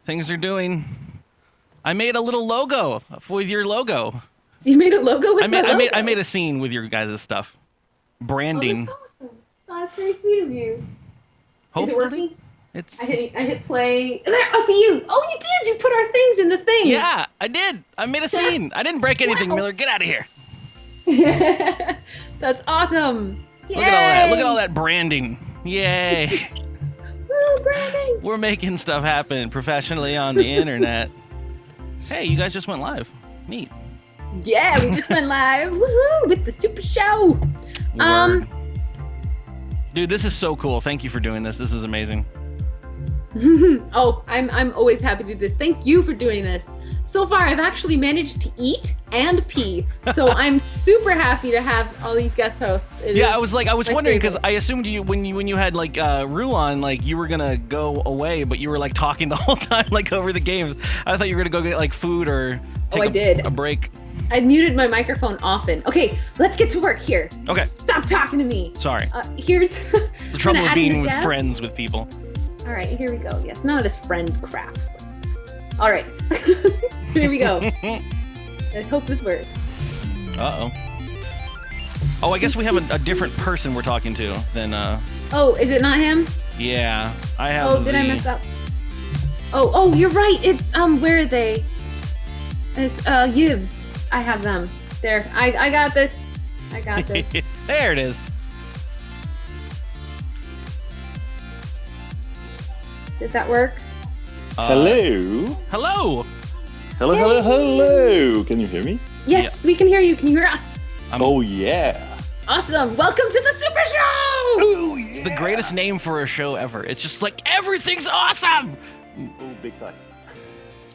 Things are doing. I made a little logo with your logo. You made a logo with my logo? I made a scene with your guys' stuff. Branding. Oh, that's awesome. Oh, that's very sweet of you. Hopefully, is it working? It's. I hit play. There, I see you. Oh, you did. You put our things in the thing. Yeah, I did. I made a scene. I didn't break anything, Wow. Miller. Get out of here. That's awesome. Yay! Look at all that. Look at all that branding. Yay. Woo, branding. We're making stuff happen professionally on the internet. Hey, you guys just went live. Neat. Yeah, we just went live. Woohoo! With the Supershow. Word. Dude, this is so cool. Thank you for doing this. This is amazing. Oh, I'm always happy to do this. Thank you for doing this. So far, I've actually managed to eat and pee. So I'm super happy to have all these guest hosts. I was wondering because I assumed when you had like Rue on, like you were gonna go away, but you were like talking the whole time like over the games. I thought you were gonna go get like food or take a break. I muted my microphone often. Okay, let's get to work here. Okay. Stop talking to me. Sorry. Here's the trouble of being with friends with people. All right, here we go. Yes, none of this friend crap. All right, here we go. I hope this works. Uh-oh. Oh, I guess we have a different person we're talking to than Oh, is it not him? Yeah, I have. Oh, did I mess up? Oh, you're right. It's where are they? It's Yves. I have them. There. I got this. I got this. There it is. Did that work? Hello. Hello. Hello. Can you hear me? Yes, we can hear you. Can you hear us? Oh yeah. Awesome. Welcome to the Super Show. Oh yeah. It's the greatest name for a show ever. It's just like everything's awesome. Oh, big time.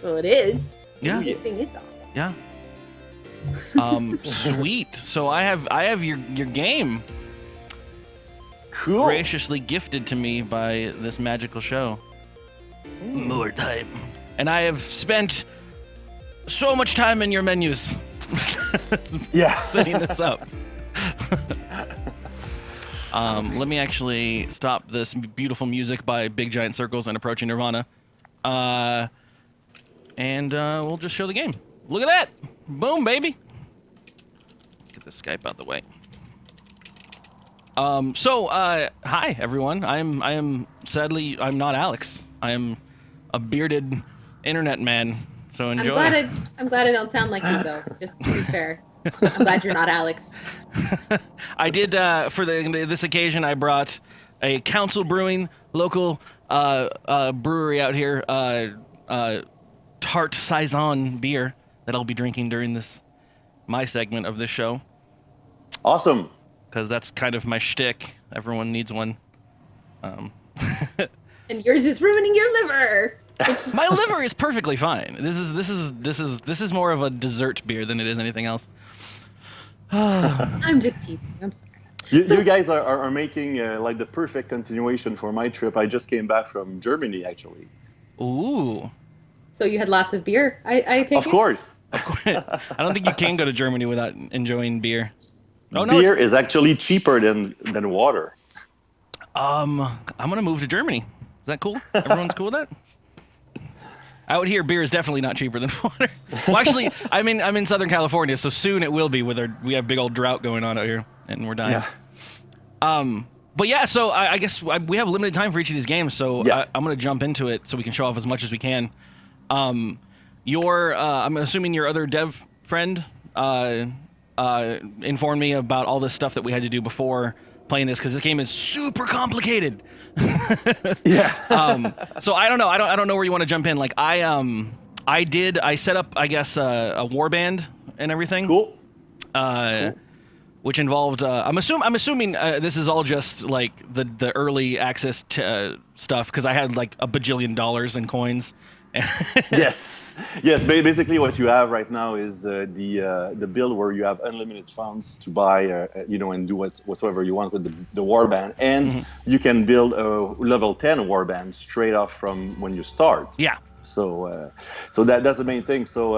Well, it is. Yeah. Everything is awesome. Yeah. Sweet. So I have your game Cool. graciously gifted to me by this magical show. Mordheim. And I have spent so much time in your menus. Yeah. Setting this up. Let me actually stop this beautiful music by Big Giant Circles and Approaching Nirvana. And we'll just show the game. Look at that! Boom, baby! Get the Skype out the way. Hi everyone. I am sadly I'm not Alex. I am a bearded internet man. So enjoy. I'm glad I don't sound like you though. Just to be fair. I'm glad you're not Alex. I did for this occasion. I brought a Council Brewing local brewery out here, Tart Saison beer that I'll be drinking during my segment of this show. Awesome. Because that's kind of my shtick. Everyone needs one. And yours is ruining your liver. My liver is perfectly fine. This is more of a dessert beer than it is anything else. I'm just teasing. I'm sorry. You guys are making like the perfect continuation for my trip. I just came back from Germany, actually. Ooh. So you had lots of beer, I take it? Of course. Of course. I don't think you can go to Germany without enjoying beer. Oh, no, beer is actually cheaper than water. I'm gonna move to Germany. Is that cool? Everyone's cool with that? Out here, beer is definitely not cheaper than water. Well, actually, I'm in Southern California, so soon it will be. We have big old drought going on out here, and we're dying. Yeah. But yeah, so I guess we have limited time for each of these games, so yeah. I'm gonna jump into it so we can show off as much as we can. I'm assuming your other dev friend informed me about all this stuff that we had to do before playing this because this game is super complicated. Yeah. So I don't know. I don't know where you want to jump in. Like I set up I guess a warband and everything. Cool. Which involved I'm assuming this is all just like the early access stuff because I had like $1 bajillion in coins. Yes. Basically, what you have right now is the build where you have unlimited funds to buy, and do whatsoever you want with the warband, and you can build a level 10 warband straight off from when you start. Yeah. So that's the main thing. So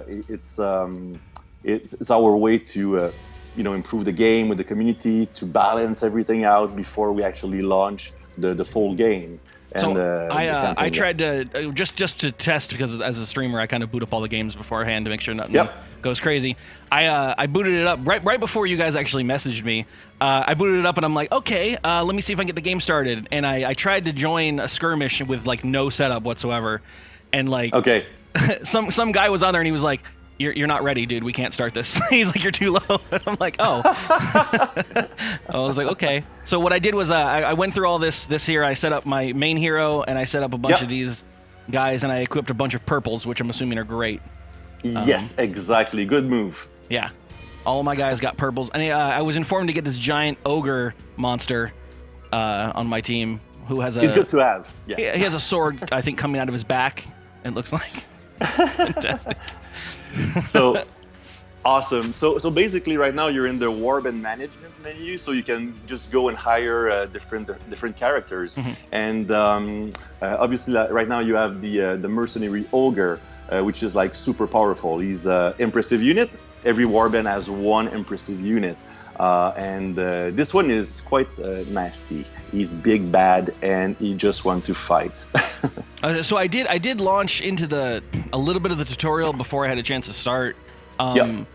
it's our way to improve the game with the community, to balance everything out before we actually launch the full game. And, So the I campaign, tried to just to test, because as a streamer I kind of boot up all the games beforehand to make sure nothing Yep. goes crazy. I booted it up right before you guys actually messaged me. I booted it up and I'm like, okay, let me see if I can get the game started. And I tried to join a skirmish with like no setup whatsoever, and like Okay. some guy was on there and he was like, You're not ready, dude. We can't start this. He's like, you're too low. And I'm like, oh. I was like, okay. So what I did was I went through all this here. I set up my main hero, and I set up a bunch of these guys, and I equipped a bunch of purples, which I'm assuming are great. Yes, exactly. Good move. Yeah. All of my guys got purples. And I was informed to get this giant ogre monster on my team who has a... He's good to have. Yeah. He has a sword, I think, coming out of his back, it looks like. Fantastic. So awesome. So basically, right now you're in the warband management menu, so you can just go and hire different characters. And obviously, right now you have the mercenary ogre, which is like super powerful. He's impressive unit. Every warband has one impressive unit. And this one is quite nasty. He's big, bad, and he just wants to fight. So I did launch into a little bit of the tutorial before I had a chance to start. I'm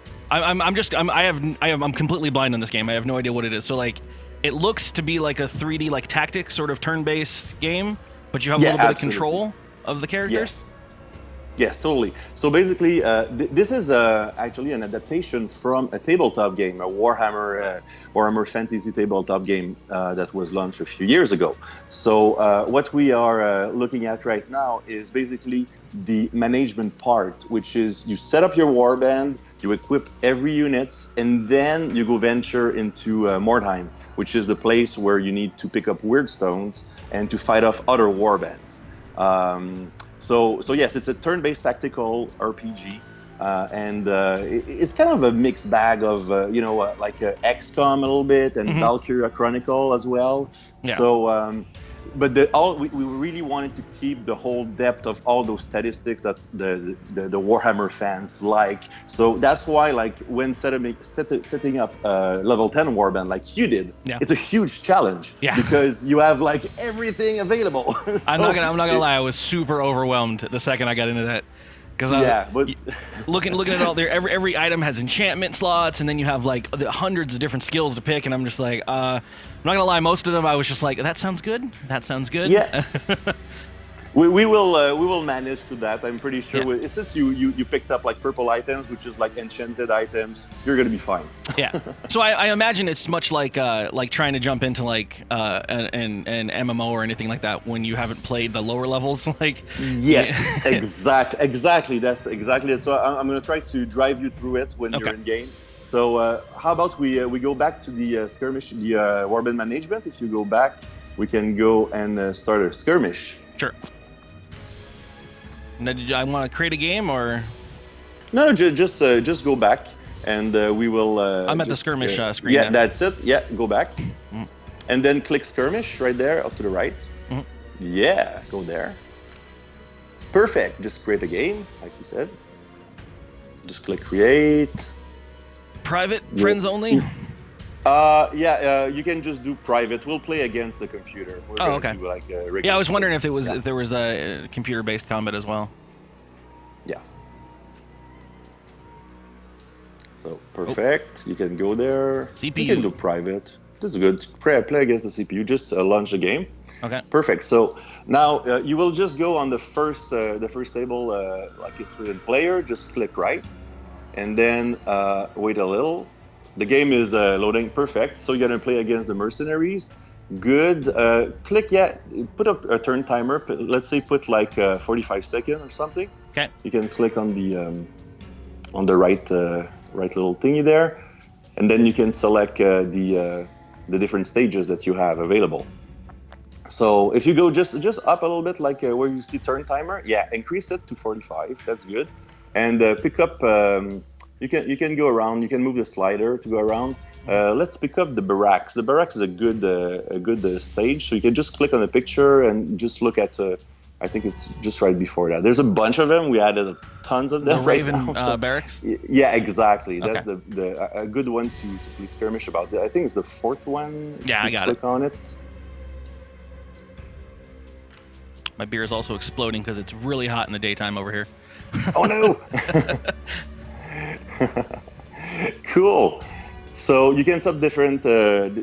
completely blind on this game. I have no idea what it is. So like, it looks to be like a 3D like tactics sort of turn-based game, but you have a little bit of control of the characters. Yes, totally. So basically, this is actually an adaptation from a tabletop game, a Warhammer Fantasy tabletop game that was launched a few years ago. So what we are looking at right now is basically the management part, which is you set up your warband, you equip every unit, and then you go venture into Mordheim, which is the place where you need to pick up weird stones and to fight off other warbands. So yes, it's a turn-based tactical RPG, and it's kind of a mixed bag of like XCOM a little bit and Valkyria Chronicle as well. Yeah. So, but we really wanted to keep the whole depth of all those statistics that the Warhammer fans like. So that's why, like, when setting up level 10 warband like you did, it's a huge challenge because you have like everything available. So I'm not gonna lie, I was super overwhelmed the second I got into that. Because looking at all there, every item has enchantment slots, and then you have like hundreds of different skills to pick, and I'm just like, I'm not gonna lie, most of them I was just like, that sounds good. That sounds good. Yeah. We will manage to that. I'm pretty sure. Since you picked up like purple items, which is like enchanted items, you're gonna be fine. Yeah. So I imagine it's much like trying to jump into like an MMO or anything like that when you haven't played the lower levels. Like. Yes. Exactly. That's exactly it. So I'm gonna try to drive you through it when you're in game. So how about we go back to the skirmish, the warband management. If you go back, we can go and start a skirmish. Sure. Now, did I want to create a game or? No, just go back, and we will. I'm at the skirmish screen. Yeah, now. that's it. Yeah, go back, and then click skirmish right there, up to the right. Yeah, go there. Perfect. Just create a game, like you said. Just click create. Private, friends only. You can just do private. We'll play against the computer. Okay. Do like I was wondering if there was a computer-based combat as well. Yeah. So perfect. You can go there. CPU. You can do private. This is good. Play against the CPU. Just launch the game. Okay. Perfect. So now you will just go on the first table, like it's with player. Just click right, and then wait a little. The game is loading. Perfect. So you're gonna play against the mercenaries. Good. Click put up a turn timer. Let's say put like 45 seconds or something. Okay. You can click on the right little thingy there, and then you can select the different stages that you have available. So if you go just up a little bit, like where you see turn timer, increase it to 45. That's good. And pick up. You can go around. You can move the slider to go around. Let's pick up the barracks. The barracks is a good stage. So you can just click on the picture and just look at. I think it's just right before that. There's a bunch of them. We added tons of them. The Raven right now, so. barracks. Yeah, exactly. Okay. That's a good one to play skirmish about. I think it's the fourth one. Yeah, I got click on it. My beer is also exploding because it's really hot in the daytime over here. Oh no! Cool. So you can set different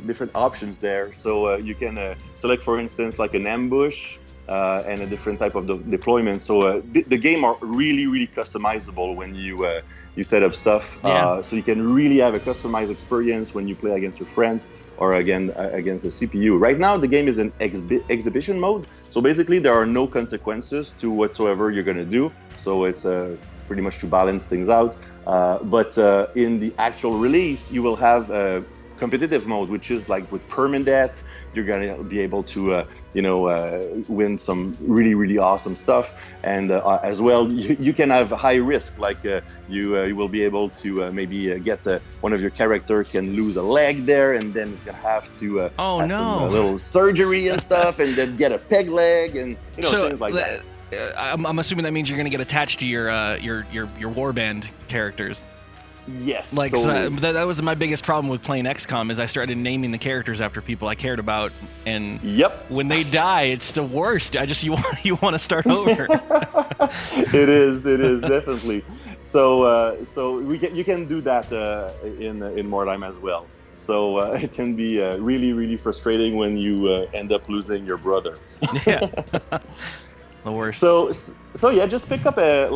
different options there. So you can select, for instance, like an ambush and a different type of deployment. So the game are really customizable when you set up stuff. Yeah. So you can really have a customized experience when you play against your friends or against the CPU. Right now, the game is in exhibition mode. So basically, there are no consequences to whatsoever you're going to do. So it's pretty much to balance things out. But in the actual release, you will have a competitive mode, which is like with permadeath. You're gonna be able to, win some really awesome stuff, and as well, you can have high risk. Like you will be able to maybe get one of your character can lose a leg there, and then it's gonna have to have some little surgery and stuff, and then get a peg leg, and things like that. I'm assuming that means you're going to get attached to your warband characters. Yes, like totally. that was my biggest problem with playing XCOM is I started naming the characters after people I cared about, and when they die, it's the worst. You want to start over. It is definitely. So you can do that in Mordheim as well. So it can be really frustrating when you end up losing your brother. Yeah. The worst. So yeah, just pick up a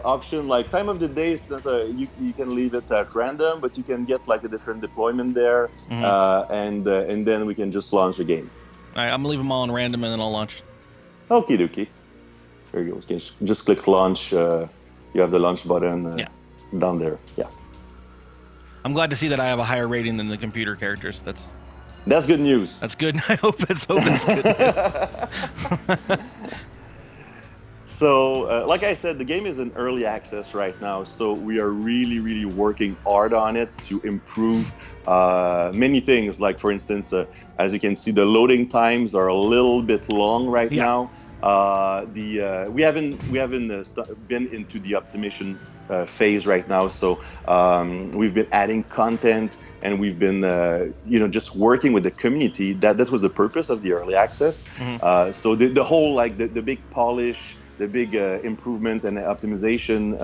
option like time of the day. Is not you can leave it at random, but you can get like a different deployment there, and then we can just launch the game. All right, I'm gonna leave them all on random, and then I'll launch. Okie dokie. There you go. You can just click launch. You have the launch button down there. Yeah. I'm glad to see that I have a higher rating than the computer characters. That's good news. That's good. I hope it's good. So, like I said, the game is in early access right now. So we are really working hard on it to improve many things. Like, for instance, as you can see, the loading times are a little bit long right now. We haven't been into the optimization phase right now. So we've been adding content, and we've been just working with the community. That was the purpose of the early access. So the whole the big polish, the big improvement and optimization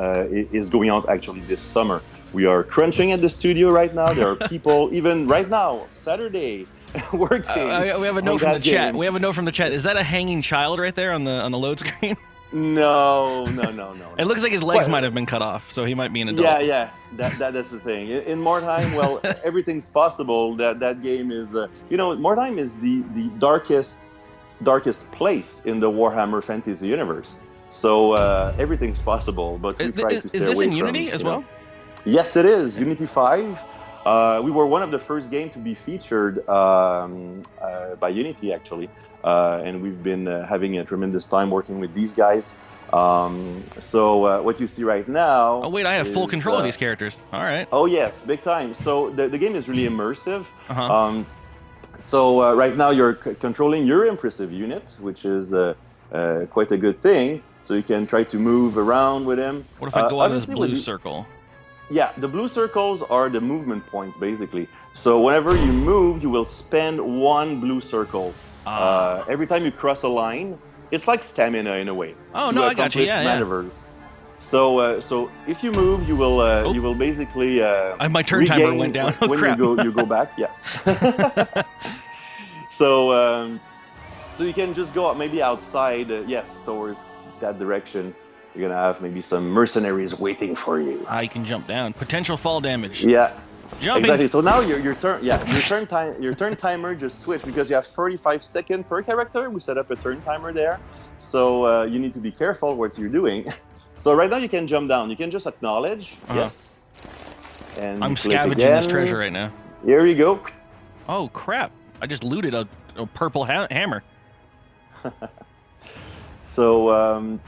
is going out actually this summer. We are crunching at the studio right now. There are people even right now Saturday working. We have a note from the chat. We have a note from the chat. Is that a hanging child right there on the load screen? No. It looks like his legs might have been cut off, so he might be an adult. Yeah. That's the thing. In Mordheim, well, everything's possible. That game is, Mordheim is the darkest place in the Warhammer Fantasy universe. So everything's possible, but we try to stay away from. Is this in Unity as well? Yes, it is. Unity 5. We were one of the first games to be featured by Unity, actually. And we've been having a tremendous time working with these guys. So what you see right now... Oh, wait, I have full control of these characters. All right. Oh, yes, big time. So the game is really immersive. So right now you're controlling your impressive unit, which is quite a good thing. So you can try to move around with him. What if I go on this blue circle? Yeah, the blue circles are the movement points, basically. So whenever you move, you will spend one blue circle. Every time you cross a line, it's like stamina in a way. Oh, no, I got you. Yeah, maneuvers. So if you move, you will basically my turn timer went down. When you go back. Yeah. So you can just go maybe outside. Yes, towards that direction. You're gonna have maybe some mercenaries waiting for you. You can jump down. Potential fall damage. Yeah. Jumping. Exactly. So now your turn. Yeah, your turn timer just switched because you have 35 seconds per character. We set up a turn timer there, so you need to be careful what you're doing. So right now you can jump down. You can just acknowledge. Yes. And I'm scavenging this treasure right now. Here you go. Oh crap! I just looted a purple hammer. So.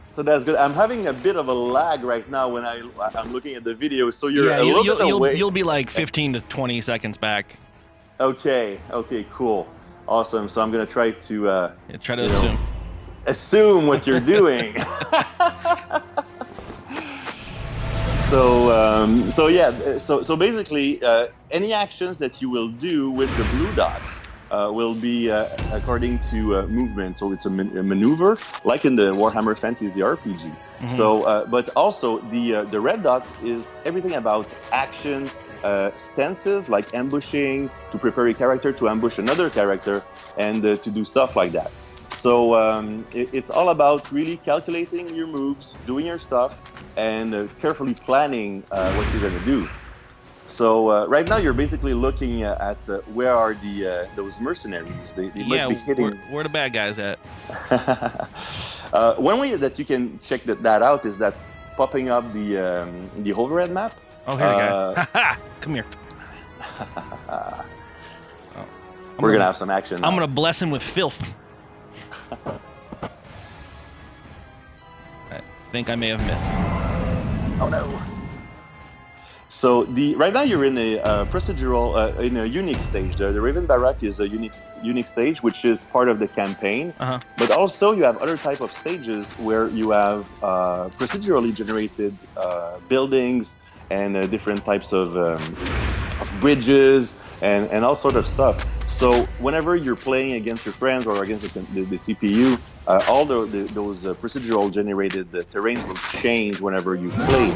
So that's good. I'm having a bit of a lag right now when I'm looking at the video. So you're a little bit away. You'll be like 15 to 20 seconds back. Okay, cool. Awesome. So I'm going to try to... try to assume. Assume what you're doing. So basically, any actions that you will do with the blue dots will be according to movement. So it's a maneuver, like in the Warhammer Fantasy RPG. So, but also the red dots is everything about action, stances like ambushing, to prepare a character to ambush another character, and to do stuff like that. So it's all about really calculating your moves, doing your stuff, and carefully planning what you're going to do. So right now you're basically looking at where are those mercenaries? They must be hitting. Where the bad guys at? One way that you can check that out is that popping up the overhead map. Oh, here we go. Come here. We're gonna have some action now. I'm gonna bless him with filth. I think I may have missed. Oh no. So right now you're in a procedural, in a unique stage. The Raven Barrack is a unique stage, which is part of the campaign. But also you have other type of stages where you have procedurally generated buildings and different types of bridges and all sort of stuff. So whenever you're playing against your friends or against the CPU, all those procedural generated terrains will change whenever you play.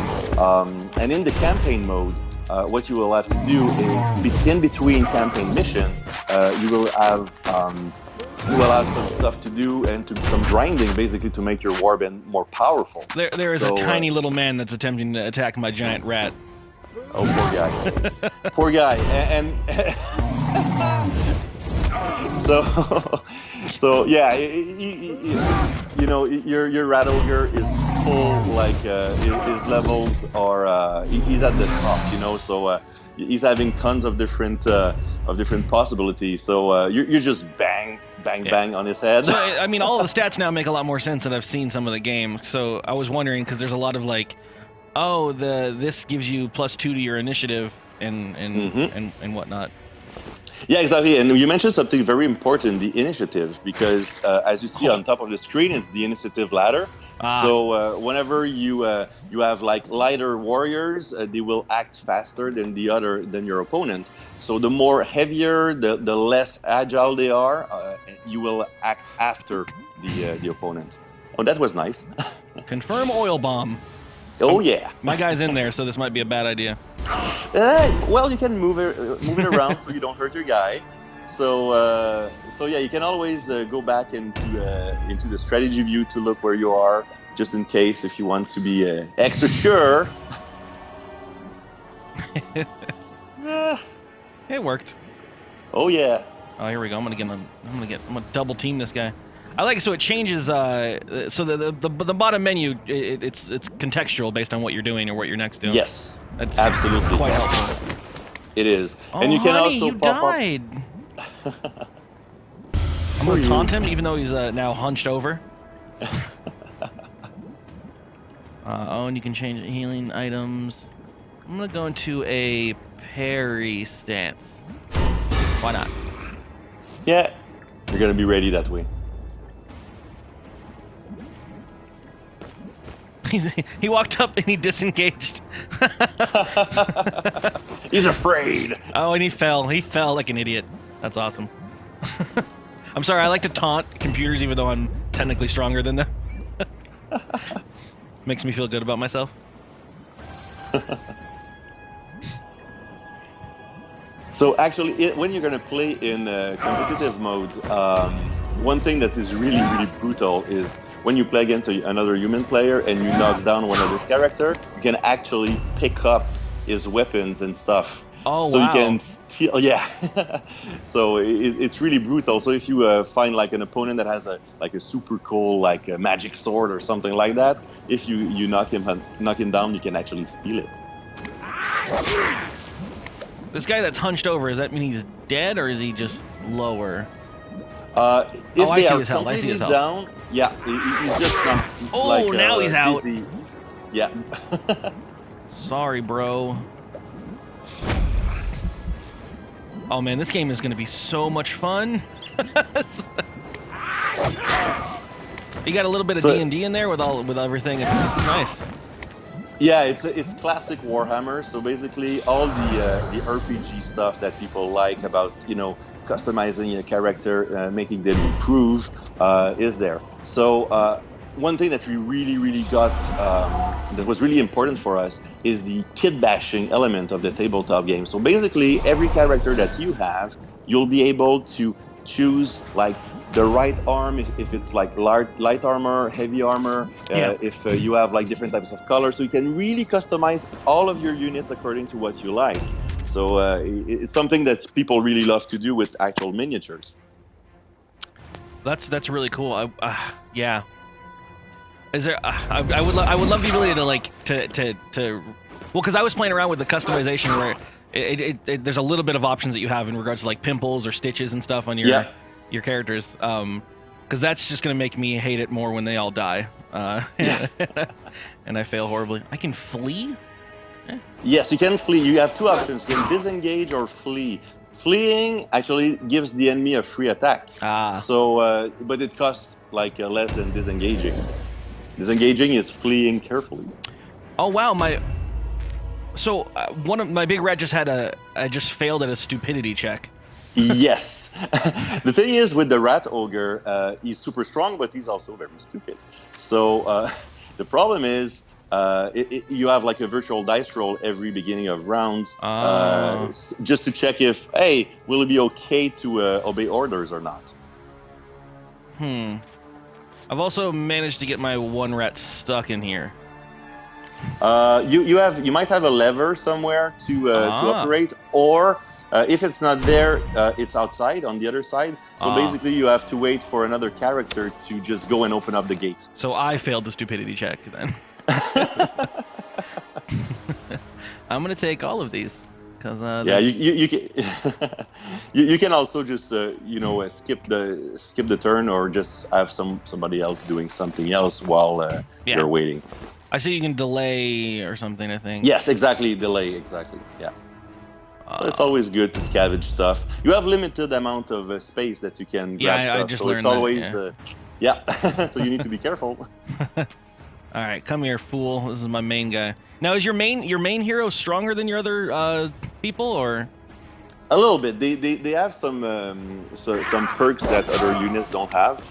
And in the campaign mode, what you will have to do is, in between campaign mission, you will have some stuff to do and some grinding, basically, to make your warband more powerful. There is a tiny little man that's attempting to attack my giant rat. Oh, poor guy. Poor guy. And so yeah, you know, your rat ogre is full, like his levels are he's at the top, you know, so he's having tons of different possibilities. So you're just bang on his head. So I mean, all of the stats now make a lot more sense that I've seen some of the game. So I was wondering, because there's a lot of like, oh, this gives you +2 to your initiative and whatnot. Yeah, exactly. And you mentioned something very important, the initiative, because as you see on top of the screen, it's the initiative ladder. So whenever you have like lighter warriors, they will act faster than your opponent. So the more heavier, the less agile they are, you will act after the opponent. Oh, that was nice. Confirm oil bomb. Oh yeah. My guy's in there, so this might be a bad idea. Well, you can move it around so you don't hurt your guy. So yeah, you can always go back into the strategy view to look where you are, just in case if you want to be extra sure. It worked. Oh yeah. Oh, here we go. I'm gonna double team this guy. I like it, so it changes. So the bottom menu, it's contextual based on what you're doing or what you're next doing. Yes, that's absolutely quite helpful. It is, oh, and you can honey, also you pop died. I'm gonna taunt him, even though he's now hunched over. Oh, and you can change healing items. I'm gonna go into a parry stance. Why not? Yeah, you're gonna be ready that way. He walked up and he disengaged. He's afraid. Oh, and he fell. He fell like an idiot. That's awesome. I'm sorry, I like to taunt computers even though I'm technically stronger than them. Makes me feel good about myself. So actually, when you're going to play in competitive mode, one thing that is really, really brutal is when you play against another human player and you knock down one of his character, you can actually pick up his weapons and stuff. Oh, so wow. you can steal, yeah. So it's really brutal. So if you find like an opponent that has a super cool like a magic sword or something like that, if you knock him down, you can actually steal it. This guy that's hunched over, does that mean he's dead or is he just lower? If I they see are his health. I see his health. down, yeah, he's just not. Oh, like, now he's out. dizzy. Yeah. Sorry, bro. Oh man, this game is going to be so much fun. You got a little bit of D&D in there with everything. This is nice. Yeah, it's classic Warhammer. So basically, all the RPG stuff that people like about customizing a character, making them improve, is there. So one thing that we really got that was really important for us is the kit bashing element of the tabletop game. So basically, every character that you have, you'll be able to choose like the right arm if it's like light armor, heavy armor, if you have like different types of colors, so you can really customize all of your units according to what you like. So it's something that people really love to do with actual miniatures. That's really cool. Yeah. Is there? I would love the ability to like to well, because I was playing around with the customization where there's a little bit of options that you have in regards to like pimples or stitches and stuff on your characters. Because that's just gonna make me hate it more when they all die. And I fail horribly. I can flee. Yes, you can flee. You have two options: you can disengage or flee. Fleeing actually gives the enemy a free attack. So, but it costs like less than disengaging. Disengaging is fleeing carefully. Oh wow, so one of my big red I just failed at a stupidity check. Yes. The thing is with the rat ogre, he's super strong, but he's also very stupid. So the problem is you have like a virtual dice roll every beginning of rounds, just to check if, hey, will it be okay to obey orders or not? I've also managed to get my one rat stuck in here. You might have a lever somewhere to operate, or if it's not there, it's outside on the other side. So basically, you have to wait for another character to just go and open up the gate. So I failed the stupidity check then. I'm gonna take all of these because you can you can also just skip the turn or just have somebody else doing something else while you're waiting. I see you can delay or something, I think. Yes, exactly, delay, exactly, yeah. It's always good to scavenge stuff. You have limited amount of space that you can grab stuff, I just so learned it's always that, so you need to be careful. All right, come here, fool. This is my main guy. Now, is your main hero stronger than your other people, or? A little bit. They have some perks that other units don't have.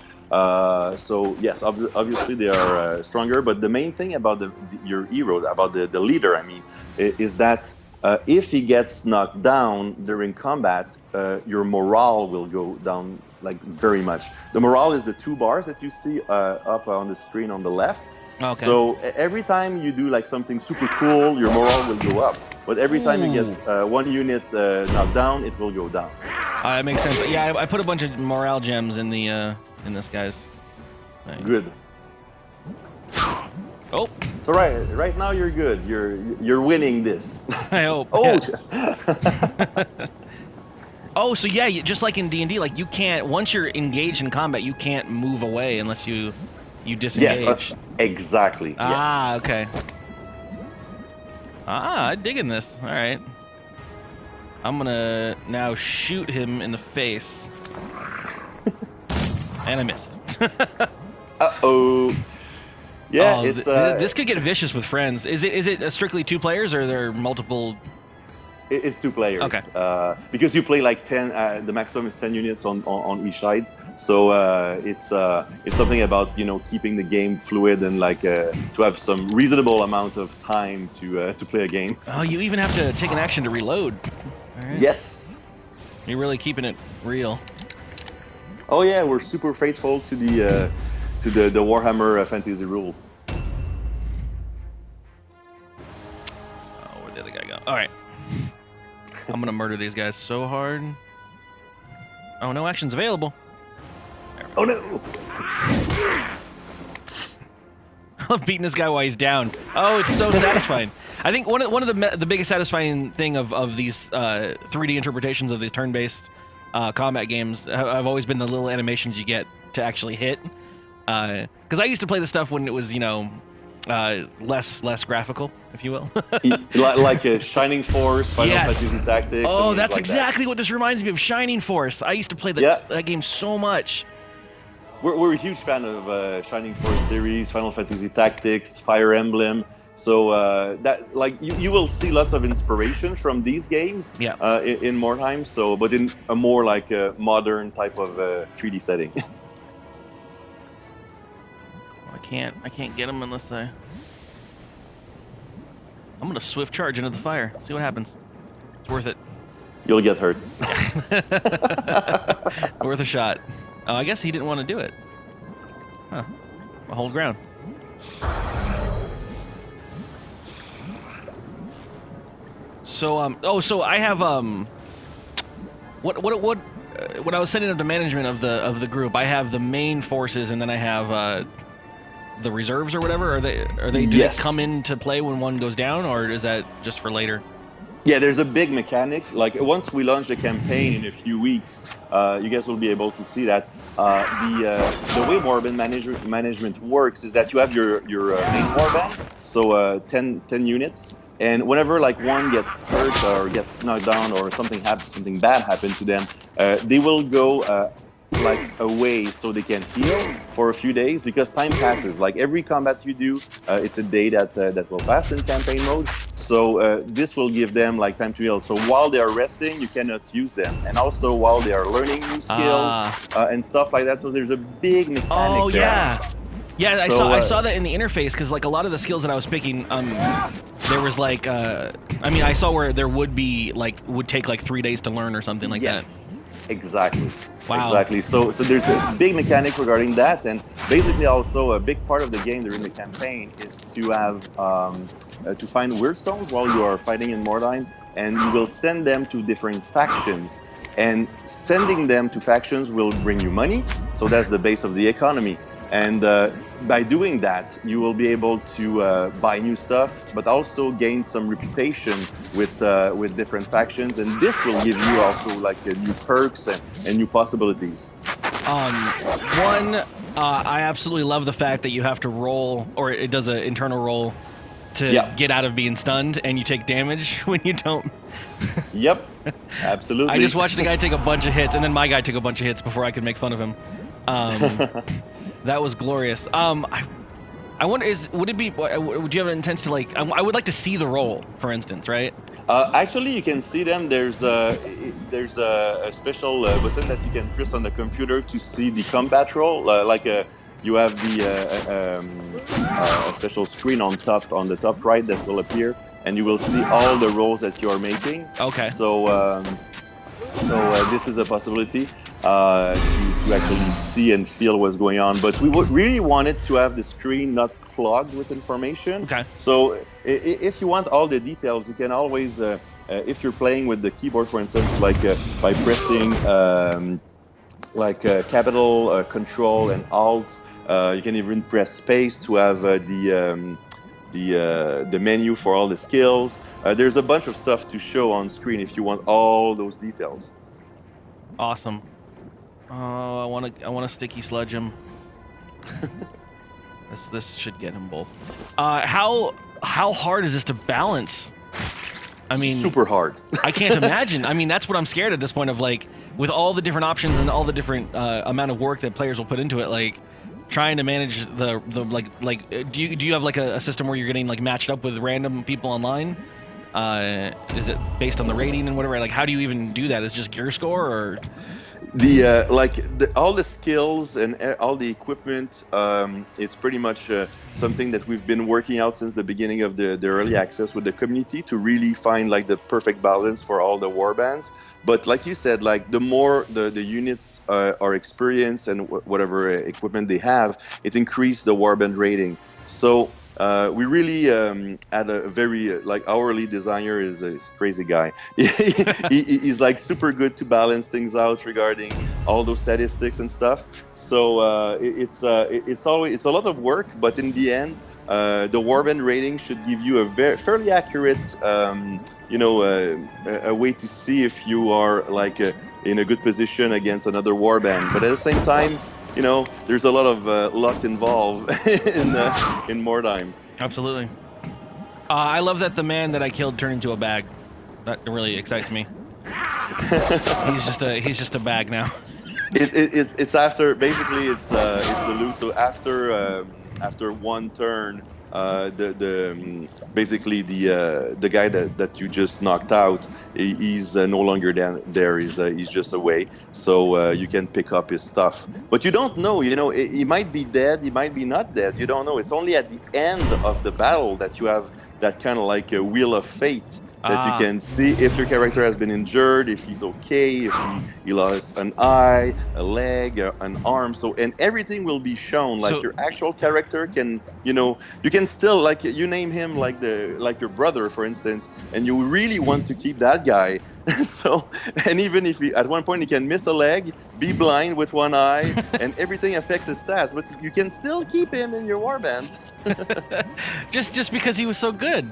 So yes, obviously they are stronger. But the main thing about your hero, about the leader, I mean, is that if he gets knocked down during combat, your morale will go down like very much. The morale is the 2 bars that you see up on the screen on the left. Okay. So every time you do like something super cool, your morale will go up. But every time you get one unit knocked down, it will go down. That makes sense. Yeah, I put a bunch of morale gems in the in this guy's thing. Good. Oh. So right now you're good. You're winning this. I hope. Oh. Yeah. Oh, so yeah, just like in D&D, like you can't, once you're engaged in combat, you can't move away unless you disengage. Yes, exactly. Yes. Okay. I'm digging this. All right. I'm gonna now shoot him in the face. And I missed. Uh-oh. Yeah, it's this could get vicious with friends. Is it strictly 2 players, or are there multiple? It's 2 players. Okay. Because you play like 10. The maximum is 10 units on each side. So it's something about keeping the game fluid and like to have some reasonable amount of time to play a game. Oh, you even have to take an action to reload. All right. Yes. You're really keeping it real. Oh yeah, we're super faithful to the Warhammer fantasy rules. Oh, where'd the other guy go? All right. I'm gonna murder these guys so hard. Oh, no actions available. Oh no! I love beating this guy while he's down. Oh, it's so satisfying. I think one of the biggest satisfying thing of these 3D interpretations of these turn-based combat games have always been the little animations you get to actually hit. Because I used to play this stuff when it was less graphical, if you will. like Shining Force, Final Fantasy Tactics. Oh, that's exactly what this reminds me of. Shining Force. I used to play that game so much. We're a huge fan of Shining Force series, Final Fantasy Tactics, Fire Emblem. So that like you will see lots of inspiration from these games Yeah. in Mordheim. So, but in a more like a modern type of 3D setting. I can't get him unless I'm gonna swift charge into the fire. See what happens. It's worth it. You'll get hurt. Worth a shot. Oh, I guess he didn't want to do it. Huh. I'll hold ground. So so I have what when I was setting up the management of the group, I have the main forces and then I have the reserves or whatever. Are they do Yes. they come into play when one goes down, or is that just for later? Yeah, there's a big mechanic. Like once we launch the campaign in a few weeks, you guys will be able to see that the way warband management works is that you have your main warband, so 10 units, and whenever like one gets hurt or gets knocked down or something bad happened to them, they will go like away so they can heal for a few days because time passes. Like every combat you do, it's a day that will pass in campaign mode. So this will give them like time to heal. So while they are resting, you cannot use them, and also while they are learning new skills and stuff like that. So there's a big mechanic. Oh there. yeah. I So, saw that in the interface because like a lot of the skills that I was picking, there was like I mean I saw where there would take like 3 days to learn or something like that. Yes, exactly. Wow. Exactly. So there's a big mechanic regarding that, and basically also a big part of the game during the campaign is to have to find weird stones while you are fighting in Mordheim, and you will send them to different factions. And sending them to factions will bring you money, so that's the base of the economy. And by doing that, you will be able to buy new stuff, but also gain some reputation with different factions, and this will give you also like new perks and new possibilities. I absolutely love the fact that you have to roll, or it does an internal roll to get out of being stunned, and you take damage when you don't. Yep, absolutely. I just watched the guy take a bunch of hits, and then my guy took a bunch of hits before I could make fun of him. That was glorious. I wonder, would you have an intention to like? I would like to see the roll, for instance, right? Actually, you can see them. There's a special button that you can press on the computer to see the combat roll. You have a special screen on the top right that will appear, and you will see all the rolls that you are making. Okay. So this is a possibility to actually see and feel what's going on. But we really wanted to have the screen not clogged with information. Okay. So if you want all the details, you can always, if you're playing with the keyboard, for instance, like by pressing capital, Control, and Alt, you can even press space to have the menu for all the skills. There's a bunch of stuff to show on screen if you want all those details. Awesome. Oh, I want to sticky sludge him. This should get him both. How hard is this to balance? I mean, super hard. I can't imagine. I mean, that's what I'm scared at this point of like with all the different options and all the different amount of work that players will put into it, like trying to manage the like do you have like a system where you're getting like matched up with random people online? Is it based on the rating and whatever? Like, how do you even do that? Is it just gear score or? All the skills and all the equipment, it's pretty much something that we've been working out since the beginning of the early access with the community to really find like the perfect balance for all the warbands. But like you said, like the more the units are experienced and whatever equipment they have, it increases the warband rating. So we really had a very our lead designer is a crazy guy. He's like super good to balance things out regarding all those statistics and stuff. So it's a lot of work, but in the end, the warband rating should give you a fairly accurate, a way to see if you are like in a good position against another warband. But at the same time, there's a lot of luck involved in Mordheim. Absolutely. I love that the man that I killed turned into a bag. That really excites me. He's just a bag now. It's after basically it's the loot. So after one turn, basically the guy that you just knocked out, he's no longer there. He's just away, so you can pick up his stuff. But you don't know. He might be dead. He might be not dead. You don't know. It's only at the end of the battle that you have that kind of like a wheel of fate. That you can see if your character has been injured, if he's okay, if he lost an eye, a leg, an arm. And everything will be shown. Like your actual character can, you can still, like, you name him like your brother, for instance, and you really want to keep that guy. And even if at one point he can miss a leg, be blind with one eye, and everything affects his stats, but you can still keep him in your warband. just because he was so good.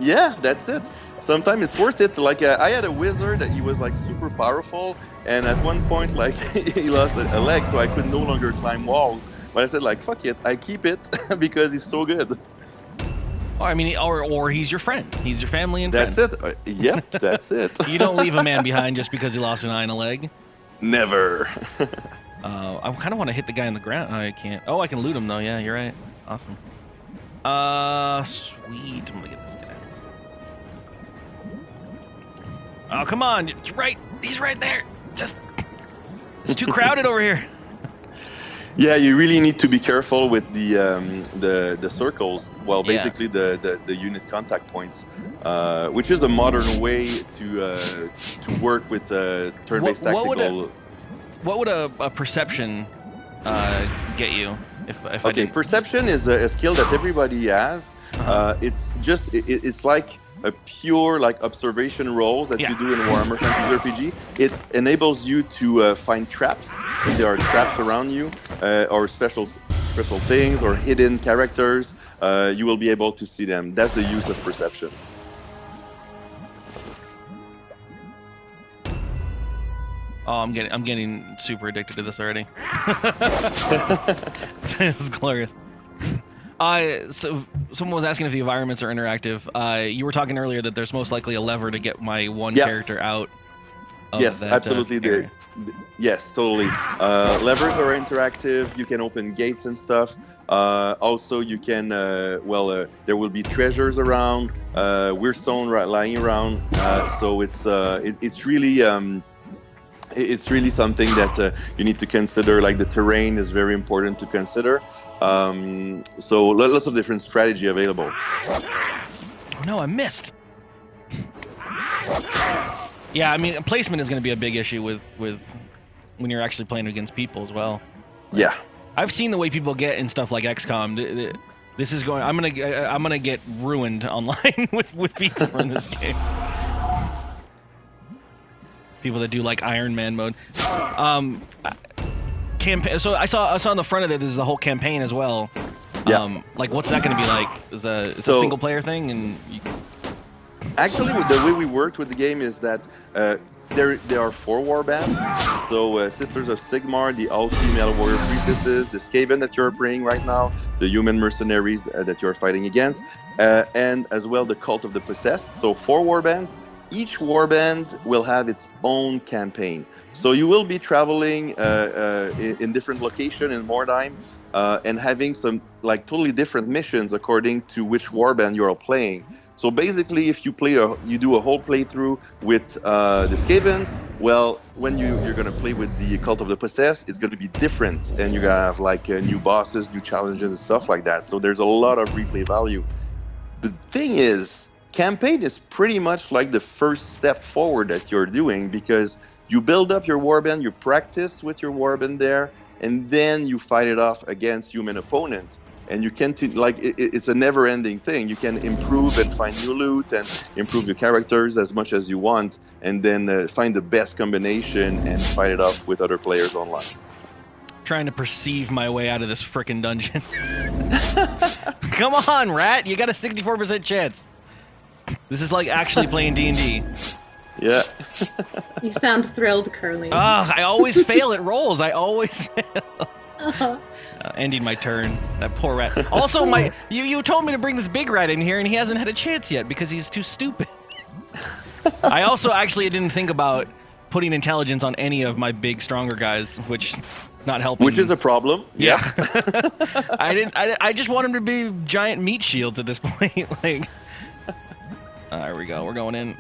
Yeah, that's it. Sometimes it's worth it. Like I had a wizard that he was like super powerful, and at one point like he lost a leg, so I could no longer climb walls. But I said like, fuck it, I keep it because he's so good. Oh, I mean, or he's your friend. He's your family and friend. That's it. Yep, that's it. You don't leave a man behind just because he lost an eye and a leg. Never. I kind of want to hit the guy on the ground. I can't. Oh, I can loot him though. Yeah, you're right. Awesome. Sweet. I'm gonna get this guy. Oh, come on. It's right. He's right there. It's too crowded over here. Yeah, you really need to be careful with the circles. Well, basically the unit contact points, which is a modern way to work with turn-based tactical. What would a perception get you? If okay, perception is a skill that everybody has. It's like a pure like observation roles that you do in Warhammer Fantasy RPG. It enables you to find traps if there are traps around you, or special things or hidden characters. You will be able to see them. That's the use of perception. Oh, I'm getting super addicted to this already. This is glorious. So someone was asking if the environments are interactive. You were talking earlier that there's most likely a lever to get my one character out of yes, that, absolutely. Yes, totally. Levers are interactive. You can open gates and stuff. Also, you can, there will be treasures around, Weirstone lying around. So it's really... It's really something that you need to consider. Like the terrain is very important to consider. So lots of different strategy available. Oh no, I missed. Yeah, I mean placement is going to be a big issue with when you're actually playing against people as well. Yeah, I've seen the way people get in stuff like XCOM. This is going. I'm gonna get ruined online with people in this game. People that do like Iron Man mode. Campaign. So I saw on the front of it. There's the whole campaign as well. Yeah. Like what's that going to be like? It's a single player thing, and actually, the way we worked with the game is that there are 4 warbands. So Sisters of Sigmar, the all-female warrior priestesses, the Skaven that you're playing right now, the human mercenaries that you're fighting against, and as well the Cult of the Possessed. So 4 warbands. Each warband will have its own campaign. So you will be traveling in different locations in Mordheim and having some like totally different missions according to which warband you're playing. So basically, if you do a whole playthrough with the Skaven, well, when you're going to play with the Cult of the Possessed, it's going to be different, and you're going to have like new bosses, new challenges, and stuff like that. So there's a lot of replay value. The thing is, campaign is pretty much like the first step forward that you're doing, because you build up your warband, you practice with your warband there, and then you fight it off against human opponent. And you can it's a never-ending thing. You can improve and find new loot and improve your characters as much as you want, and then find the best combination and fight it off with other players online. Trying to perceive my way out of this frickin' dungeon. Come on, rat! You got a 64% chance. This is like actually playing D&D. Yeah. You sound thrilled, Curly. I always fail at rolls. I always fail. Ending my turn. That poor rat. Also, you told me to bring this big rat in here, and he hasn't had a chance yet because he's too stupid. I also actually didn't think about putting intelligence on any of my big, stronger guys, which not helping. Which is a problem. Yeah. I just want him to be giant meat shields at this point. Like, there we go. We're going in.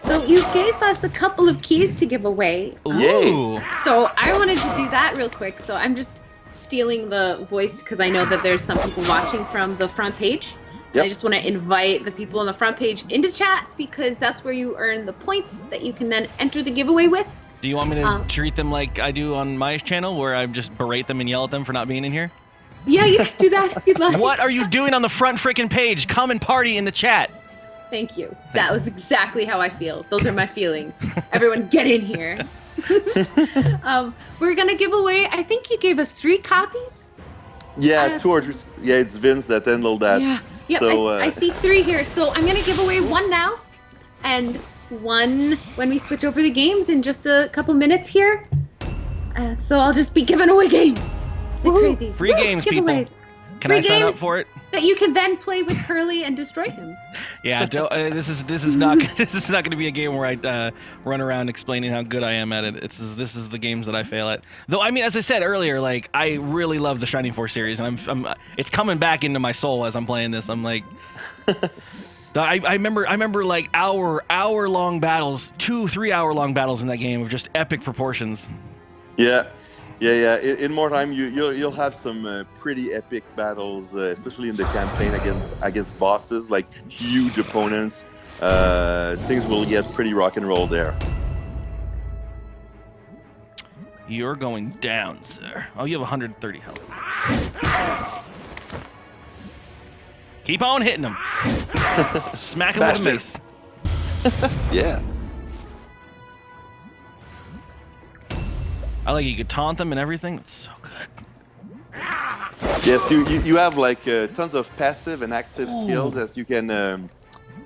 So you gave us a couple of keys to give away. Ooh. So I wanted to do that real quick. So I'm just stealing the voice because I know that there's some people watching from the front page. Yep. I just want to invite the people on the front page into chat because that's where you earn the points that you can then enter the giveaway with. Do you want me to treat them like I do on my channel, where I just berate them and yell at them for not being in here? Yeah, you can do that if you'd like. What are you doing on the front freaking page? Come and party in the chat. Thank you. That was exactly how I feel. Those are my feelings. Everyone get in here. We're going to give away, I think you gave us 3 copies? Yeah, 2 or 3. Yeah, it's Vince that handled that. Yeah, So, I see 3 here. So I'm going to give away 1 now and 1 when we switch over the games in just a couple minutes here. So I'll just be giving away games. Like crazy. Free games, giveaways. people. Can I sign up for it? That you can then play with Curly and destroy him. Yeah, this is not going to be a game where I run around explaining how good I am at it. This is the games that I fail at. Though I mean, as I said earlier, like I really love the Shining Force series, and I'm it's coming back into my soul as I'm playing this. I'm like, I remember like hour long battles, 2-3 hour long battles in that game of just epic proportions. Yeah. In Mordheim, you'll have some pretty epic battles, especially in the campaign against bosses, like huge opponents. Things will get pretty rock and roll there. You're going down, sir. Oh, you have 130 health. Keep on hitting him. Smack him with a mace. Yeah. I like you could taunt them and everything. That's so good. Yes, you have like tons of passive and active skills that you can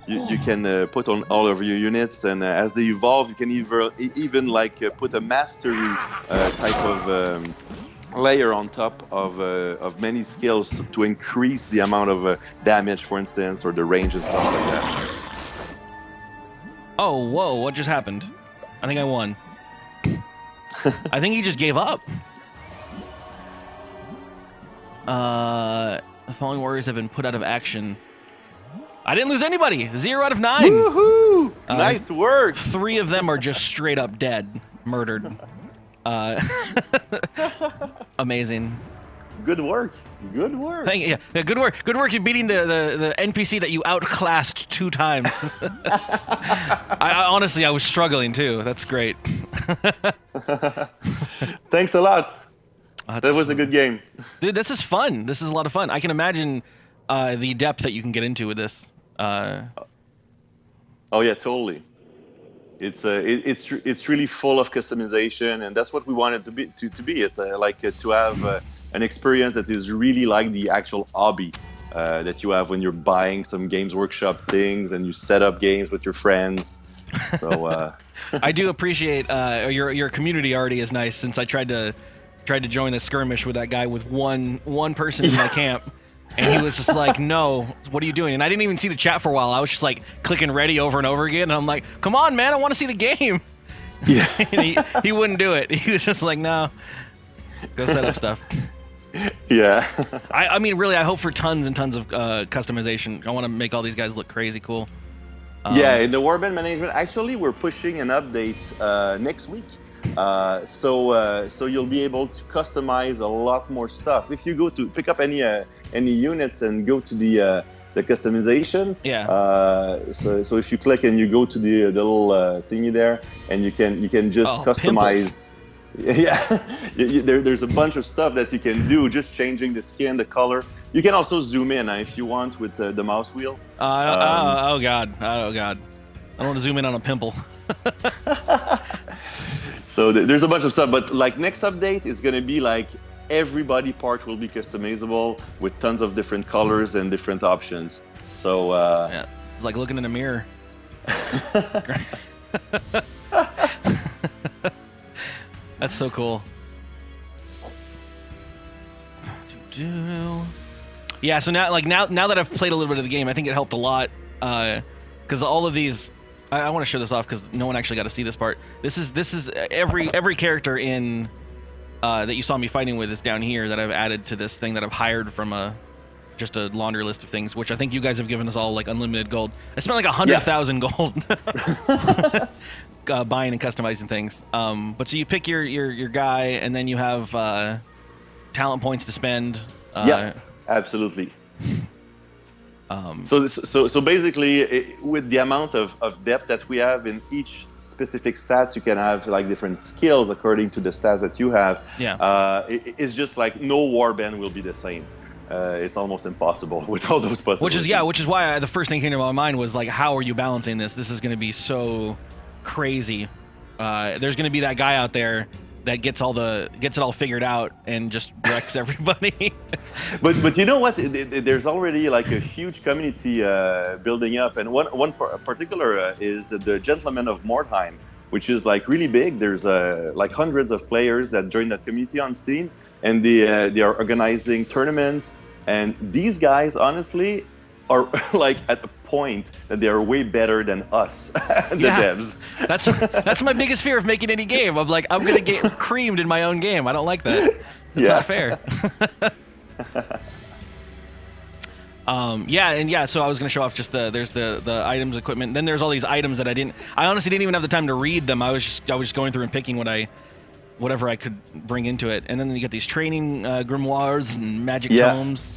you can put on all of your units, and as they evolve, you can even like put a mastery type of layer on top of many skills to increase the amount of damage, for instance, or the range and stuff like that. Oh, whoa! What just happened? I think I won. I think he just gave up. The following warriors have been put out of action. I didn't lose anybody. 0 out of 9. Woohoo! Nice work. 3 of them are just straight up dead, murdered. Amazing. Good work. Good work. Thank you. Yeah, good work. Good work in beating the NPC that you outclassed 2 times. I honestly, I was struggling too. That's great. Thanks a lot. That was a good game. Dude, this is fun. This is a lot of fun. I can imagine the depth that you can get into with this. Oh yeah, totally. It's really full of customization, and that's what we wanted to be. To have an experience that is really like the actual hobby that you have when you're buying some Games Workshop things and you set up games with your friends. So I do appreciate your community already is nice, since I tried to join the skirmish with that guy with one person in my camp, and he was just like, "No, what are you doing?" And I didn't even see the chat for a while. I was just like clicking ready over and over again, and I'm like, "Come on, man, I want to see the game." Yeah. And he wouldn't do it. He was just like, "No, go set up stuff." Yeah. I mean, really, I hope for tons and tons of customization. I want to make all these guys look crazy cool. Yeah, in the warband management, actually, we're pushing an update next week. So you'll be able to customize a lot more stuff. If you go to pick up any units and go to the customization. Yeah. So if you click and you go to the little thingy there, and you can just customize. Pimples. Yeah, there's a bunch of stuff that you can do, just changing the skin, the color. You can also zoom in if you want with the mouse wheel. Oh god. I don't want to zoom in on a pimple. So there's a bunch of stuff, but like next update is going to be like every body part will be customizable with tons of different colors and different options. So yeah, it's like looking in a mirror. That's so cool. Yeah, so now that I've played a little bit of the game, I think it helped a lot, because all of these. I want to show this off because no one actually got to see this part. This is every character in that you saw me fighting with is down here that I've added to this thing that I've hired from just a laundry list of things, which I think you guys have given us all like unlimited gold. I spent like 100,000 gold buying and customizing things. But so you pick your guy, and then you have talent points to spend. Yeah, absolutely. So basically, with the amount of depth that we have in each specific stats, you can have like different skills according to the stats that you have. Yeah. It's just like no warband will be the same. It's almost impossible with all those possibilities. Which is why the first thing that came to my mind was like, how are you balancing this? This is going to be so crazy. There's going to be that guy out there that gets it all figured out and just wrecks everybody. but you know what? There's already like a huge community building up, and one particular is the Gentlemen of Mordheim, which is like really big. There's like hundreds of players that join that community on Steam, and they are organizing tournaments. And these guys, honestly, are like at a point that they are way better than us, the devs. That's my biggest fear of making any game. I'm like, I'm gonna get creamed in my own game. I don't like that. That's not fair. So I was gonna show off just there's the items, equipment. Then there's all these items that I honestly didn't even have the time to read them. I was just going through and picking whatever I could bring into it. And then you get these training grimoires and magic tomes.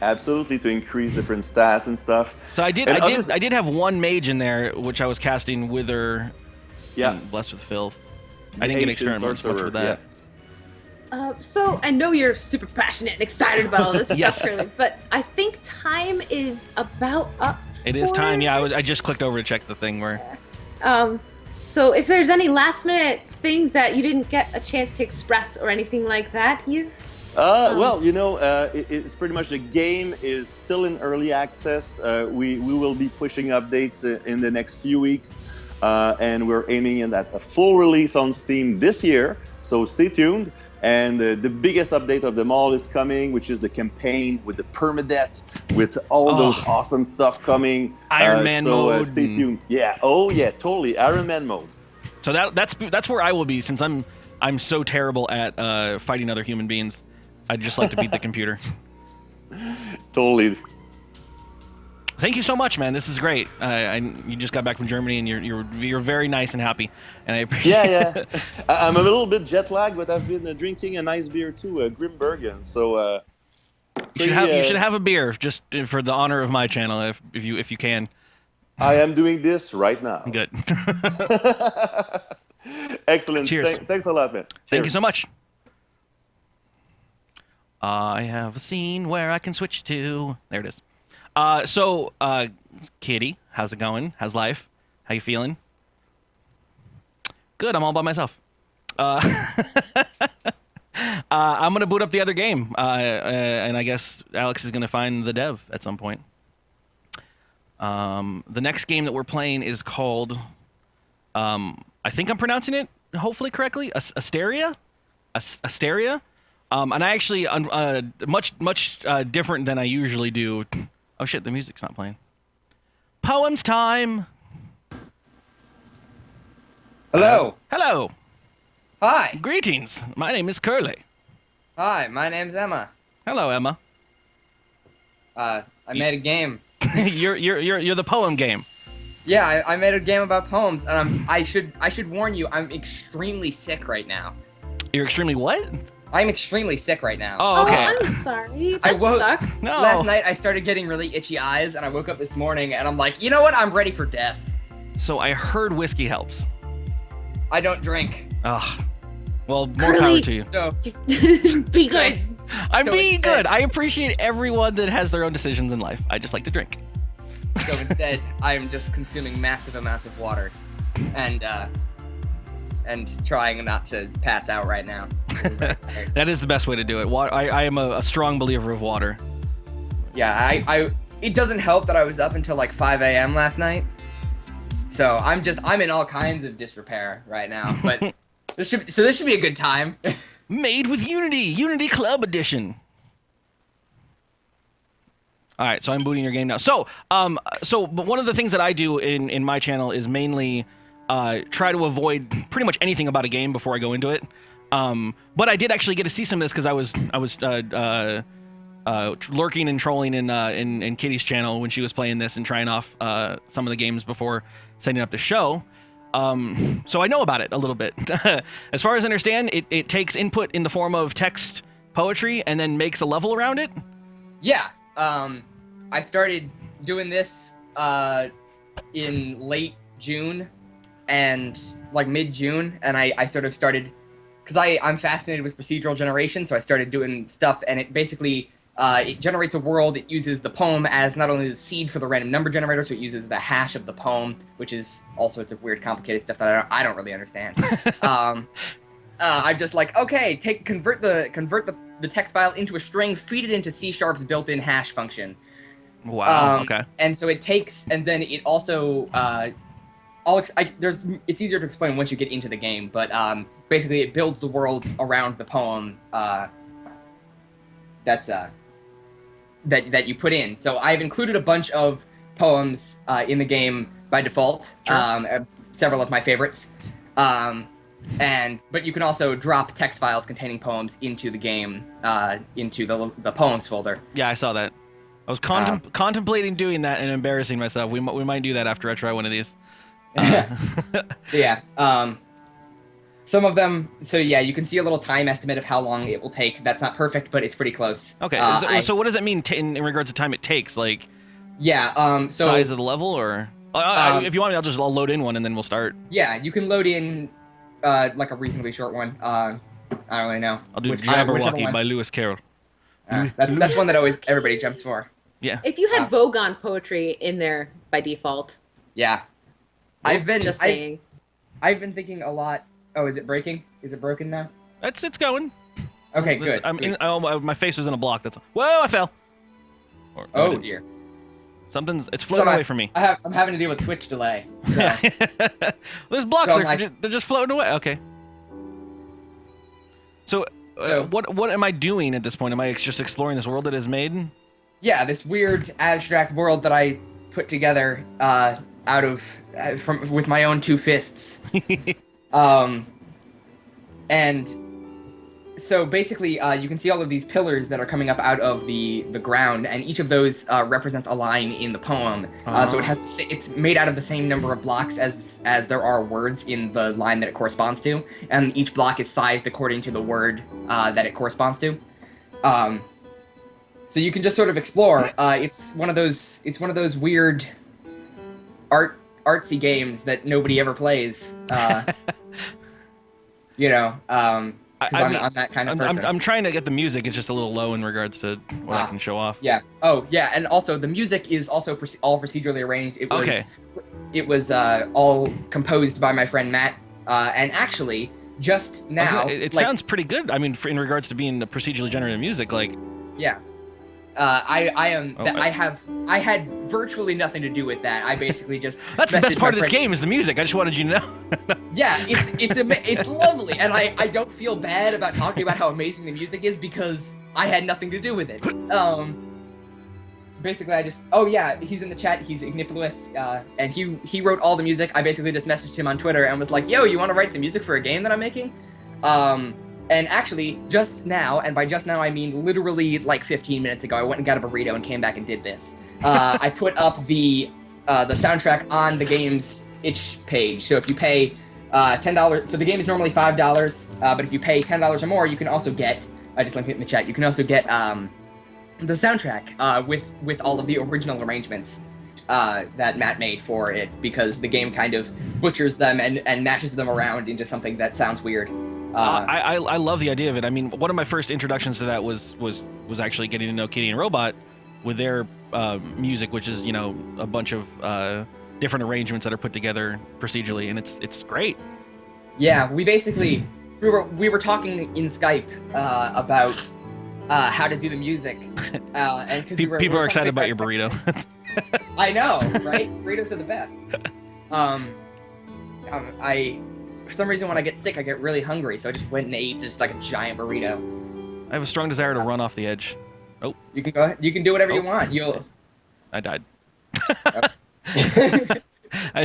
Absolutely, to increase different stats and stuff. So I did have one mage in there, which I was casting Wither. Yeah. Blessed with Filth. I didn't get experiment much with that. So I know you're super passionate and excited about all this stuff, Curly, but I think time is about up. It is time. Yeah, I just clicked over to check the thing where. So if there's any last minute things that you didn't get a chance to express or anything like that, well, it's pretty much the game is still in early access. We will be pushing updates in the next few weeks, and we're aiming at a full release on Steam this year. So stay tuned. And the biggest update of them all is coming, which is the campaign with the permadeath, with all those awesome stuff coming. Iron Man mode. Stay tuned. Yeah. Oh yeah, totally. Iron Man mode. So that's where I will be, since I'm so terrible at fighting other human beings. I'd just like to beat the computer. Totally. Thank you so much, man. This is great. You just got back from Germany, and you're very nice and happy, and I appreciate it. Yeah. I'm a little bit jet lagged, but I've been drinking a nice beer too, Grimbergen. So you should have a beer just for the honor of my channel, if you can. I am doing this right now. Good. Excellent. Cheers. Thanks a lot, man. Cheers. Thank you so much. I have a scene where I can switch to. There it is. Kitty, how's it going? How's life? How you feeling? Good, I'm all by myself. I'm gonna boot up the other game, and I guess Alex is gonna find the dev at some point. The next game that we're playing is called, I think I'm pronouncing it hopefully correctly, Asteria? Asteria? And I actually, much different than I usually do. Oh shit, the music's not playing. Poems time! Hello. Hello. Hi. Greetings. My name is Curly. Hi, my name's Emma. Hello, Emma. I made a game. you're the poem game. Yeah, I made a game about poems, and I should warn you, I'm extremely sick right now. You're extremely what? I'm extremely sick right now. Oh, okay. Oh, I'm sorry. That sucks. No. Last night I started getting really itchy eyes, and I woke up this morning, and I'm like, you know what? I'm ready for death. So I heard whiskey helps. I don't drink. Ugh. Well, more power to you. So be good. I'm being good. I appreciate everyone that has their own decisions in life. I just like to drink. So instead, I'm just consuming massive amounts of water, and trying not to pass out right now. That is the best way to do it. I am a strong believer of water. Yeah, it doesn't help that I was up until like 5 a.m. last night. So I'm in all kinds of disrepair right now. But this should be a good time. Made with Unity Club Edition. All right, so I'm booting your game now. But one of the things that I do in my channel is mainly try to avoid pretty much anything about a game before I go into it. But I did actually get to see some of this because I was lurking and trolling in Kitty's channel when she was playing this and trying off some of the games before setting up the show. So I know about it a little bit. As far as I understand, it takes input in the form of text poetry and then makes a level around it. Yeah. I started doing this in late June and like mid-June, and I sort of started because I'm fascinated with procedural generation, so I started doing stuff, and it basically it generates a world. It uses the poem as not only the seed for the random number generator, so it uses the hash of the poem, which is all sorts of weird, complicated stuff that I don't really understand. I'm just like, okay, convert the text file into a string, feed it into C#'s built-in hash function. Wow. Okay. And so it takes, and then it also, it's easier to explain once you get into the game, but basically it builds the world around the poem that you put in. So I've included a bunch of poems in the game by default, Sure. Several of my favorites. But you can also drop text files containing poems into the game, into the poems folder. Yeah, I saw that. I was contemplating doing that and embarrassing myself. We might do that after I try one of these. Yeah. Some of them. So yeah, you can see a little time estimate of how long it will take. That's not perfect, but it's pretty close. Okay. So what does that mean in regards to time it takes? Like. Yeah. So size of the level, or if you want me, I'll load in one and then we'll start. Yeah, you can load in like a reasonably short one. I don't really know. I'll do Jabberwocky by Lewis Carroll. That's one that always everybody jumps for. Yeah. If you had Vogon poetry in there by default. Yeah. I've been just saying. I've been thinking a lot. Oh, is it breaking? Is it broken now? It's going. Okay, good. My face was in a block. That's all. Whoa! I fell. Oh dear. It's floating away from me. I'm having to deal with Twitch delay. So. There's blocks. They're just floating away. Okay. So what am I doing at this point? Am I just exploring this world that is made? Yeah, this weird abstract world that I put together with my own two fists. And so basically, you can see all of these pillars that are coming up out of the ground, and each of those represents a line in the poem. So it's made out of the same number of blocks as there are words in the line that it corresponds to, and each block is sized according to the word that it corresponds to. So you can just sort of explore. It's one of those weird artsy games that nobody ever plays. I'm that kind of person. I'm trying to get the music. It's just a little low in regards to what I can show off. Yeah. Oh, yeah. And also, the music is also all procedurally arranged. It was all composed by my friend Matt. And actually, just now, it sounds pretty good. I mean, in regards to being the procedurally generated music, like. Yeah. I had virtually nothing to do with that. I basically just. That's the best part of this game is the music. I just wanted you to know. Yeah, it's lovely, and I don't feel bad about talking about how amazing the music is because I had nothing to do with it. Basically, he's in the chat. He's Ignifluous, and he wrote all the music. I basically just messaged him on Twitter and was like, "Yo, you want to write some music for a game that I'm making?" And actually, just now, and by just now I mean literally like 15 minutes ago, I went and got a burrito and came back and did this. I put up the soundtrack on the game's itch page. So if you pay $10, so the game is normally $5, but if you pay $10 or more, you can also get. I just linked it in the chat. You can also get the soundtrack with all of the original arrangements that Matt made for it, because the game kind of butchers them and mashes them around into something that sounds weird. I love the idea of it. I mean, one of my first introductions to that was actually getting to know Kitty and Robot with their music, which is a bunch of different arrangements that are put together procedurally, and it's great. Yeah, we were talking in Skype about how to do the music, and because people are excited about your burrito. I know, right? Burritos are the best. For some reason, when I get sick, I get really hungry, so I just went and ate just like a giant burrito. I have a strong desire to run off the edge. Oh. You can go ahead. You can do whatever you want. I died. I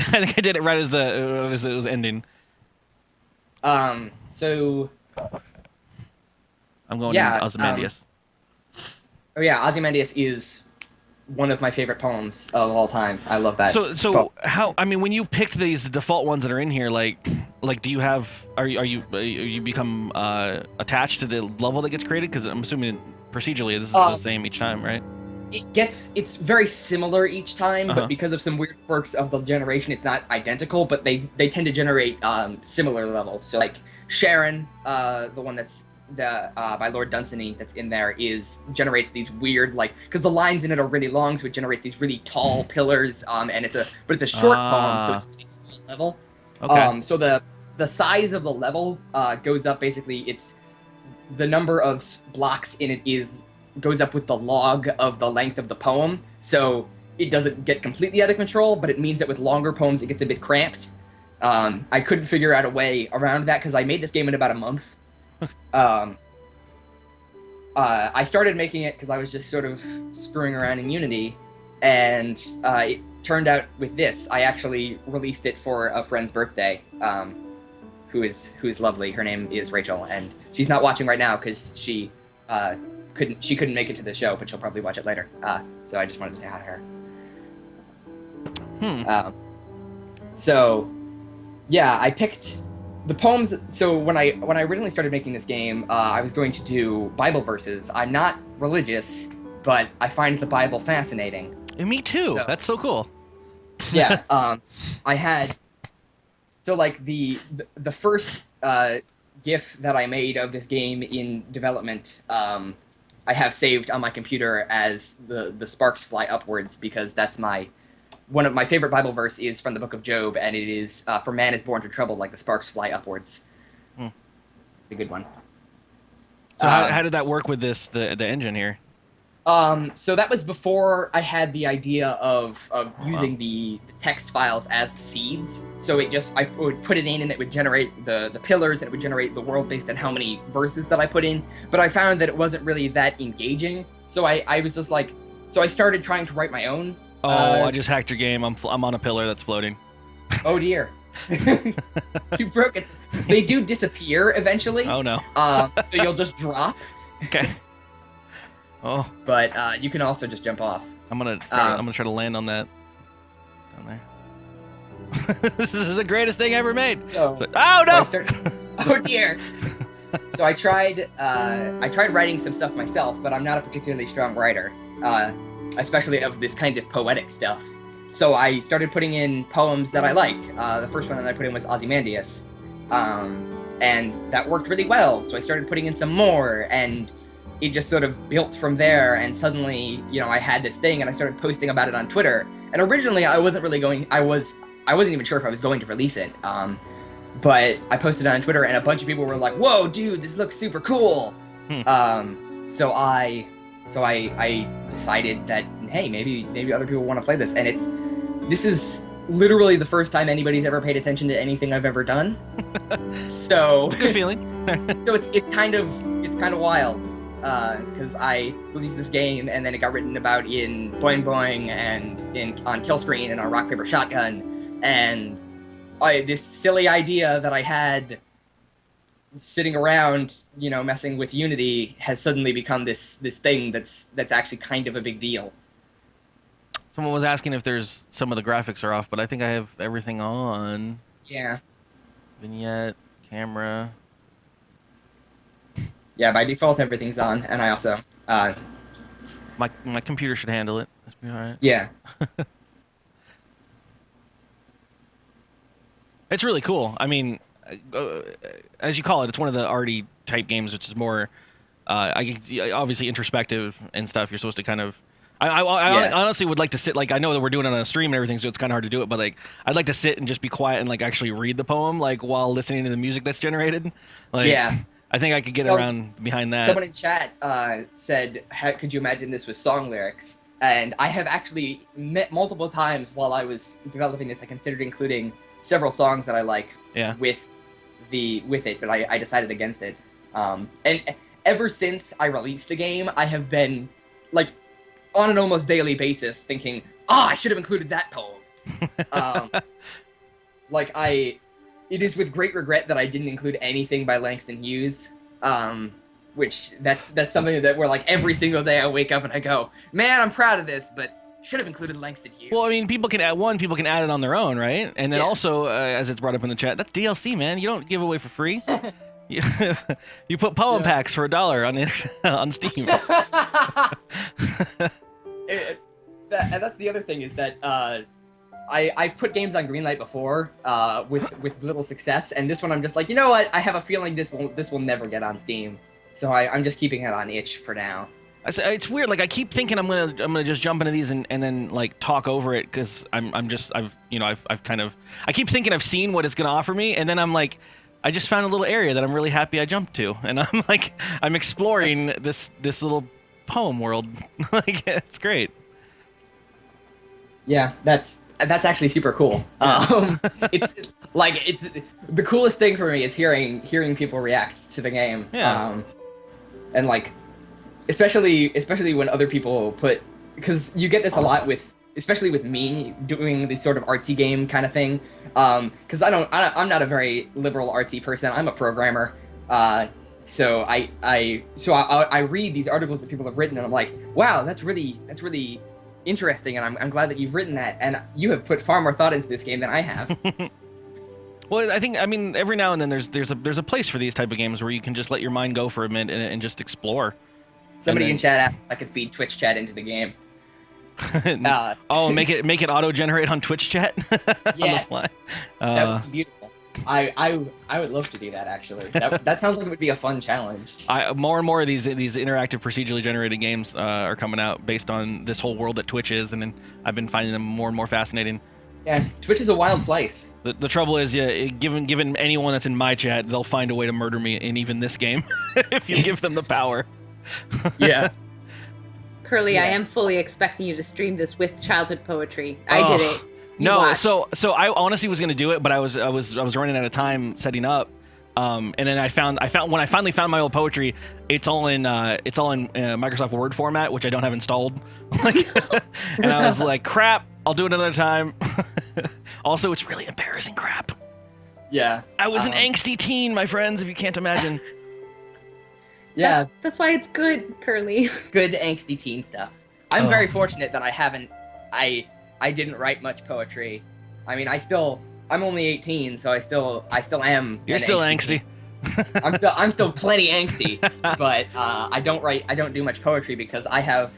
think I did it right as it was ending. So I'm going Yeah, to Ozymandias. Oh yeah, Ozymandias is one of my favorite poems of all time. I love that. So poem. how? I mean, when you picked these default ones that are in here, like do you have? Are you become attached to the level that gets created? Because I'm assuming procedurally this is the same each time, right? It's very similar each time, Uh-huh. but because of some weird quirks of the generation, it's not identical. But they tend to generate similar levels. So like Sharon, the one that's by Lord Dunsany that's in there generates these weird because the lines in it are really long, so it generates these really tall pillars. And it's a short poem, so it's a really small level. Okay. So the size of the level goes up. Basically, it's the number of blocks in it goes up with the log of the length of the poem. So it doesn't get completely out of control, but it means that with longer poems it gets a bit cramped. I couldn't figure out a way around that because I made this game in about a month. I started making it because I was just sort of screwing around in Unity, and it turned out with this. I actually released it for a friend's birthday, who is lovely. Her name is Rachel, and she's not watching right now because she couldn't make it to the show, but she'll probably watch it later. So I just wanted to say hi to her. So yeah, I picked the poems. So when I originally started making this game, I was going to do Bible verses. I'm not religious, but I find the Bible fascinating. Me too. So, that's so cool. Yeah. I had the first GIF that I made of this game in development. I have saved on my computer as the sparks fly upwards, because that's one of my favorite Bible verse is from the book of Job, and it is, for man is born to trouble like the sparks fly upwards. It's a good one. So how did that work with the engine here? So that was before I had the idea of using the text files as seeds. So I would put it in and it would generate the pillars, and it would generate the world based on how many verses that I put in. But I found that it wasn't really that engaging. So I was just like, so I started trying to write my own. I just hacked your game. I'm on a pillar that's floating. Oh dear. You broke it. They do disappear eventually. Oh no. So you'll just drop. Okay. Oh. But you can also just jump off. I'm gonna try to land on that down there. This is the greatest thing ever made. Oh no! Oh dear. So I tried writing some stuff myself, but I'm not a particularly strong writer, especially of this kind of poetic stuff. So I started putting in poems that I like. The first one that I put in was Ozymandias, and that worked really well. So I started putting in some more, and it just sort of built from there. And suddenly, I had this thing, and I started posting about it on Twitter. And originally, I wasn't even sure if I was going to release it. But I posted it on Twitter, and a bunch of people were like, "Whoa, dude, this looks super cool." So I decided that, hey, maybe other people want to play this, and this is literally the first time anybody's ever paid attention to anything I've ever done. So it's a good feeling. So it's kind of wild, because I released this game, and then it got written about in Boing Boing and on Kill Screen and on Rock Paper Shotgun, and this silly idea that I had sitting around, messing with Unity, has suddenly become this thing that's actually kind of a big deal. Someone was asking if there's some of the graphics are off, but I think I have everything on. Yeah. Vignette, camera. Yeah, by default everything's on, and I also my computer should handle it. Let's be all right. Yeah. It's really cool. I mean, as you call it, it's one of the arty type games, which is more, obviously introspective and stuff. You're supposed to kind of. I honestly would like to sit. I know that we're doing it on a stream and everything, so it's kind of hard to do it. But I'd like to sit and just be quiet and actually read the poem, while listening to the music that's generated. Yeah. I think I could get around behind that. Someone in chat said, could you imagine this with song lyrics? And I have actually met multiple times while I was developing this. I considered including several songs that I like with it, but I decided against it. And ever since I released the game, I have been on an almost daily basis thinking, I should have included that poem. it is with great regret that I didn't include anything by Langston Hughes. Which that's something that where like every single day I wake up and I go, man, I'm proud of this, but should have included Langston Hughes. Well, I mean, people can add it on their own, right? And then Yeah. also, as it's brought up in the chat, that's DLC, man. You don't give away for free. You put poem packs for $1 on Steam. That's the other thing is that I've put games on Greenlight before with little success, and this one I'm just like, you know what? I have a feeling this will never get on Steam, so I'm just keeping it on itch for now. It's weird. Like I keep thinking I'm gonna just jump into these and then like talk over it because I keep thinking I've seen what it's gonna offer me, and then I'm like, I just found a little area that I'm really happy I jumped to, and I'm exploring this little poem world. Like it's great. Yeah, that's actually super cool. It's the coolest thing for me is hearing people react to the game. Yeah. And like, especially when other people put, because you get this a lot especially with me doing this sort of artsy game kind of thing. Because I'm not a very liberal artsy person. I'm a programmer. So I read these articles that people have written and I'm like, wow, that's really interesting, and I'm glad that you've written that, and you have put far more thought into this game than I have. Well, I mean, every now and then there's a place for these type of games where you can just let your mind go for a minute and just explore. Somebody in chat asked if I could feed Twitch chat into the game. Make it auto-generate on Twitch chat? Yes. That would be beautiful. I would love to do that, actually. That sounds like it would be a fun challenge. More and more of these interactive procedurally generated games are coming out based on this whole world that Twitch is, and then I've been finding them more and more fascinating. Yeah, Twitch is a wild place. The trouble is, given anyone that's in my chat, they'll find a way to murder me in even this game if you give them the power. Yeah. Curly, I am fully expecting you to stream this with childhood poetry. I did it. No, so I honestly was gonna do it, but I was running out of time setting up, and then I found when I finally found my old poetry, it's all in Microsoft Word format, which I don't have installed. And I was like, crap, I'll do it another time. Also, it's really embarrassing crap. Yeah. I was an angsty teen, my friends, if you can't imagine. Yeah. That's why it's good, Curly. Good angsty teen stuff. I'm very fortunate that I didn't write much poetry. I mean, I'm only 18, so I still am. You're still angsty. I'm still plenty angsty, but I don't do much poetry because I have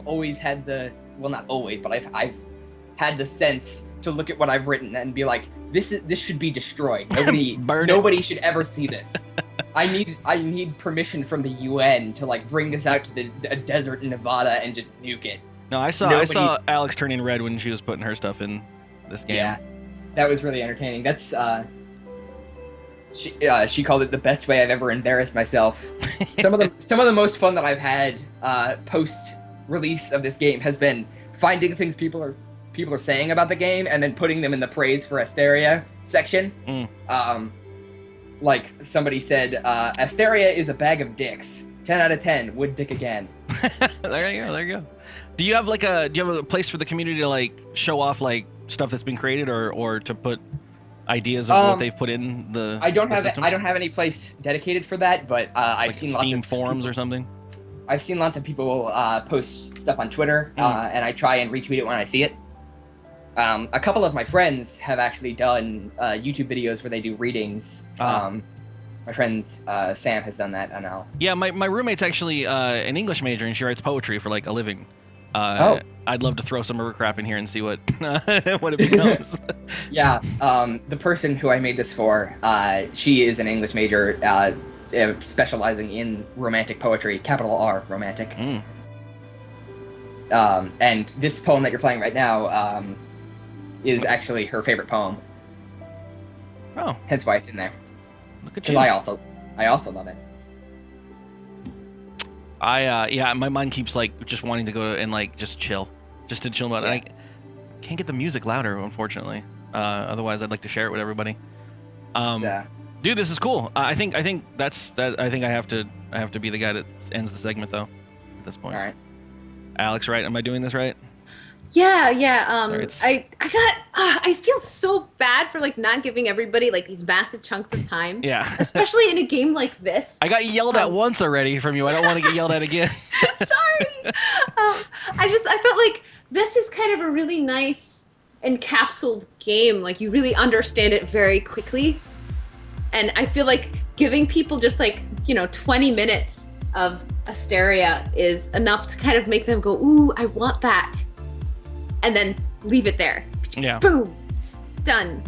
always had not always, but I've had the sense to look at what I've written and be like, this should be destroyed. Nobody should ever see this. I need permission from the UN to like bring this out to a desert in Nevada and just nuke it. No, I saw Alex turning red when she was putting her stuff in this game. Yeah, that was really entertaining. That's she called it the best way I've ever embarrassed myself. Some of the most fun that I've had post release of this game has been finding things people are saying about the game and then putting them in the praise for Asteria section. Like somebody said, Asteria is a bag of dicks. 10 out of 10 would dick again. There you go. Do you have a place for the community to like show off like stuff that's been created or to put ideas of what they've put in the I don't system? have any place dedicated for that, but I've seen lots of Steam forums or something. I've seen lots of people post stuff on Twitter, and I try and retweet it when I see it. A couple of my friends have actually done YouTube videos where they do readings. My friend Sam has done that, and I'll... Yeah, my roommate's actually an English major, and she writes poetry for like a living. I'd love to throw some of her crap in here and see what what it becomes. Yeah, the person who I made this for, she is an English major, specializing in romantic poetry, capital R, romantic. And this poem that you're playing right now is actually her favorite poem. Oh, hence why it's in there. Look at you. I also love it. My mind keeps like just wanting to go and like just chill about it. I can't get the music louder, unfortunately. Otherwise, I'd like to share it with everybody. Dude, this is cool. I think that's that. I think I have to be the guy that ends the segment though. At this point. All right. Alex, right? Am I doing this right? Yeah. Sorry, it's- I feel so bad for like not giving everybody like these massive chunks of time. Yeah. Especially in a game like this. I got yelled at once already from you. I don't want to get yelled at again. Sorry. I felt like this is kind of a really nice encapsulated game. Like you really understand it very quickly. And I feel like giving people just like, 20 minutes of Asteria is enough to kind of make them go, ooh, I want that. And then leave it there. Yeah. Boom. Done.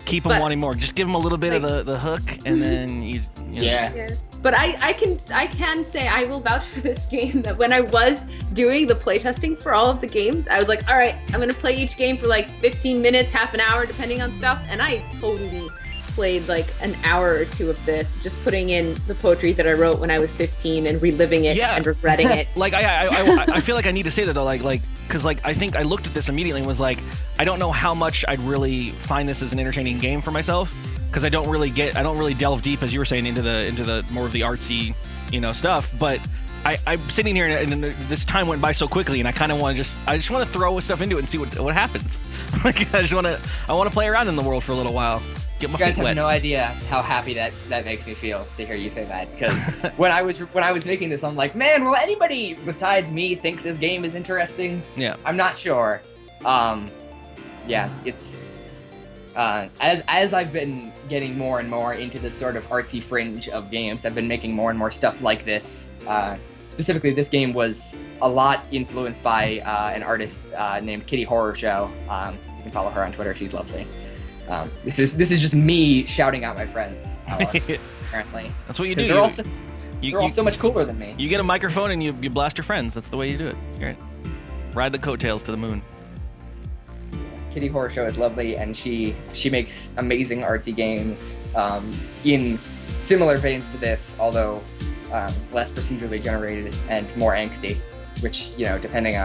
Keep them wanting more. Just give them a little bit of the hook, and then you know. Yeah. But I can say I will vouch for this game that when I was doing the playtesting for all of the games, I was like, all right, I'm gonna play each game for like 15 minutes, half an hour, depending on stuff, and I totally played like an hour or two of this, just putting in the poetry that I wrote when I was 15 and reliving it and regretting it. Like I feel like I need to say that though, like because like I think I looked at this immediately and was like, I don't know how much I'd really find this as an entertaining game for myself, because I don't really delve deep, as you were saying, into the more of the artsy, stuff. But I'm sitting here and this time went by so quickly, and I kind of want to just want to throw stuff into it and see what happens. Like I want to play around in the world for a little while. Get my You guys feet have wet. no idea how happy that makes me feel to hear you say that. Because when I was making this, I'm like, man, will anybody besides me think this game is interesting? Yeah. I'm not sure. Yeah, it's as I've been getting more and more into this sort of artsy fringe of games, I've been making more and more stuff like this. Specifically, this game was a lot influenced by an artist named Kitty Horror Show. You can follow her on Twitter; she's lovely. This is just me shouting out my friends. Apparently, That's what you do. they're all so much cooler than me. You get a microphone and you blast your friends. That's the way you do it. It's great. Ride the coattails to the moon. Kitty Horror Show is lovely, and she makes amazing artsy games in similar veins to this, although less procedurally generated and more angsty, which depending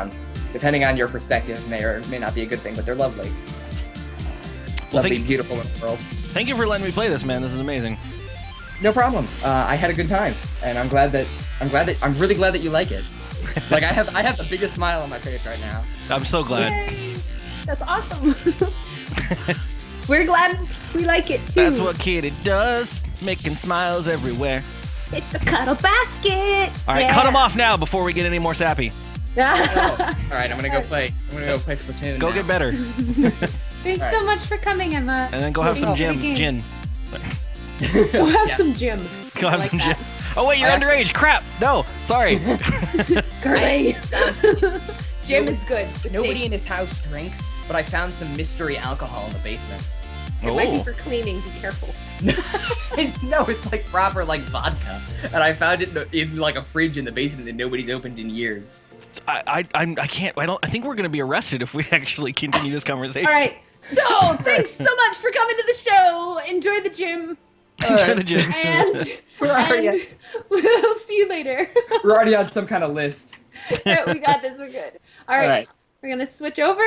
on your perspective may or may not be a good thing, but they're lovely. Well, Lovely, beautiful little world. Thank you for letting me play this, man. This is amazing. No problem. I had a good time, and I'm really glad that you like it. Like I have the biggest smile on my face right now. I'm so glad. Yay! That's awesome. We're glad we like it too. That's what Kitty does, making smiles everywhere. It's the cuddle basket. All right, cut them off now before we get any more sappy. All right, I'm gonna go play Splatoon. Go now. get better. Thanks so much for coming, Emma. And then go have some gin. Go have Yeah. some gym. Go have like some that. gin. Oh wait, you're underage. Crap. No, sorry. Girly. Gym is good. It's Nobody safe. in his house drinks, but I found some mystery alcohol in the basement. It might be Oh. for cleaning. Be careful. No, it's like proper like vodka, and I found it in like a fridge in the basement that nobody's opened in years. I can't. I think we're gonna be arrested if we actually continue this conversation. All right. So thanks so much for coming to the show. Enjoy the gym, Enjoy the gin. and We're already, we'll see you later. we're already on some kind of list. Yeah, we got this. We're good. All right. We're gonna switch over.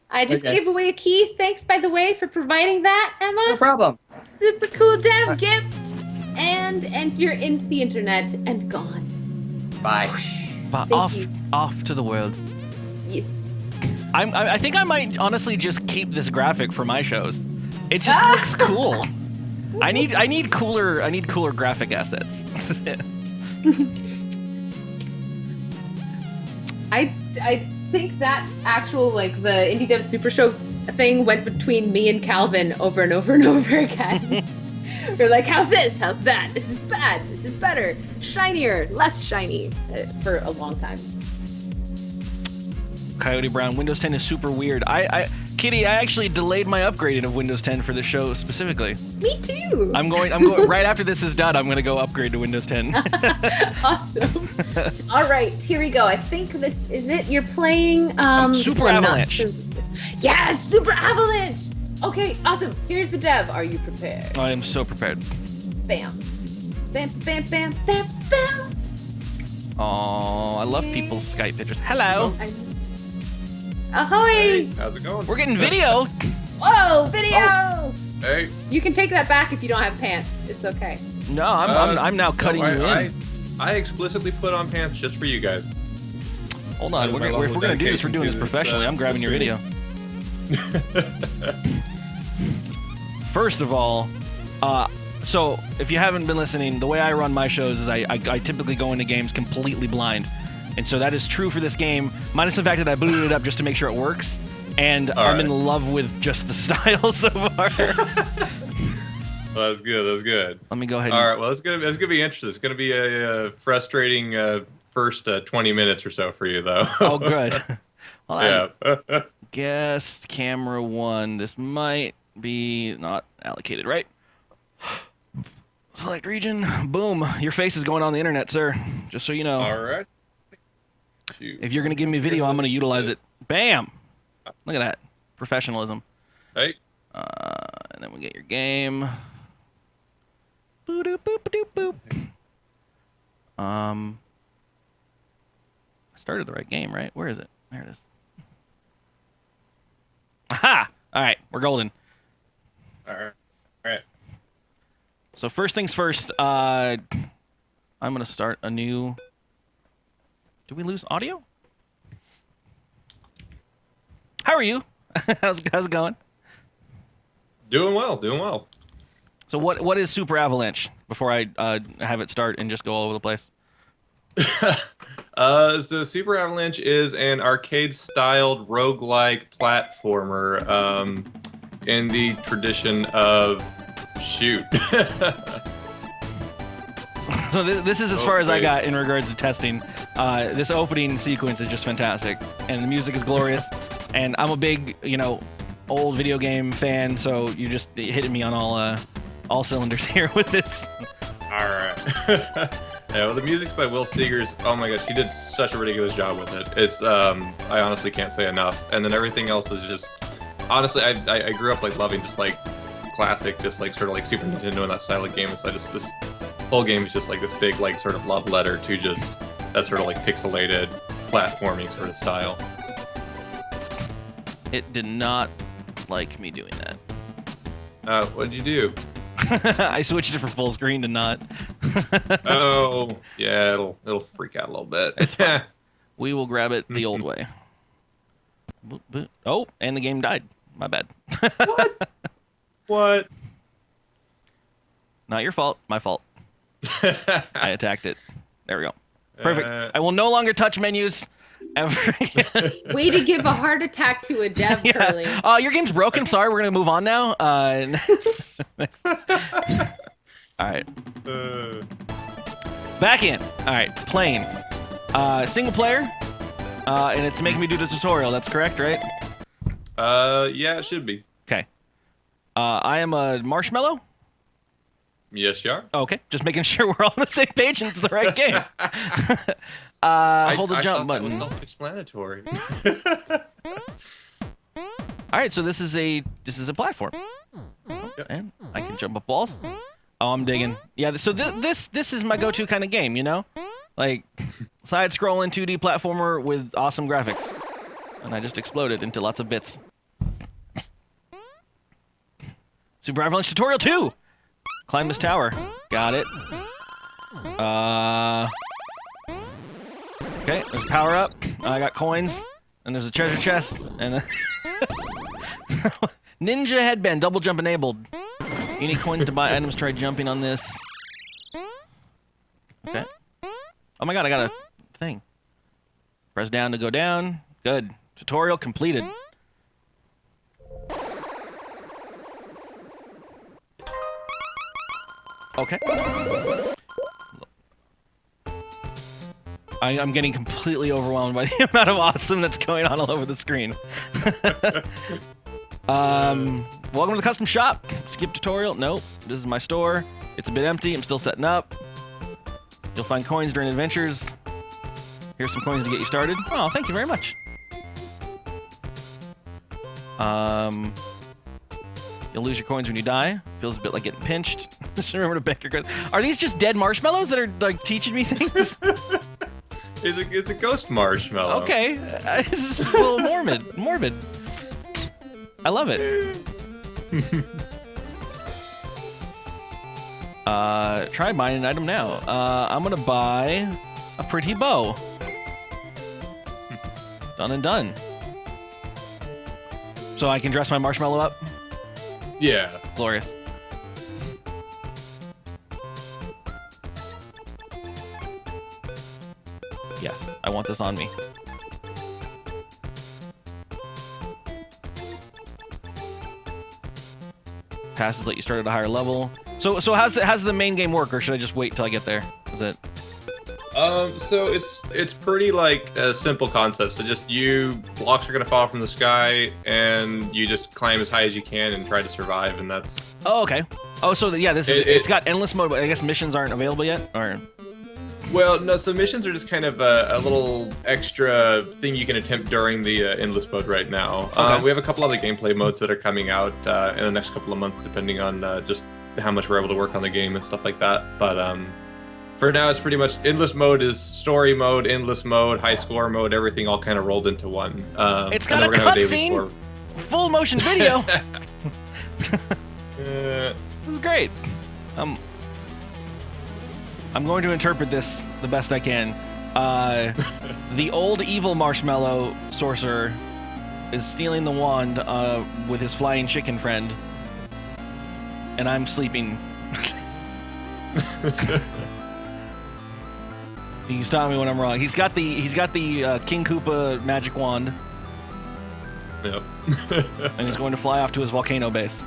I just Okay. gave away a key. Thanks, by the way, for providing that, No Emma. problem. Super cool dev gift. And you're into the internet and gone. Bye. But Thank you. off to the world. Yes. I think I might honestly just keep this graphic for my shows. It just looks cool. I need cooler graphic assets. I think that actual like the Indie Dev Super Show thing went between me and Calvin over and over and over again. We're like, how's this? How's that? This is bad. This is better. Shinier, less shiny for a long time. Coyote Brown, Windows 10 is super weird. Kitty, I actually delayed my upgrading of Windows 10 for the show specifically. Me too. I'm going right after this is done. I'm going to go upgrade to Windows 10. Awesome. All right, here we go. I think this is it. You're playing this Super one, not Avalanche. Yes, Super Avalanche. Okay, awesome. Here's the dev. Are you prepared? I am so prepared. Bam. Bam, bam, bam, bam, bam. Oh, I love people's Skype pictures. Hello. Ahoy! Hey, how's it going? We're getting video. Whoa, video! Hey. You can take that back if you don't have pants. It's okay. No, I'm now cutting you in. I explicitly put on pants just for you guys. Hold on. If we're gonna do this, we're doing this professionally. I'm grabbing your video. First of all, so if you haven't been listening, the way I run my shows is I typically go into games completely blind. And so that is true for this game, minus the fact that I booted it up just to make sure it works. And I'm in love with just the style so far. Well, that's good. That's good. Let me go ahead. All right. Well, it's gonna be interesting. It's gonna be a frustrating first 20 minutes or so for you, though. Oh, good. Well, Yeah. Guest camera 1. This might be not allocated, right? Select region. Boom. Your face is going on the internet, sir. Just so you know. All right. If you're going to give me video, I'm going to utilize it. Bam! Look at that. Professionalism. Hey. And then we get your game. Boop, boop, boop, boop. I started the right game, right? Where is it? There it is. Aha! All right, we're golden. All right. So first things first, I'm going to start a new... Did we lose audio? How are you? how's it going? Doing well. So what is Super Avalanche before I have it start and just go all over the place? So Super Avalanche is an arcade-styled roguelike platformer in the tradition of shoot. So this is as far as I got in regards to testing. This opening sequence is just fantastic, and the music is glorious. And I'm a big, old video game fan, so you're just hitting me on all cylinders here with this. All right. Yeah, well, the music's by Will Seegers. Oh my gosh, he did such a ridiculous job with it. It's I honestly can't say enough. And then everything else is just, honestly, I grew up loving just classic, just sort of Super Nintendo and that style of game. So this whole game is just this big sort of love letter to just that sort of pixelated platforming sort of style. It did not like me doing that. What did you do? I switched it from full screen to not. Oh, yeah, it'll freak out a little bit. It's fine. We will grab it the old way. Boop, boop. Oh, and the game died. My bad. What? Not your fault. My fault. I attacked it. There we go. Perfect. I will no longer touch menus ever again. Way to give a heart attack to a dev, Curly. Your game's broken. Sorry, we're going to move on now. All right. Back in. All right. Playing. Single player. And it's making me do the tutorial. That's correct, right? Yeah, it should be. Okay. I am a marshmallow. Yes, you are. Okay. Just making sure we're all on the same page and it's the right game. Hold the jump button. That was self-explanatory. All right. So this is a platform. Yep. And I can jump up walls. Oh, I'm digging. Yeah, so this is my go-to kind of game, side-scrolling 2D platformer with awesome graphics. And I just exploded into lots of bits. Super Avalanche Tutorial 2! Climb this tower. Got it. Okay, there's a power up. I got coins. And there's a treasure chest. And Ninja headband, double jump enabled. You need coins to buy items. Try jumping on this. Okay. Oh my god, I got a thing. Press down to go down. Good. Tutorial completed. Okay. I'm getting completely overwhelmed by the amount of awesome that's going on all over the screen. Welcome to the custom shop. Skip tutorial. Nope. This is my store. It's a bit empty. I'm still setting up. You'll find coins during adventures. Here's some coins to get you started. Oh, thank you very much. You'll lose your coins when you die. Feels a bit like getting pinched. Just remember to bank your coins. Are these just dead marshmallows that are teaching me things? It's a ghost marshmallow. Okay. This is a little morbid. I love it. Try buying an item now. I'm gonna buy a pretty bow. Done and done. So I can dress my marshmallow up? Yeah. Glorious. Yes, I want this on me. Passes let you start at a higher level. So how's the main game work, or should I just wait till I get there? Is it? So it's pretty like a simple concept. So just blocks are gonna fall from the sky, and you just climb as high as you can and try to survive, and that's. Oh, okay. Oh, so yeah, it's got endless mode, but I guess missions aren't available yet, or. Well, no. So missions are just kind of a little extra thing you can attempt during the endless mode right now. Okay. We have a couple other gameplay modes that are coming out in the next couple of months, depending on just how much we're able to work on the game and stuff like that. But for now, it's pretty much endless mode is story mode, endless mode, high score mode, everything all kind of rolled into one. It's got a cutscene, full motion video. This is great. I'm going to interpret this the best I can. The old evil marshmallow sorcerer is stealing the wand with his flying chicken friend, and I'm sleeping. You can stop me when I'm wrong. He's got the King Koopa magic wand. Yep. And he's going to fly off to his volcano base.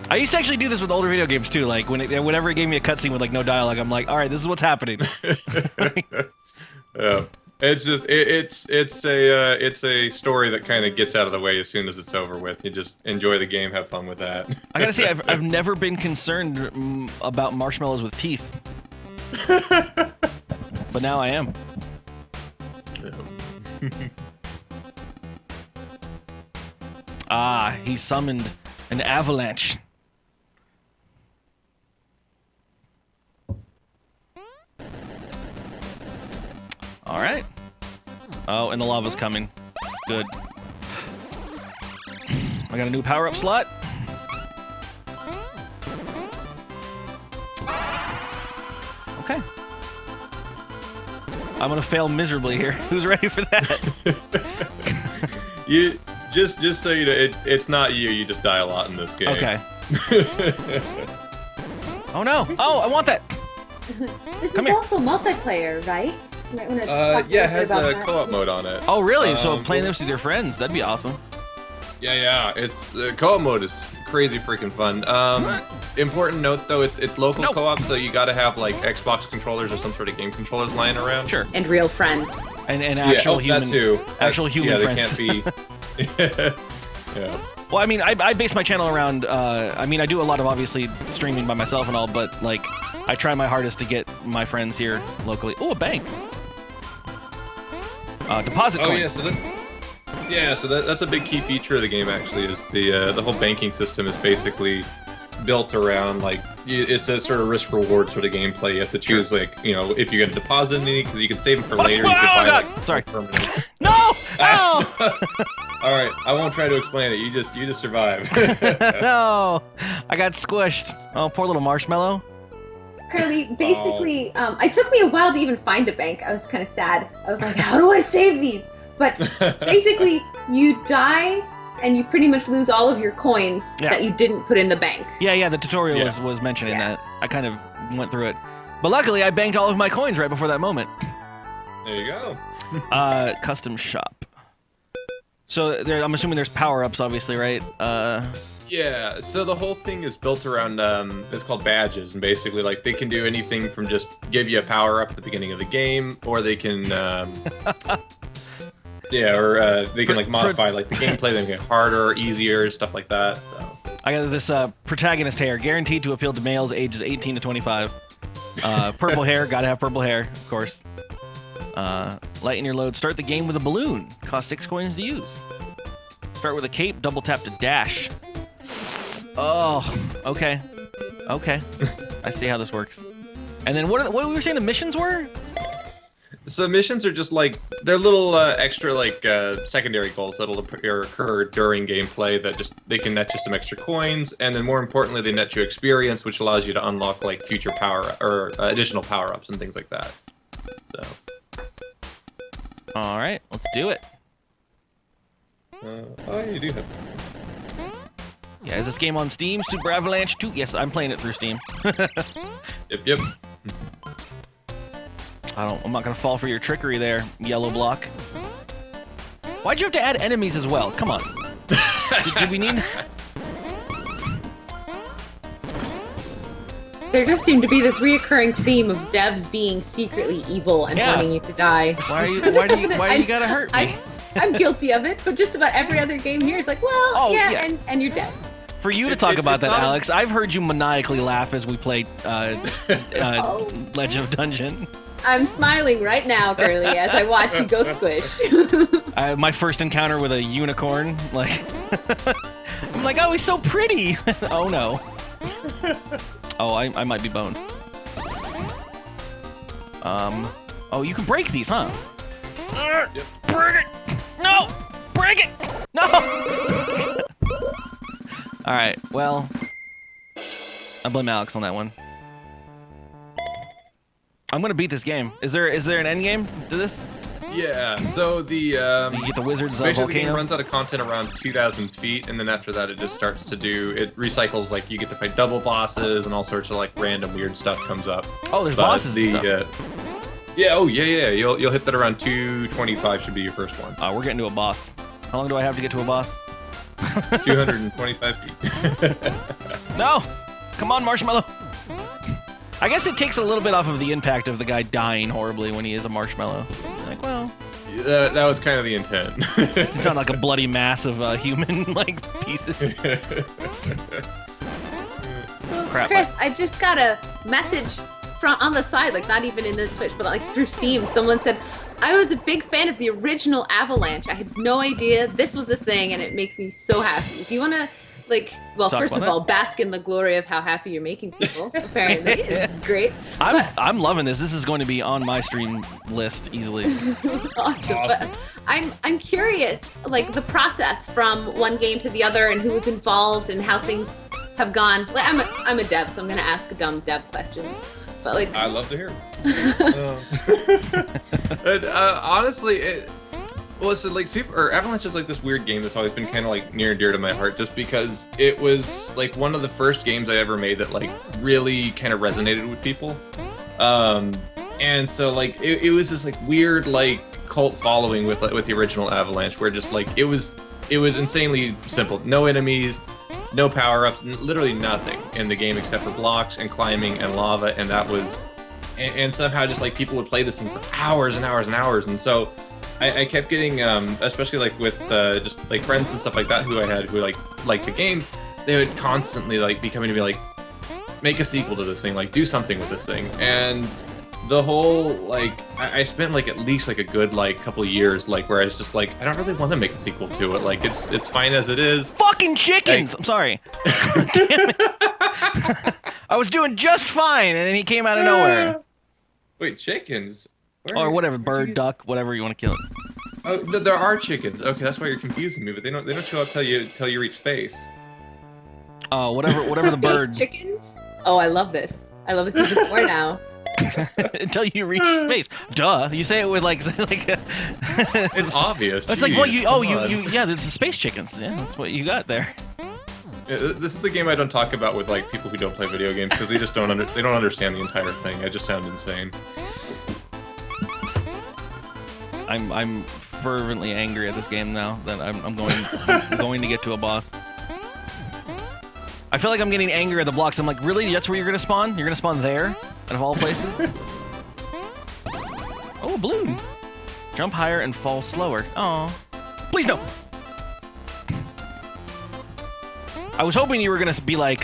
I used to actually do this with older video games too. Like whenever it gave me a cutscene with like no dialogue, I'm like, all right, this is what's happening. Yeah, it's just it's a story that kind of gets out of the way as soon as it's over with. You just enjoy the game, have fun with that. I gotta say, I've never been concerned about marshmallows with teeth, but now I am. Ah, he summoned an avalanche. All right. Oh, and the lava's coming. Good. I got a new power-up slot. Okay. I'm gonna fail miserably here. Who's ready for that? You just so you know, it's not you. You just die a lot in this game. Okay. Oh no! Oh, I want that. This Come is here. also multiplayer, right? You might wanna talk Yeah, it a has little bit a about that. co-op mode on it. Oh really? So playing this with your friends—that'd be awesome. Yeah. It's the co-op mode is crazy freaking fun. Important note though, it's local Nope. co-op, so you got to have like Xbox controllers or some sort of game controllers lying around. Sure. And real friends. And actual human. that too. Actual human yeah, friends. they can't be. Yeah. Well, I mean, I base my channel around. I mean, I do a lot of obviously streaming by myself and all, but like, I try my hardest to get my friends here locally. Oh, a bank. Deposit coins. So that's a big key feature of the game. Actually, is the whole banking system is basically built around like it's a sort of risk reward sort of gameplay. You have to choose like if you're gonna deposit any because you can save them for later. You could buy God. like Sorry. permanent. No! Oh! All right, I won't try to explain it. You just survive. No! I got squished. Oh, poor little marshmallow. Curly, basically, it took me a while to even find a bank. I was kind of sad. I was like, how do I save these? But basically, you die and you pretty much lose all of your coins that you didn't put in the bank. Yeah. The tutorial was mentioning that. I kind of went through it, but luckily I banked all of my coins right before that moment. There you go. Custom shop. So I'm assuming there's power-ups, obviously, right? Yeah, so the whole thing is built around, it's called badges, and basically, like, they can do anything from just give you a power-up at the beginning of the game, or they can, they can, like, modify, like, the gameplay, they can get harder, easier, stuff like that, so. I got this protagonist hair, guaranteed to appeal to males ages 18 to 25. Purple hair, gotta have purple hair, of course. Lighten your load, start the game with a balloon. Cost 6 coins to use. Start with a cape, double tap to dash. Oh, okay. I see how this works. And then what were we saying the missions were? So missions are just like, they're little extra like secondary goals that'll occur during gameplay that they can net you some extra coins, and then more importantly they net you experience, which allows you to unlock like future power or additional power-ups and things like that. So. All right, let's do it. Oh, you do have. Yeah, is this game on Steam? Super Avalanche 2? Yes, I'm playing it through Steam. Yep. I'm not gonna fall for your trickery there, Yellow Block. Why'd you have to add enemies as well? Come on. Did we need? There just seemed to be this reoccurring theme of devs being secretly evil and Yeah. wanting you to die. Why do you gotta hurt me? I'm guilty of it, but just about every other game here is like, well, Oh, yeah, yeah. And you're dead. For you to It- talk it's- about it's that, not a- Alex, I've heard you maniacally laugh as we played Legend of Dungeon. I'm smiling right now, Curly, as I watch you go squish. My first encounter with a unicorn, like, I'm like, oh, he's so pretty. Oh no. Oh, I might be boned. Oh, you can break these, huh? Yep. Break it! No! Break it! No! All right. Well, I blame Alex on that one. I'm gonna beat this game. Is there an end game to this? Yeah. So the You get the wizard's basically the game volcano. runs out of content around 2,000 feet, and then after that, it just starts to do. It recycles, like you get to fight double bosses and all sorts of like random weird stuff comes up. Oh, there's But bosses and stuff. yeah. Oh yeah. You'll hit that around 225 should be your first one. We're getting to a boss. How long do I have to get to a boss? 225 feet. No! Come on, Marshmallow! I guess it takes a little bit off of the impact of the guy dying horribly when he is a marshmallow. Like, well, That was kind of the intent. it's not like a bloody mass of human like pieces. Crap. Chris, I just got a message from on the side, like not even in the Twitch, but like through Steam. Someone said, I was a big fan of the original Avalanche. I had no idea this was a thing, and it makes me so happy. Do you want to, like, well, Talk first about of all, bask in the glory of how happy you're making people, apparently. This is great. I'm loving this. This is going to be on my stream list easily. Awesome. But I'm curious, like the process from one game to the other, and who was involved, and how things have gone. Like, I'm a dev, so I'm gonna ask dumb dev questions. But like, I love to hear it. Honestly, so like Avalanche is like this weird game that's always been kind of like near and dear to my heart, just because it was like one of the first games I ever made that like really kind of resonated with people. And so like it was this like weird like cult following with the original Avalanche, where just like it was insanely simple. No enemies, no power-ups, literally nothing in the game except for blocks and climbing and lava, and that was and somehow just like people would play this thing for hours and hours and hours. And so I kept getting especially like with just like friends and stuff like that who I had who like the game, they would constantly like be coming to me like, make a sequel to this thing, like do something with this thing. And the whole like I spent like at least like a good like couple of years like where I was just like, I don't really want to make a sequel to it, like it's fine as it is. Fucking chickens! I'm sorry. Damn it. I was doing just fine, and then he came out of nowhere. Wait, chickens? Or whatever, bird, duck, whatever you want to kill it. Oh, no, there are chickens. Okay, that's why you're confusing me. But they don't show up till you reach space. Oh, whatever the bird. Space chickens? Oh, I love this. I love this even more now. Until you reach space. Duh. You say it with like It's obvious. It's like, what Jeez, you? come Oh, on. yeah. There's the space chickens. Yeah, that's what you got there. Yeah, this is a game I don't talk about with like people who don't play video games because they just don't understand the entire thing. I just sound insane. I'm fervently angry at this game now that I'm going to get to a boss. I feel like I'm getting angry at the blocks. I'm like, really? That's where you're gonna spawn? You're gonna spawn there, out of all places? Oh, a balloon. Jump higher and fall slower. Oh, please no. I was hoping you were gonna be like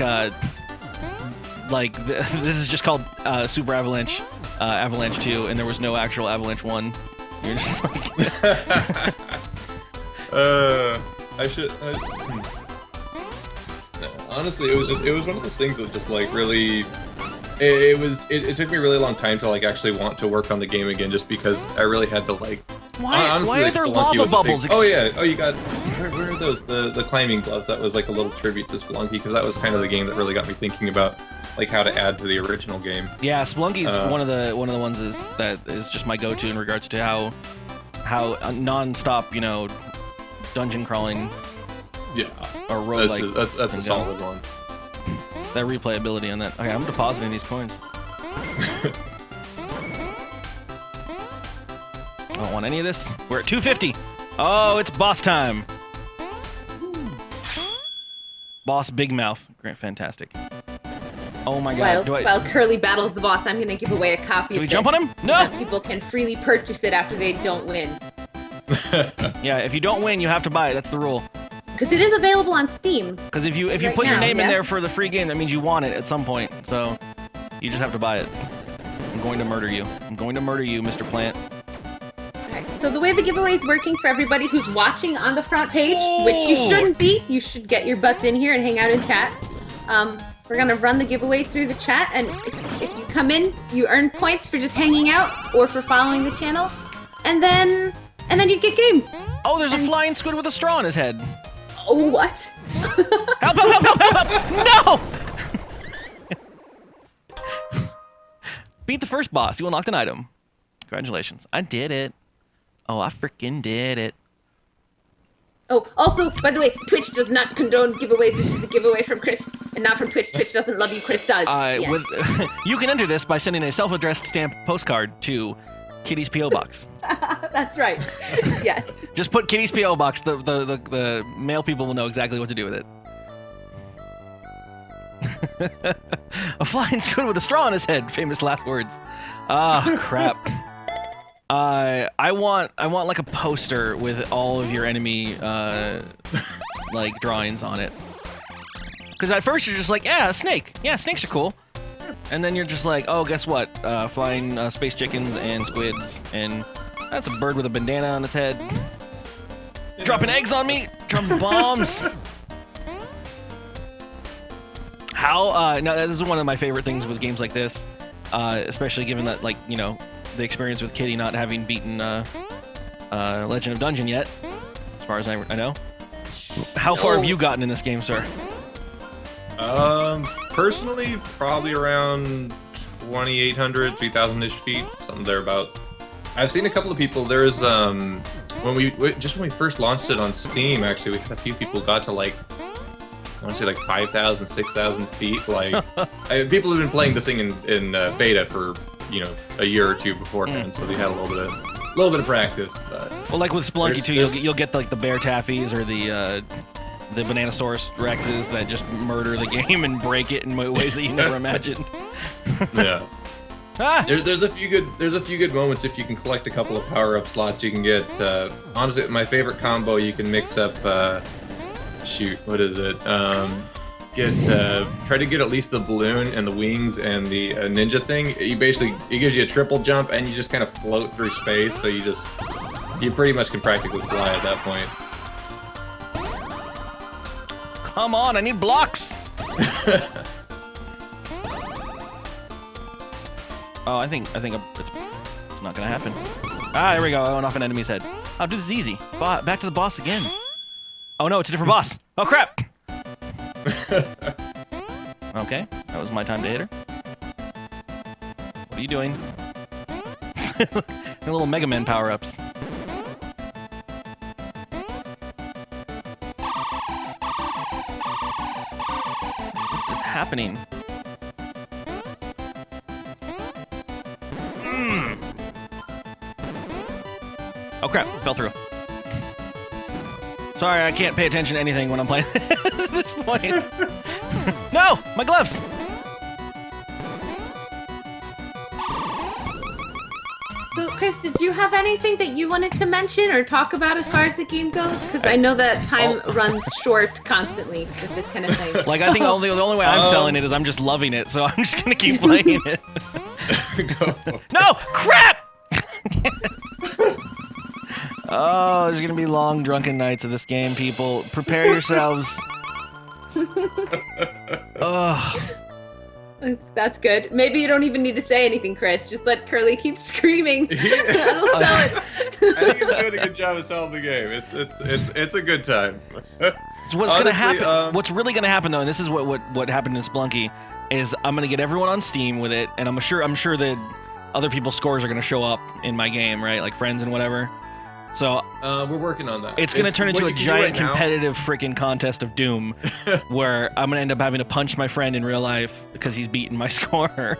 this is just called Super Avalanche, Avalanche 2, and there was no actual Avalanche 1. You're just like. I should. No, honestly, it was one of those things that just like really. It took me a really long time to like actually want to work on the game again, just because I really had to like. Why honestly, are like, there Spelunky lava was a bubbles? Big, oh yeah, oh you got. Where are those? The climbing gloves. That was like a little tribute to Spelunky because that was kind of the game that really got me thinking about like how to add to the original game. Yeah, Spelunky's one of the ones that is just my go-to in regards to how non-stop, dungeon crawling Yeah. or roguelike. That's a solid one. That replayability on that. Okay, I'm depositing these coins. I don't want any of this. We're at 250. Oh, it's boss time. Boss Big Mouth. Great, fantastic. Oh my god. While Curly battles the boss, I'm going to give away a copy of Do we this jump on him? so No! that people can freely purchase it after they don't win. Yeah, if you don't win, you have to buy it. That's the rule. Because it is available on Steam. Because if you Right put your now, name in yeah. there for the free game, that means you want it at some point. So you just have to buy it. I'm going to murder you. I'm going to murder you, Mr. Plant. Alright, so the way the giveaway is working for everybody who's watching on the front page, which you shouldn't be, you should get your butts in here and hang out in chat. We're going to run the giveaway through the chat, and if you come in, you earn points for just hanging out or for following the channel, and then you get games. Oh, there's a flying squid with a straw in his head. Oh, what? Help, help, help, help, help! No! Beat the first boss. You unlocked an item. Congratulations. I did it. Oh, I freaking did it. Oh, also, by the way, Twitch does not condone giveaways. This is a giveaway from Chris, and not from Twitch. Twitch doesn't love you. Chris does. Yeah. You can enter this by sending a self-addressed stamped postcard to Kitty's P.O. Box. That's right. Yes. Just put Kitty's P.O. Box. The mail people will know exactly what to do with it. A flying squid with a straw in his head. Famous last words. Ah, crap. I want like a poster with all of your enemy like drawings on it. Because at first you're just like, yeah, a snake. Yeah, snakes are cool. And then you're just like, oh, guess what? Flying space chickens and squids, and that's a bird with a bandana on its head. Yeah. Dropping eggs on me. Dropping bombs. How? Now this is one of my favorite things with games like this, especially given that, like, the experience with Kitty not having beaten Legend of Dungeon yet, as far as I know. How far have you gotten in this game, sir? Personally, probably around 2,800, 3,000-ish feet, something thereabouts. I've seen a couple of people. There's when we first launched it on Steam, actually, we had a few people got to, like, I want to say like 5,000, 6,000 feet. Like, people have been playing this thing in beta for a year or two beforehand, so they had a little bit of practice. But well, like with Splunky too, you'll get like the bear taffies or the Bananasaurus Rexes that just murder the game and break it in ways that you never imagined. Yeah. Ah! There's a few good moments if you can collect a couple of power-up slots. You can get honestly, my favorite combo, you can mix up shoot, what is it? Try to get at least the balloon and the wings and the ninja thing. It gives you a triple jump and you just kind of float through space. So you pretty much can practically fly at that point. Come on, I need blocks. Oh, I think it's not gonna happen. Ah, there we go. I went off an enemy's head. Oh, this is easy. Back to the boss again. Oh no, it's a different boss. Oh crap. Okay, that was my time to hit her. What are you doing? The little Mega Man power-ups. What is happening? Oh crap, fell through. Sorry, I can't pay attention to anything when I'm playing at this point. No! My gloves! So, Chris, did you have anything that you wanted to mention or talk about as far as the game goes? Because I know that time runs short constantly with this kind of thing. Like, I think the only way I'm selling it is I'm just loving it, so I'm just gonna keep playing it. No! Crap! Oh, there's gonna be long drunken nights of this game, people. Prepare yourselves. Oh. That's good. Maybe you don't even need to say anything, Chris. Just let Curly keep screaming. That'll sell it. I think he's doing a good job of selling the game. It's a good time. So what's gonna happen? What's really gonna happen though, and this is what happened in Splunky, is I'm gonna get everyone on Steam with it, and I'm sure that other people's scores are gonna show up in my game, right? Like friends and whatever. So we're working on that. it's going to turn into what a you can do giant right now- competitive freaking contest of doom where I'm going to end up having to punch my friend in real life because he's beaten my score.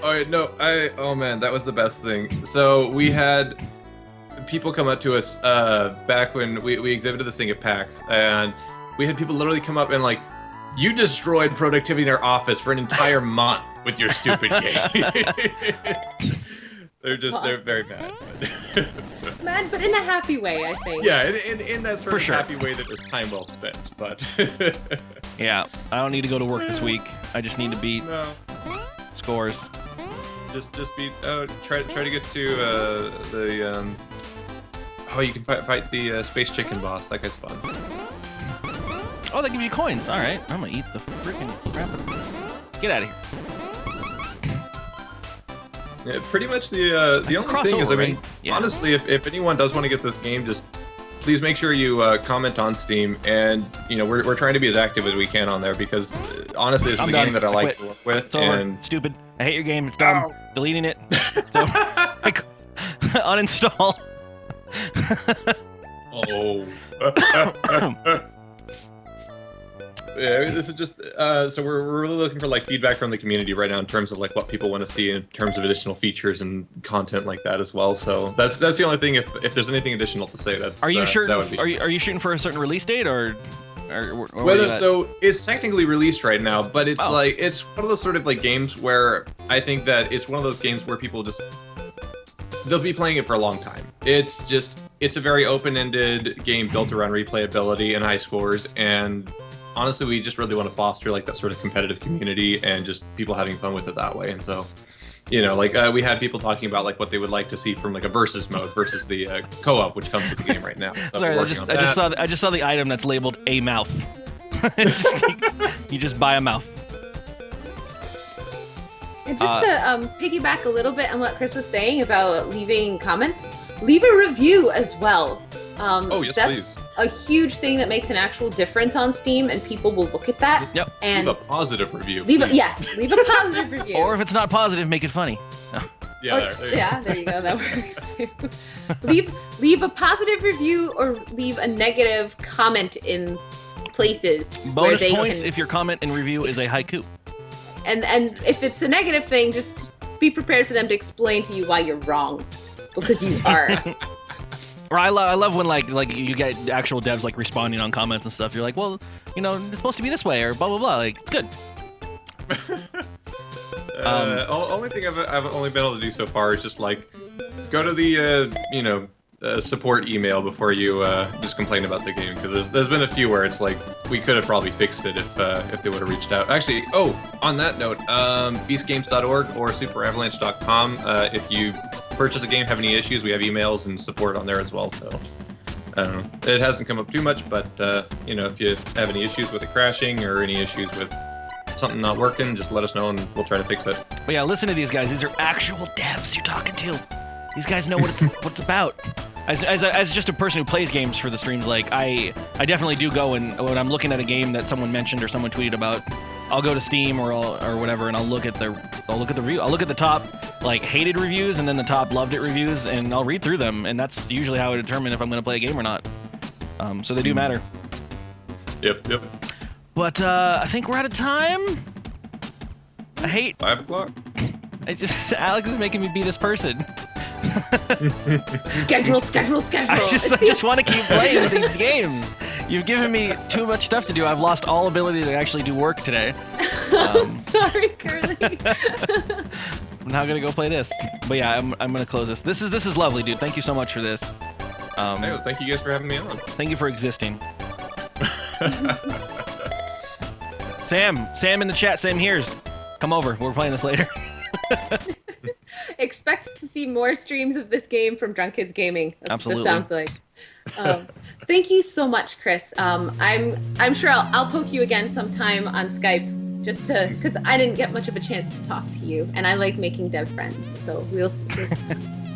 Oh man, that was the best thing. So we had people come up to us back when we exhibited this thing at PAX, and we had people literally come up and like, you destroyed productivity in our office for an entire month with your stupid game. They're very mad. Mad, but in a happy way, I think. Yeah, in that sort For of sure. happy way that was time well spent, but Yeah, I don't need to go to work this week. I just need to beat no. scores. Just beat. Try to get to the. Oh, you can fight the space chicken boss. That guy's fun. Oh, they give you coins. All right, I'm gonna eat the freaking crap. Get out of here. Yeah, pretty much the only thing is, I crossover, mean, right? Yeah. honestly, if anyone does want to get this game, just please make sure you comment on Steam, and we're trying to be as active as we can on there because honestly, this is I'm a done. game that I I like quit. to work with, It's over. and Stupid. I hate your game. It's dumb. Deleting it. So, uninstall. oh. Yeah, this is just so we're really looking for like feedback from the community right now in terms of like what people want to see in terms of additional features and content like that as well. So that's the only thing. If there's anything additional to say, that's Are you sure? That would be. Are you shooting for a certain release date or where Well, are you no, at? so it's technically released right now, but it's Oh. like it's one of those sort of like games where I think that it's one of those games where people just they'll be playing it for a long time. It's a very open-ended game built around replayability and high scores, and honestly, we just really want to foster like that sort of competitive community and just people having fun with it that way. And so, like we had people talking about like what they would like to see from like a versus mode versus the co-op, which comes with the game right now. So Sorry, we're I working on just that. saw the item that's labeled a mouth. It's just like, you just buy a mouth. And just to piggyback a little bit on what Chris was saying about leaving comments, leave a review as well. Oh, yes, that's please. a huge thing that makes an actual difference on Steam, and people will look at that. Yep. And Leave a positive review. leave a please. leave a positive review. Or if it's not positive, make it funny. Yeah, Or- there you go. yeah, there you go. That works too. leave a positive review or leave a negative comment in places where Bonus they points can. if your comment and review is a haiku. And if it's a negative thing, just be prepared for them to explain to you why you're wrong, because you are. Or I love when like you get actual devs like responding on comments and stuff. You're like, well, it's supposed to be this way or blah blah blah. Like it's good. Only thing I've only been able to do so far is just like go to the support email before you just complain about the game, because there's been a few where it's like we could have probably fixed it if they would have reached out. Actually, on that note, beastgames.org or superavalanche.com. If you purchase a game, have any issues, we have emails and support on there as well. So I don't know, it hasn't come up too much, but if you have any issues with it crashing or any issues with something not working, just let us know and we'll try to fix it. But yeah, listen to these guys. These are actual devs you're talking to. These guys know what it's about. As just a person who plays games for the streams, like I definitely do go, and when I'm looking at a game that someone mentioned or someone tweeted about, I'll go to Steam or whatever, and I'll look at the review. I'll look at the top like hated reviews and then the top loved it reviews, and I'll read through them, and that's usually how I determine if I'm going to play a game or not. So they do matter. Yep. But I think we're out of time. I hate. 5 o'clock. Alex is making me be this person. Schedule. I just want to keep playing these games. You've given me too much stuff to do. I've lost all ability to actually do work today. Sorry, Curly. I'm now gonna go play this. But yeah, I'm gonna close this. This is lovely, dude. Thank you so much for this. Hey, thank you guys for having me on. Thank you for existing. Sam in the chat. Sam here's. Come over. We're playing this later. Expect to see more streams of this game from Drunk Kids Gaming. That's Absolutely. what this sounds like. Thank you so much, Chris. I'm sure I'll poke you again sometime on Skype, just because I didn't get much of a chance to talk to you, and I like making dev friends. So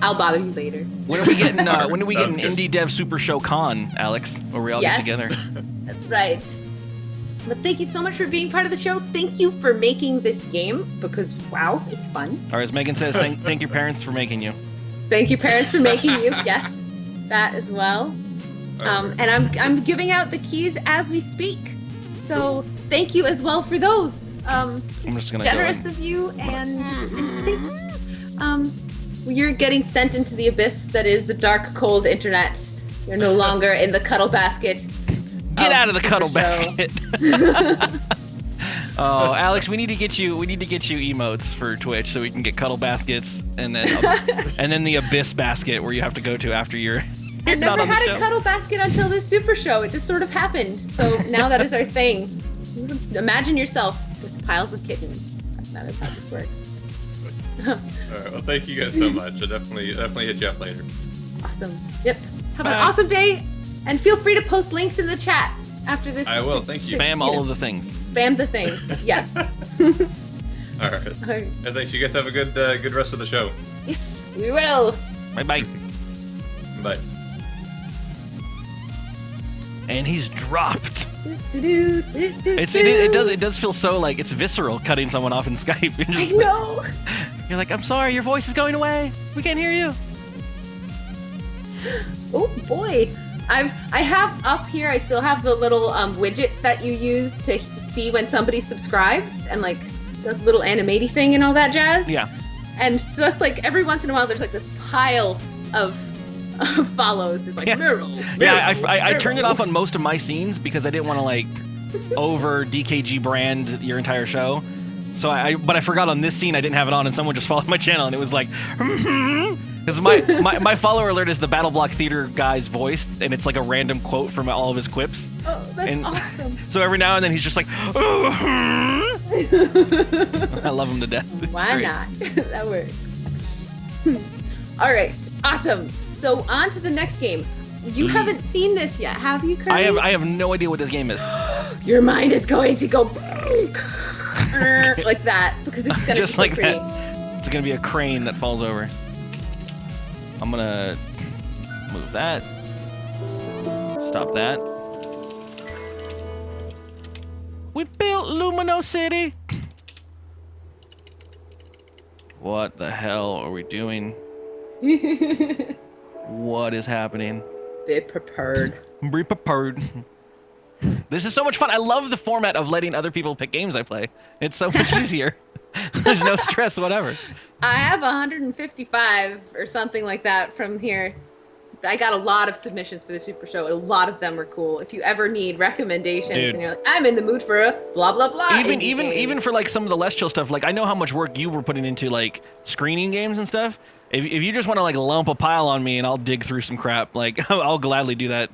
I'll bother you later. When are we getting? When do we get an Sounds good. Indie Dev Super Show Con, Alex? Where we all Yes. get together. That's right. But thank you so much for being part of the show. Thank you for making this game, because wow, it's fun. Or as Megan says, thank your parents for making you. Thank you, parents, for making you. Yes. that as well. And I'm giving out the keys as we speak. So thank you as well for those. I'm just gonna Generous go of you, and you're getting sent into the abyss that is the dark, cold internet. You're no longer in the cuddle basket. Get out of the cuddle Supershow. basket. Oh, Alex, we need to get you emotes for Twitch so we can get cuddle baskets and then the abyss basket where you have to go to after you're I not never on the had show. a cuddle basket until this Super Show. It just sort of happened. So now that is our thing. Imagine yourself with piles of kittens. That is how this works. All right. Well, thank you guys so much. I'll definitely hit you up later. Awesome. Yep. Have Bye. an awesome day, and feel free to post links in the chat after this. I will. Thank you. Spam all of the things. Spam the thing. Yes. All right. All right. And thanks. You guys have a good rest of the show. Yes, we will. Bye bye. Bye. And he's dropped. It does feel so like it's visceral cutting someone off in Skype. You're, I just, know. you're like, I'm sorry, your voice is going away. We can't hear you. Oh boy. I have up here, I still have the little widget that you use to see when somebody subscribes and like does a little animaty thing and all that jazz. Yeah. And so that's like every once in a while there's like this pile of follows. It's like Yeah. Meryl. Yeah, Meryl, I turned it Meryl. off on most of my scenes because I didn't want to like over DKG brand your entire show. So but I forgot on this scene I didn't have it on, and someone just followed my channel and it was like, because my follower alert is the Battle Block Theater guy's voice, and it's like a random quote from all of his quips. Oh, that's And- awesome. So every now and then he's just like, I love him to death. It's Why great. not? That works. All right, awesome. So on to the next game. You haven't seen this yet, have you, Curly? I have no idea what this game is. Your mind is going to go like that because it's gonna Just be like so that. pretty. It's gonna be a crane that falls over. I'm gonna move that. Stop that. We built Lumino City. What the hell are we doing? What is happening? Be prepared. Be prepared. This is so much fun. I love the format of letting other people pick games I play. It's so much easier. There's no stress whatever. I have 155 or something like that from here. I got a lot of submissions for the Super Show. A lot of them were cool. If you ever need recommendations Dude. and you're like, I'm in the mood for a blah blah blah. indie game. Even for like some of the less chill stuff, like I know how much work you were putting into like screening games and stuff. If you just want to like lump a pile on me and I'll dig through some crap, like I'll gladly do that.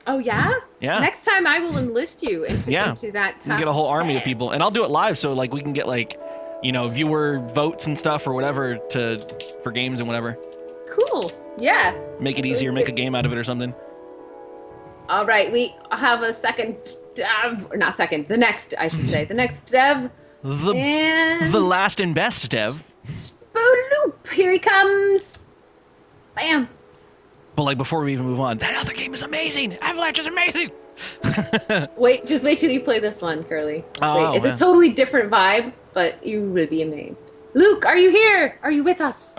Oh yeah? Yeah. Next time I will enlist you into Yeah. into that We can get a whole army of task. people, and I'll do it live, so like we can get like, you know, viewer votes and stuff or whatever for games and whatever. Cool. Yeah. Make it easier, make a game out of it or something. All right, we have a second dev, or not second, the next, I should say, the next dev. The And the last and best dev. Spooloop, here he comes. Bam. But like before we even move on, that other game is amazing. Avalanche is amazing. Just wait till you play this one, Curly. Oh, Wait, it's yeah. a totally different vibe, but you will be amazed. Luke, are you here? Are you with us?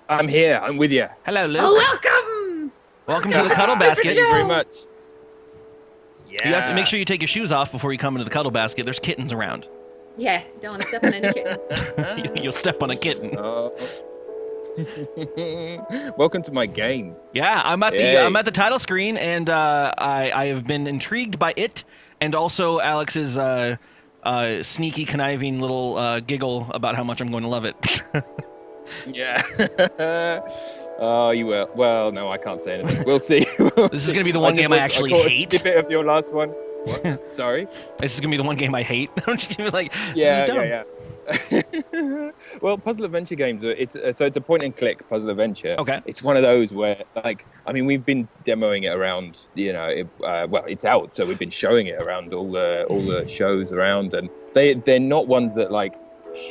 I'm here. I'm with you. Hello, Luke. Oh, welcome. Welcome to the cuddle Super basket. Thank you very Show. much. Yeah. You have to make sure you take your shoes off before you come into the cuddle basket. There's kittens around. Yeah, don't want to step on any kittens. You'll step on a kitten. Oh. Welcome to my game. Yeah, I'm at Yay. I'm at the title screen, and I have been intrigued by it, and also Alex's sneaky, conniving little giggle about how much I'm going to love it. Yeah. Oh, you will. Well, no, I can't say anything. We'll see. This is gonna be the one game I actually caught hate. A snippet of your last one. What? Sorry. This is gonna be the one game I hate. I'm just gonna be like, Yeah, this is dumb. yeah. Well, puzzle adventure games. It's a point and click puzzle adventure. Okay. It's one of those where, like, I mean, we've been demoing it around. You know, well, it's out, so we've been showing it around all the shows around, and they're not ones that like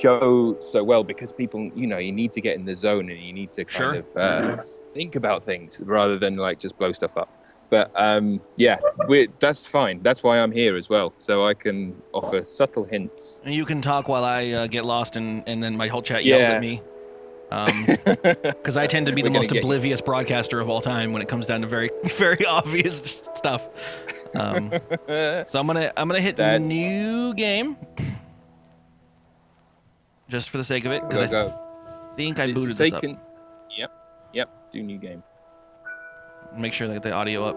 show so well because people, you know, you need to get in the zone and you need to kind of think about things rather than like just blow stuff up. But yeah, that's fine. That's why I'm here as well, so I can offer subtle hints. And you can talk while I get lost, and then my whole chat yells Yeah. at me. Because I tend to be the We're gonna most get- oblivious broadcaster of all time when it comes down to very, very obvious stuff. So I'm gonna hit That's new game, just for the sake of it, because Go, I go. think I It's booted this up. taken- Yep. Do new game. Make sure that the audio up.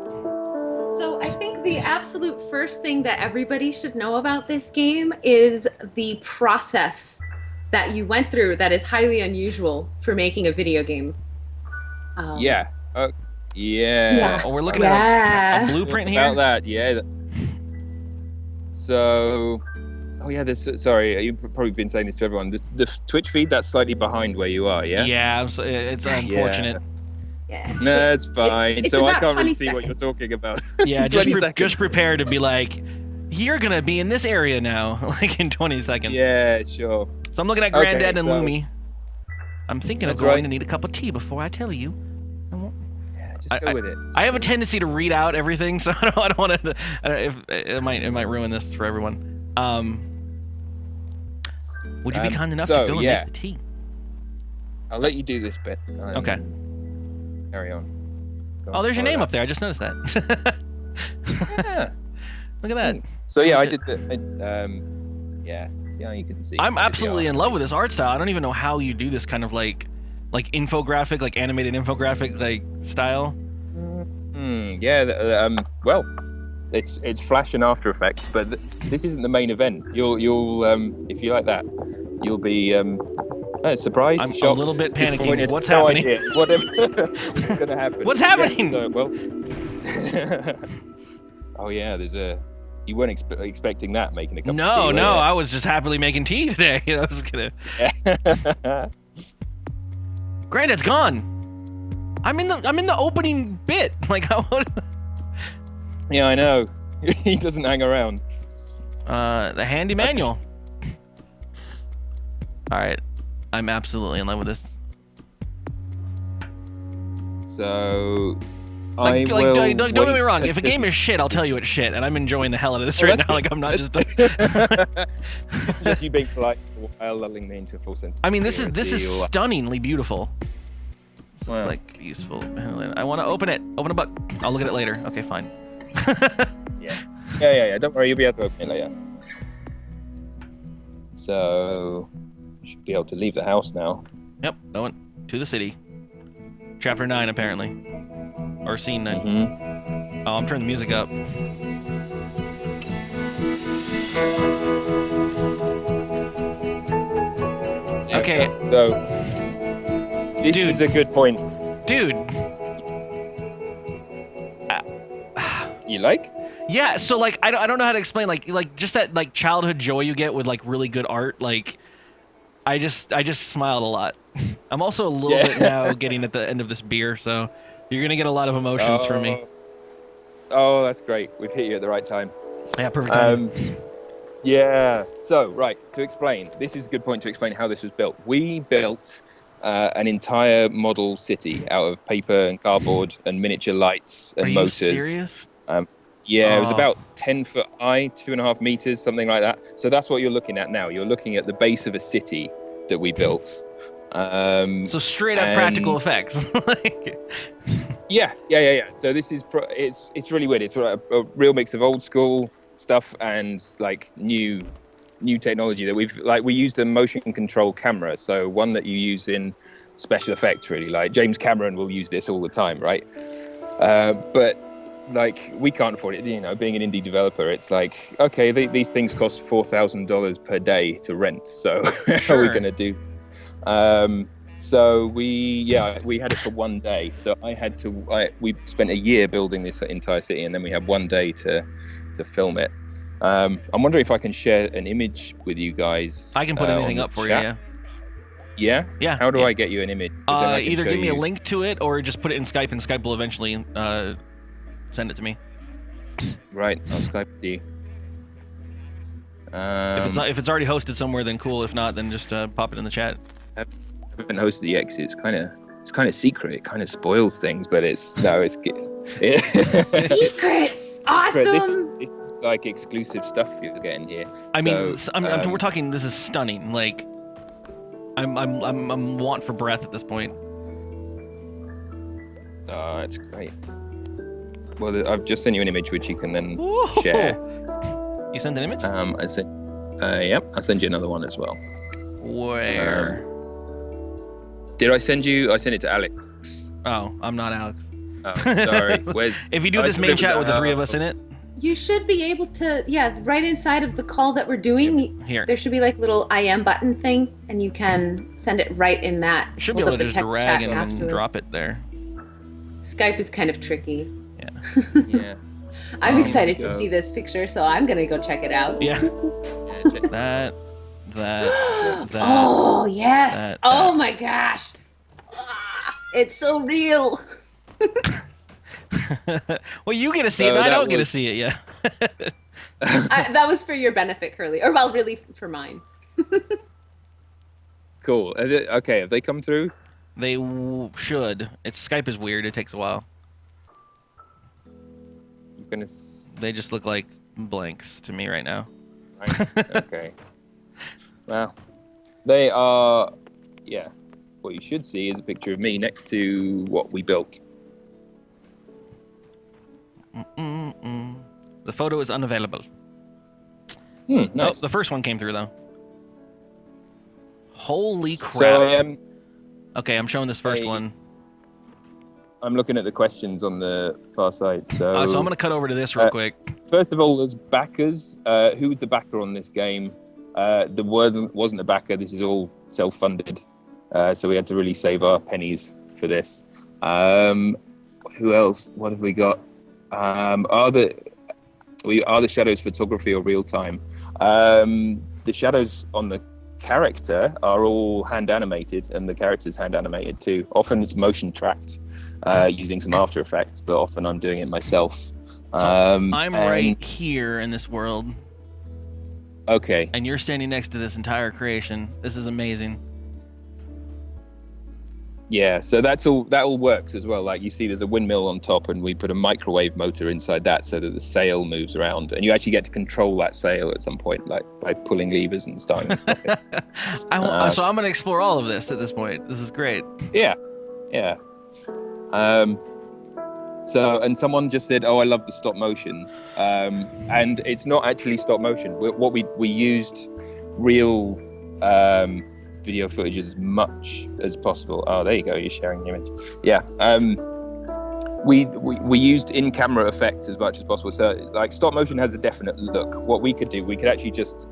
So I think the absolute first thing that everybody should know about this game is the process that you went through that is highly unusual for making a video game. Yeah. Yeah. Oh, we're looking Yeah. at a blueprint About here. that, yeah. So, sorry, you've probably been saying this to everyone. The Twitch feed, that's slightly behind where you are, yeah? Yeah, it's unfortunate. Yeah. No, it's fine. it's so I about can't 20 really see what seconds. you're talking about. Yeah, 20 seconds. just prepare to be like, you're gonna be in this area now, like in 20 seconds. Yeah, sure. So I'm looking at Okay, Granddad and so- Lumi. I'm thinking of That's going right. to need a cup of tea before I tell you. Yeah, just go with it. I have a tendency to read out everything, so I don't want to. If it might ruin this for everyone. Would you be kind enough to so, go and yeah. make the tea? I'll let you do this bit. Okay. Carry on. Go Oh, on, there's your follow name that. up there. I just noticed that. Yeah. Look at that. So yeah, I Look did the. Yeah, you can see. I'm I did the absolutely art. in love with this art style. I don't even know how you do this kind of like infographic, like animated infographic like style. Well, it's Flash and After Effects, but this isn't the main event. You'll if you like that, you'll be surprised. I'm a shocked, little bit panicking. disappointed, What's no happening? idea. What's gonna happen? What's happening? Yeah, so, well, oh yeah, there's a. You weren't expecting that making a cup of tea. No, were no, you? I was just happily making tea today. I was gonna. Granddad's gone. I'm in the opening bit. Like how? Yeah, I know. He doesn't hang around. The handy manual. All right, I'm absolutely in love with this. So, Like, I will don't get me wait wrong. at If a the- game is shit, I'll tell you it's shit, and I'm enjoying the hell out of this Oh, right that's now. good. Like I'm not just. just you being polite while lulling me into a full sense. I mean, this is stunningly beautiful. This Wow. looks like useful. I want to open it. Open a book. I'll look at it later. Okay, fine. Yeah. Don't worry, you'll be able to open it later. So, should be able to leave the house now. Yep, going to the city. Chapter 9, apparently. Or scene 9. Mm-hmm. Oh, I'm turning the music up. Okay, So, this Dude. is a good point. dude. You like? Yeah, so like I don't know how to explain like just that like childhood joy you get with like really good art. Like I just smiled a lot. I'm also a little bit now getting at the end of this beer, so you're gonna get a lot of emotions from me. Oh, that's great. We've hit you at the right time. Yeah, perfect time. Yeah. So, right, to explain, this is a good point to explain how this was built. We built an entire model city out of paper and cardboard and miniature lights and Are you motors. serious? Yeah, it was Oh. about 10 foot high, 2.5 meters, something like that. So that's what you're looking at now. You're looking at the base of a city that we built. So straight up practical effects. Like, Yeah. So this is it's really weird. It's a real mix of old school stuff and like new technology that we used a motion control camera, so one that you use in special effects. Really, like James Cameron will use this all the time, right? But like we can't afford it. You know, being an indie developer, it's like okay, these things cost $4,000 per day to rent. So how are we gonna do? So we had it for one day. So we spent a year building this entire city, and then we had one day to film it. I'm wondering if I can share an image with you guys. I can put on anything the up for you. chat. Yeah. Yeah. Yeah. How do yeah. I get you an image? 'Cause then I can Either show give me a you- link to it or just put it in Skype, and Skype will eventually send it to me. Right, I'll Skype to you. If it's already hosted somewhere, then cool. If not, then just pop it in the chat. I haven't hosted it yet 'cause it's kind of secret. It kind of spoils things, but it's Secrets! Awesome! This is like exclusive stuff you're getting here. I mean, So, we're talking. This is stunning. Like, I'm want for breath at this point. Oh, that's great. Well, I've just sent you an image which you can then Whoa. share. You sent an image? I sent. Yep, I'll send you another one as well. Where? Did I send you? I sent it to Alex. Oh, I'm not Alex. Oh, sorry. Where's? If you do I this thought main it was chat with the three of us in it, You should be able to, right inside of the call that we're doing. here. There should be like little IM button thing, and you can send it right in that. You should be Hold able up to the just text drag chat and afterwards. drop it there. Skype is kind of tricky. Yeah. I'm excited to go. see this picture, so I'm gonna go check it out. Yeah. Yeah, check That. Oh yes! that, oh my gosh! Ah, it's so real. Well, you get to see it, So and I that don't get to was- see it. Yeah. That was for your benefit, Curly, or well, really for mine. Cool. Okay, have they come through? They should. Skype is weird. It takes a while. I'm gonna. They just look like blanks to me right now. Right. Okay. Well, they are. Yeah. What you should see is a picture of me next to what we built. The photo is unavailable. Nice. Oh, the first one came through though. Holy crap! So Okay, I'm showing this first Hey. one. I'm looking at the questions on the far side. So, So I'm gonna cut over to this real quick. First of all, there's backers. Who's the backer on this game? The word wasn't a backer. This is all self-funded. So we had to really save our pennies for this. Who else? What have we got? Are the shadows photography or real time? The shadows on the character are all hand animated, and the character's hand animated too. Often it's motion tracked using some After Effects, but often I'm doing it myself. So I'm right here in this world, Okay. and you're standing next to this entire creation. This is amazing. Yeah, so that all works as well. Like you see, there's a windmill on top, and we put a microwave motor inside that so that the sail moves around, and you actually get to control that sail at some point, like by pulling levers and starting and stopping. So I'm gonna explore all of this at this point. This is great. Yeah. So, and someone just said, "Oh, I love the stop motion," and it's not actually stop motion. We used real video footage as much as possible. Oh, there you go. You're sharing the image. Yeah. We used in-camera effects as much as possible. So, like, stop motion has a definite look. What we could do, we could actually just.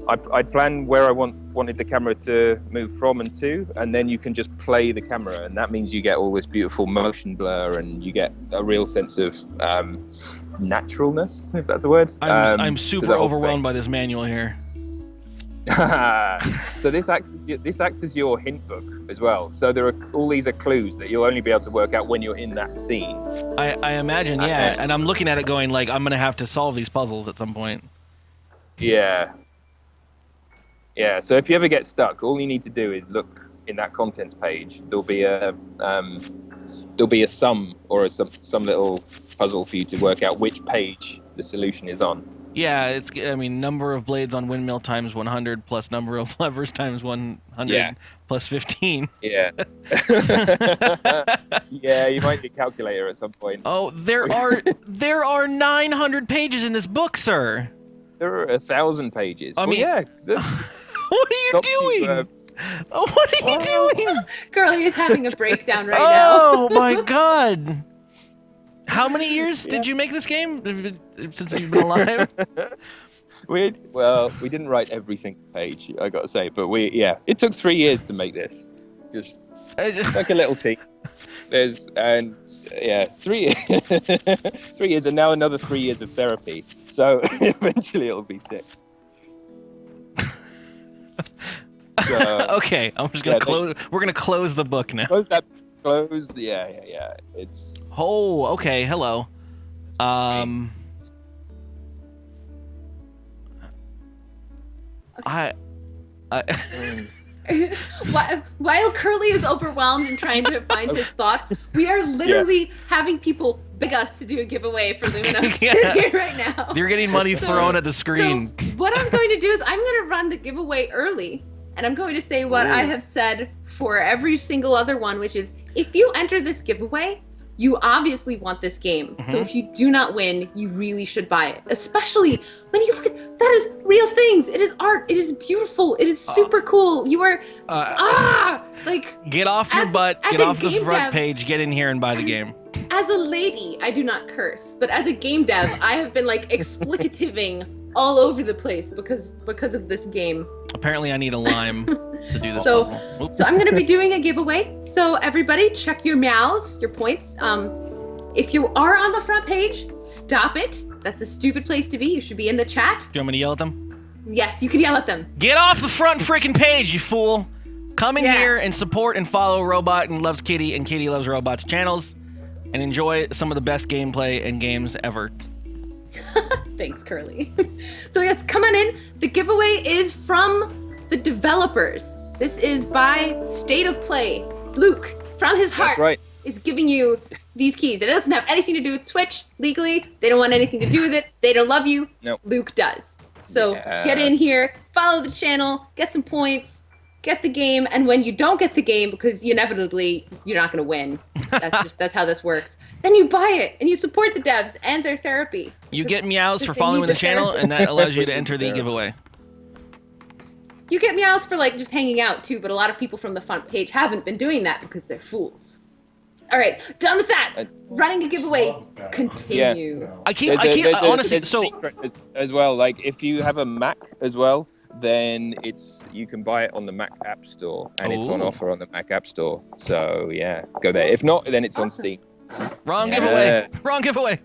I'd plan where I wanted the camera to move from and to, and then you can just play the camera, and that means you get all this beautiful motion blur, and you get a real sense of naturalness, if that's a word. I'm to super the whole overwhelmed by this manual here. thing. So this acts as your hint book as well. So there are all these are clues that you'll only be able to work out when you're in that scene. I imagine, yeah. And I'm looking at it going like, I'm gonna have to solve these puzzles at some point. Yeah. So if you ever get stuck, all you need to do is look in that contents page. There'll be a sum or some little puzzle for you to work out which page the solution is on. Yeah, number of blades on windmill times 100 plus number of levers times 100 Yeah. plus 15. Yeah. Yeah, you might need a calculator at some point. Oh, there are 900 pages in this book, sir. There are 1,000 pages. I mean- yeah, that's just What are you stops you, doing? What are you doing? Curly is having a breakdown right now. Oh my god. How many years did you make this game since you've been alive? we didn't write every single page, I gotta say, but it took 3 years to make this. Just like a little team. 3 years, and now another 3 years of therapy. So eventually it'll be 6. So, Okay, I'm just gonna close. We're gonna close the book now. Closed. Yeah. It's. Oh, okay. Hello. While Curly is overwhelmed and trying to find his thoughts, we are literally having people beg us to do a giveaway for Luminos here right now. You're getting money thrown at the screen. So what I'm going to do is I'm going to run the giveaway early, and I'm going to say what I have said for every single other one, which is if you enter this giveaway, you obviously want this game. So if you do not win, you really should buy it. Especially when you look at that is real things. It is art. It is beautiful. It is super cool. You are like get off your butt, get off the front page, get in here and buy the game. As a lady, I do not curse, but as a game dev, I have been like explicativing all over the place because of this game. Apparently I need a lime to do this So puzzle. I'm going to be doing a giveaway. So everybody check your meows, your points. If you are on the front page, stop it. That's a stupid place to be. You should be in the chat. Do you want me to yell at them? Yes, you can yell at them. Get off the front freaking page, you fool. Come in here and support and follow Robot and Loves Kitty and Kitty Loves Robots channels and enjoy some of the best gameplay and games ever. Thanks, Curly. So yes, come on in. The giveaway is from the developers. This is by State of Play. Luke, from his heart, is giving you these keys. It doesn't have anything to do with Twitch legally. They don't want anything to do with it. They don't love you. Nope. Luke does. So get in here, follow the channel, get some points, get the game, and when you don't get the game, because inevitably you're not going to win, that's how this works, then you buy it and you support the devs and their therapy. You get meows for following the channel, and that allows you to enter the giveaway. You get meows for like just hanging out too, but a lot of people from the front page haven't been doing that because they're fools. All right, done with that. Running a giveaway. Continue. Yeah. I keep honestly. There's a secret as well. Like if you have a Mac as well, then you can buy it on the Mac App Store, and it's on offer on the Mac App Store. So yeah, go there. If not, then it's on Steam. Wrong giveaway. Wrong giveaway.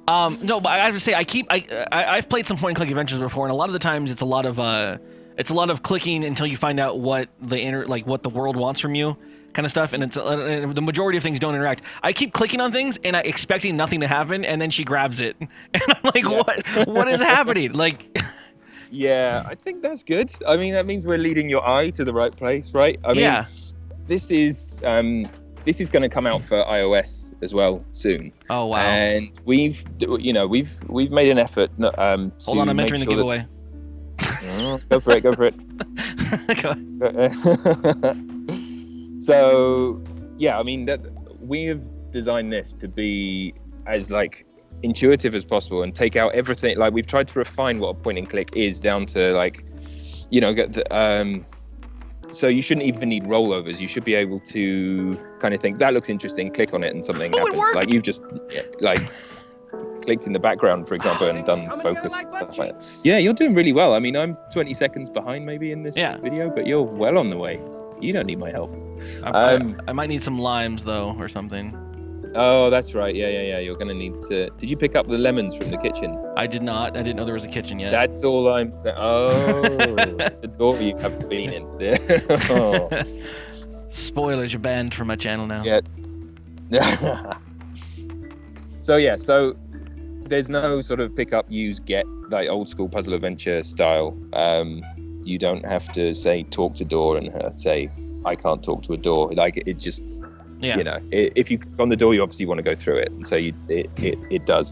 No, but I have to say, I've played some point and click adventures before, and a lot of the times it's a lot of clicking until you find out what what the world wants from you, kind of stuff. And and the majority of things don't interact. I keep clicking on things and expecting nothing to happen, and then she grabs it, and I'm like, what is happening? Like. Yeah, I think that's good. I mean, that means we're leading your eye to the right place, right? I mean, this is going to come out for iOS as well soon. Oh wow! And we've made an effort. To Hold on, I'm entering the giveaway. Go for it. Go for it. So yeah, I mean that we have designed this to be as like intuitive as possible and take out everything. Like we've tried to refine what a point and click is down to like, get the so you shouldn't even need rollovers. You should be able to kind of think that looks interesting, click on it, and something happens. Like you've just clicked in the background, for example, and done focus and stuff like that. Yeah, you're doing really well. I mean, I'm 20 seconds behind maybe in this video, but you're well on the way. You don't need my help. I might need some limes though, or something. Oh, that's right. Yeah. You're gonna need to. Did you pick up the lemons from the kitchen? I did not. I didn't know there was a kitchen yet. That's all I'm saying. Oh, it's a door you haven't been in. Oh. Spoilers, you're banned from my channel now. Yeah. So there's no sort of pick up, use, get, like old school puzzle adventure style. You don't have to say talk to door and say I can't talk to a door. Like it just. Yeah. If you click on the door, you obviously want to go through it, and so it does.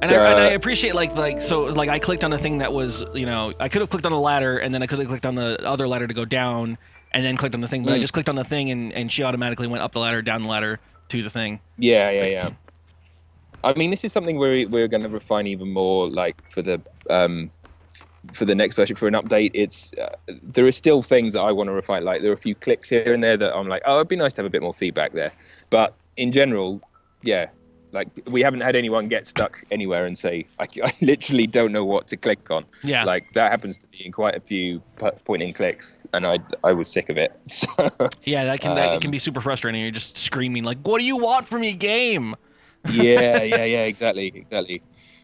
And I appreciate like I clicked on a thing that was I could have clicked on a ladder, and then I could have clicked on the other ladder to go down, and then clicked on the thing, but I just clicked on the thing, and she automatically went up the ladder, down the ladder to the thing. Yeah. I mean, this is something we're going to refine even more, like for the next version, for an update. It's there are still things that I want to refine. Like there are a few clicks here and there that I'm like, oh, it'd be nice to have a bit more feedback there. But in general, yeah, like we haven't had anyone get stuck anywhere and say, I literally don't know what to click on. Yeah, like that happens to me in quite a few point and clicks, and I was sick of it. So, yeah, that can be super frustrating. You're just screaming like, what do you want from me, game? Yeah, exactly.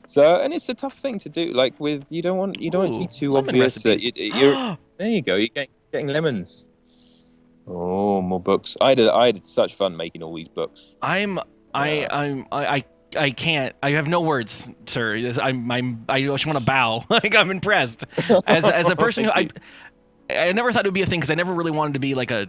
So, and it's a tough thing to do. Like you don't want it to be too obvious that you're. There you go. You're getting lemons. Oh, more books. I had such fun making all these books. I can't. I have no words, sir. I just want to bow. Like I'm impressed. As a person who I never thought it would be a thing because I never really wanted to be like a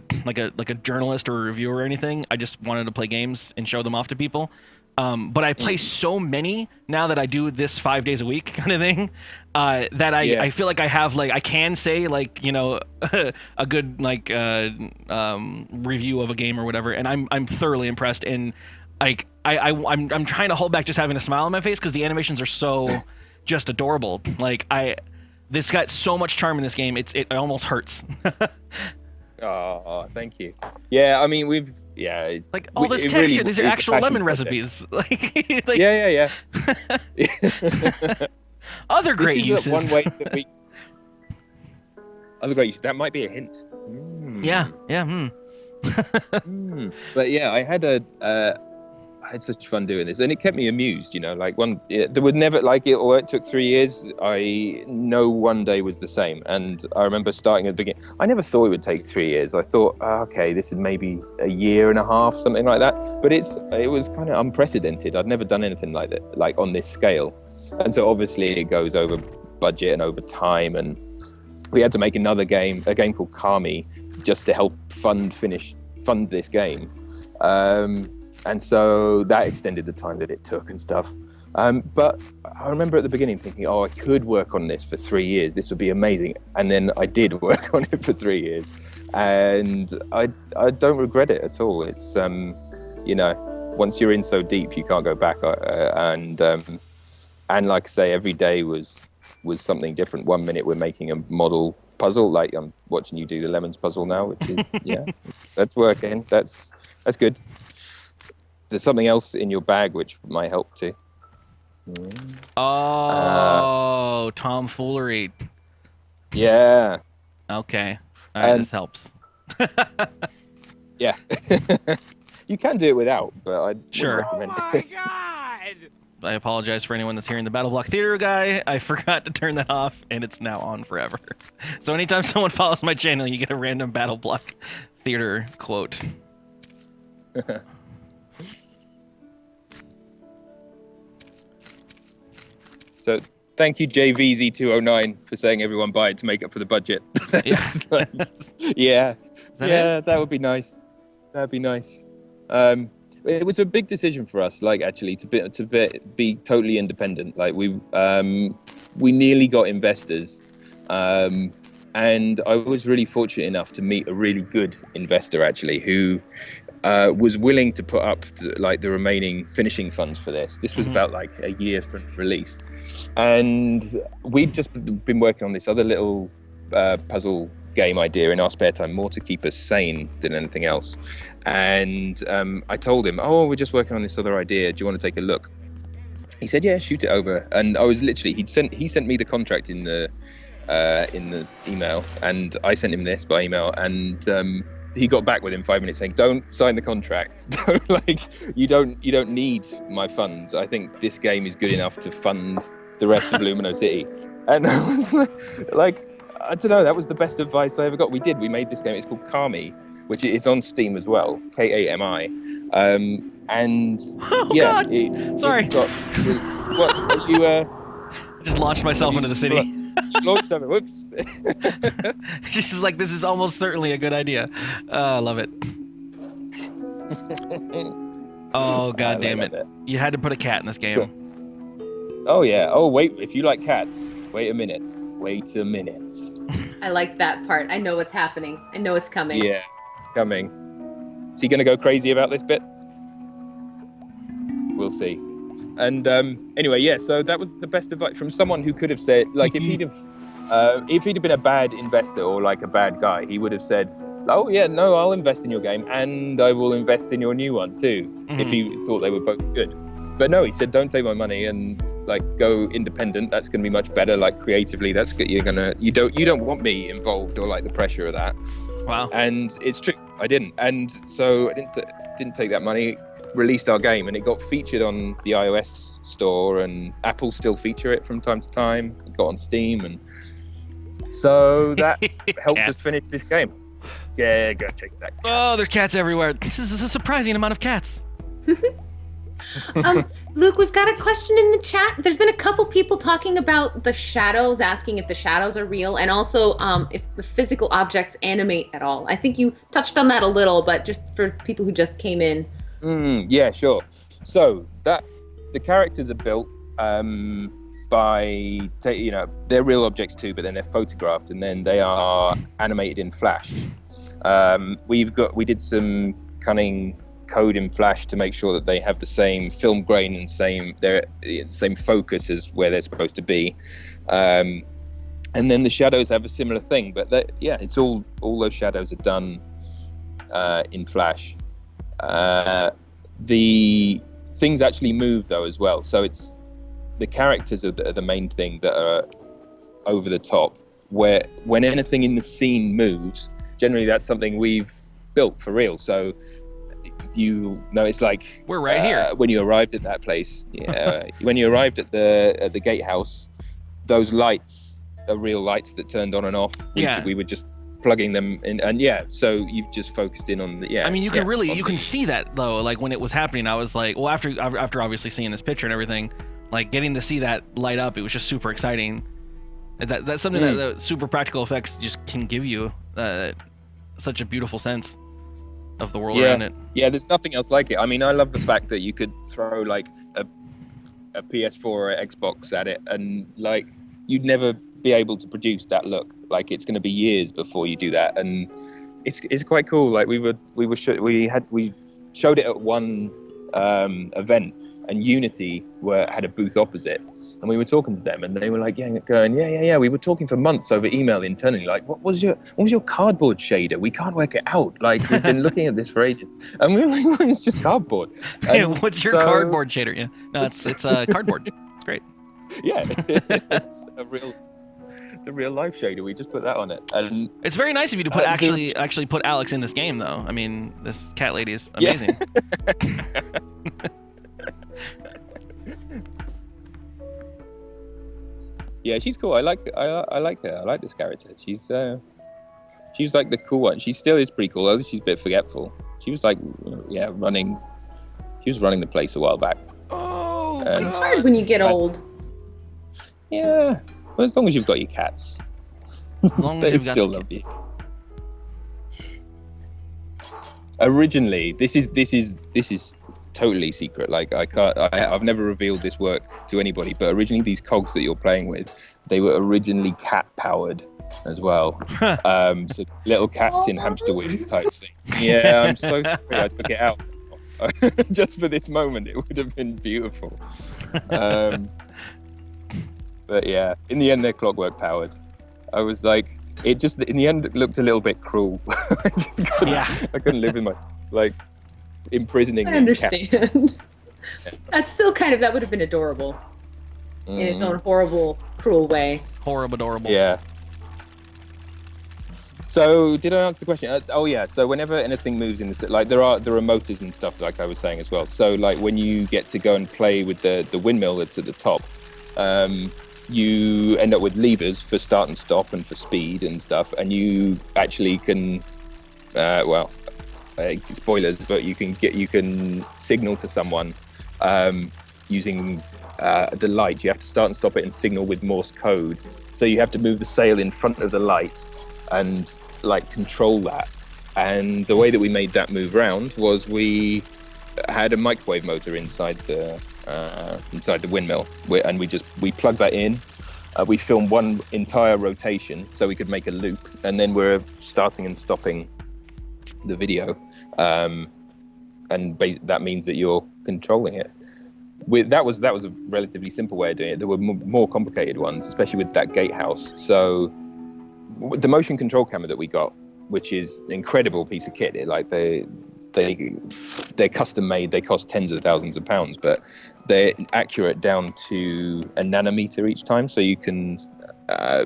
journalist or a reviewer or anything. I just wanted to play games and show them off to people. But I play so many now that I do this 5 days a week kind of thing, that I feel like I have like I can say like a good like review of a game or whatever, and I'm thoroughly impressed. And like I'm trying to hold back just having a smile on my face because the animations are so just adorable. Like this got so much charm in this game. It almost hurts. Oh, thank you. Yeah, I mean like all this text here. These are actual lemon recipes. like yeah. Other great uses. One way that we. Other great uses. That might be a hint. Yeah. But yeah, I had such fun doing this, and it kept me amused. Like there would never although it took 3 years. I know one day was the same, and I remember starting at the beginning. I never thought it would take 3 years. I thought, okay, this is maybe a year and a half, something like that. But it was kind of unprecedented. I'd never done anything like that, like on this scale. And so obviously it goes over budget and over time, and we had to make another game, a game called Kami, just to help fund this game. And so that extended the time that it took and stuff. But I remember at the beginning thinking, I could work on this for 3 years. This would be amazing. And then I did work on it for 3 years. And I don't regret it at all. It's, once you're in so deep, you can't go back. And like I say, every day was something different. 1 minute we're making a model puzzle. Like I'm watching you do the lemons puzzle now, which is, that's working. That's good. There's something else in your bag which might help too. Oh, tomfoolery. Yeah. Okay. All right, this helps. Yeah. You can do it without, but I'd sure. recommend Oh my god! I apologize for anyone that's hearing the Battle Block Theater guy. I forgot to turn that off, and it's now on forever. So anytime someone follows my channel, you get a random Battle Block Theater quote. So thank you, JVZ209, for saying everyone buy it to make up for the budget. Yeah. That would be nice. That'd be nice. It was a big decision for us, like actually to be totally independent. Like we nearly got investors, and I was really fortunate enough to meet a really good investor actually who was willing to put up the remaining finishing funds for this. This was about like a year from release. And we'd just been working on this other little puzzle game idea in our spare time, more to keep us sane than anything else. And I told him, we're just working on this other idea. Do you want to take a look? He said, yeah, shoot it over. And I was literally, he sent me the contract in the email, and I sent him this by email. And he got back within 5 minutes saying, don't sign the contract. You don't need my funds. I think this game is good enough to fund the rest of Lumino City. And I was like, I don't know, that was the best advice I ever got. We made this game. It's called Kami, which is on Steam as well, Kami. And God. Sorry. What you I just launched myself into the city. You launched something. Whoops. She's like, this is almost certainly a good idea. I love it. Oh, god damn it. You had to put a cat in this game. Oh yeah. Oh wait, if you like cats, wait a minute. I like that part. I know what's happening. I know it's coming. Yeah, it's coming. Is he gonna go crazy about this bit? We'll see. And anyway, yeah, so that was the best advice from someone who could have said, like, if he'd have been a bad investor or like a bad guy, he would have said, oh yeah, no, I'll invest in your game and I will invest in your new one too, if he thought they were both good. But no, he said, don't take my money and like go independent. That's going to be much better. Like creatively, that's good. You don't want me involved or like the pressure of that. Wow. And it's true, I didn't. And so I didn't take that money. Released our game, and it got featured on the iOS store, and Apple still feature it from time to time. It got on Steam, and so that helped us finish this game. Yeah, go chase that cat. Oh, there's cats everywhere. This is a surprising amount of cats. Luke, we've got a question in the chat. There's been a couple people talking about the shadows, asking if the shadows are real, and also if the physical objects animate at all. I think you touched on that a little, but just for people who just came in. Yeah, sure. So that the characters are built by they're real objects too, but then they're photographed and then they are animated in Flash. We did some cunning code in Flash to make sure that they have the same film grain and same focus as where they're supposed to be. And then the shadows have a similar thing, but it's all those shadows are done in Flash. The things actually move though as well, so it's the characters are the main thing that are over the top. Where when anything in the scene moves, generally that's something we've built for real. So it's like we're right here. When you arrived at that place, when you arrived at the gatehouse, those lights are real lights that turned on and off. We were just plugging them in, and so you've just focused in on the. I mean, you can see that though. Like when it was happening, I was like, well, after obviously seeing this picture and everything, like getting to see that light up, it was just super exciting. That's something that the super practical effects just can give you such a beautiful sense of the world around it. Yeah, there's nothing else like it. I mean, I love the fact that you could throw like a PS4 or Xbox at it, and like you'd never be able to produce that look. Like it's going to be years before you do that, and it's quite cool. Like we showed it at one event, and Unity had a booth opposite, and we were talking to them, and they were like, yeah. We were talking for months over email internally. Like, what was your cardboard shader? We can't work it out. Like we've been looking at this for ages, and we were like, well, it's just cardboard. What's your cardboard shader? Yeah, no, it's cardboard. It's great. Yeah, it's the real life shader. We just put that on it, and it's very nice of you to put actually put Alex in this game, though. I mean, this cat lady is amazing. Yeah, she's cool. I like her. I like this character. She's like the cool one. She still is pretty cool, although she's a bit forgetful. She was like, running. She was running the place a while back. Oh, it's hard when you get old. Yeah, well, as long as you've got your cats, they still love you. Originally, this is totally secret. Like I've never revealed this work to anybody, but originally these cogs that you're playing with, they were originally cat powered as well. So little cats in hamster wheel type things. Yeah, I'm so sorry I took it out. Just for this moment, it would have been beautiful. But yeah, in the end, they're clockwork powered. I was like, it just in the end it looked a little bit cruel. I couldn't live in my imprisoning. I understand. That's still that would have been adorable in its own horrible, cruel way. Horrible, adorable. Yeah. So did I answer the question? So whenever anything moves in the like there are motors and stuff like I was saying as well. So like when you get to go and play with the windmill that's at the top, you end up with levers for start and stop and for speed and stuff, and you actually can spoilers, but you can signal to someone using the light. You have to start and stop it and signal with Morse code. So you have to move the sail in front of the light and like control that. And the way that we made that move round was we had a microwave motor inside the windmill, and we plugged that in. We filmed one entire rotation so we could make a loop, and then we're starting and stopping the video, and that means that you're controlling it. That was a relatively simple way of doing it. There were more complicated ones, especially with that gatehouse. So the motion control camera that we got, which is an incredible piece of kit, they're custom made. They cost tens of thousands of pounds, but they're accurate down to a nanometer each time, so you can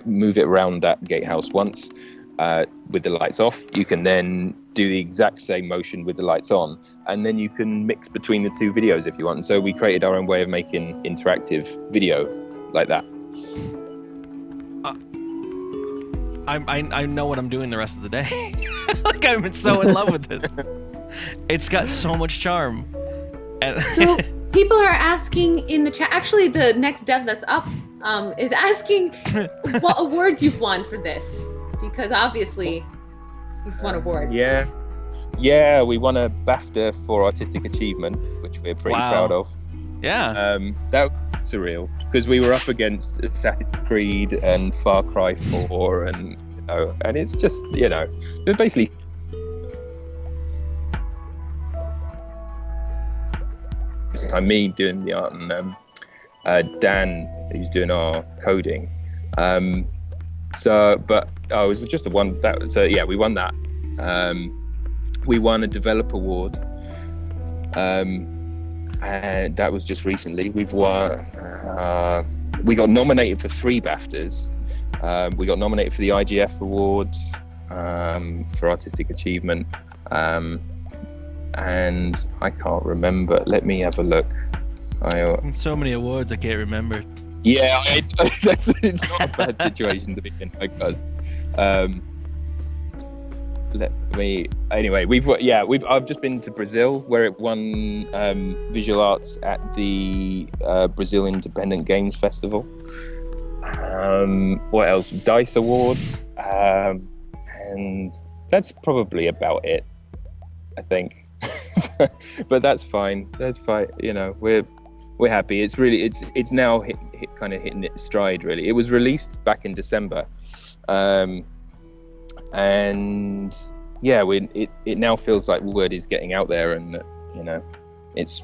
move it around that gatehouse once with the lights off. You can then do the exact same motion with the lights on, and then you can mix between the two videos if you want. And so we created our own way of making interactive video like that. I know what I'm doing the rest of the day. Like I'm so in love with this. It's got so much charm. And so people are asking in the chat. Actually, the next dev that's up is asking what awards you've won for this, because obviously you've won awards. Yeah. Yeah, we won a BAFTA for artistic achievement, which we're pretty Wow. proud of. Yeah. That was surreal because we were up against Assassin's Creed and Far Cry 4, and and it's just they're basically. This time, me doing the art and Dan, who's doing our coding. But it was just the one that was. We won that. We won a developer award. And that was just recently. We've won. We got nominated for 3 BAFTAs. We got nominated for the IGF Awards for artistic achievement, and I can't remember. Let me have a look. So many awards I can't remember. Yeah, it's not a bad situation to be in, because. I've just been to Brazil, where it won visual arts at the Brazil Independent Games Festival. What else? DICE Award, and that's probably about it, I think. But that's fine. That's fine. We're happy. It's now kind of hitting its stride. Really, it was released back in December. And it now feels like word is getting out there, and it's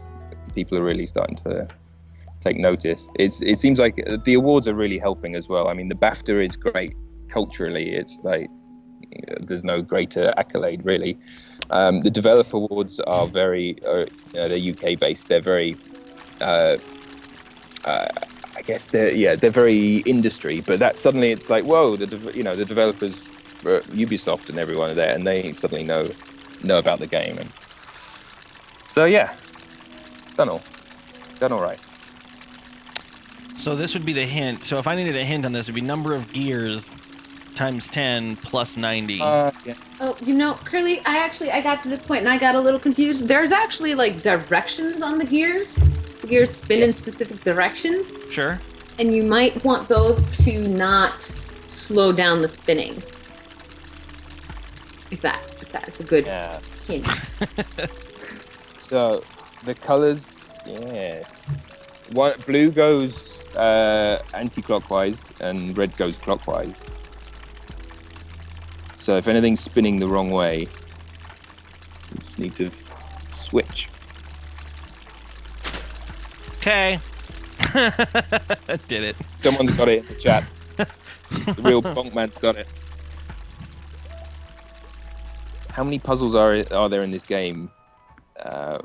people are really starting to take notice. It seems like the awards are really helping as well. I mean, the BAFTA is great culturally. It's like there's no greater accolade really. The developer awards are they're UK based. They're very I guess they're very industry, but that suddenly it's like, whoa, the developers for Ubisoft and everyone are there, and they suddenly know about the game, and so it's done all right. So this would be the hint. So if I needed a hint on this, it would be number of gears times 10 plus 90. Oh, Curly, I got to this point and I got a little confused. There's actually like directions on the gears. The gears spin in specific directions. Sure. And you might want those to not slow down the spinning. If that's a good hint. So the colors, yes. Blue goes anti-clockwise and red goes clockwise. So if anything's spinning the wrong way, you just need to switch. Okay. Did it. Someone's got it in the chat. The real Bonkman's got it. How many puzzles are there in this game?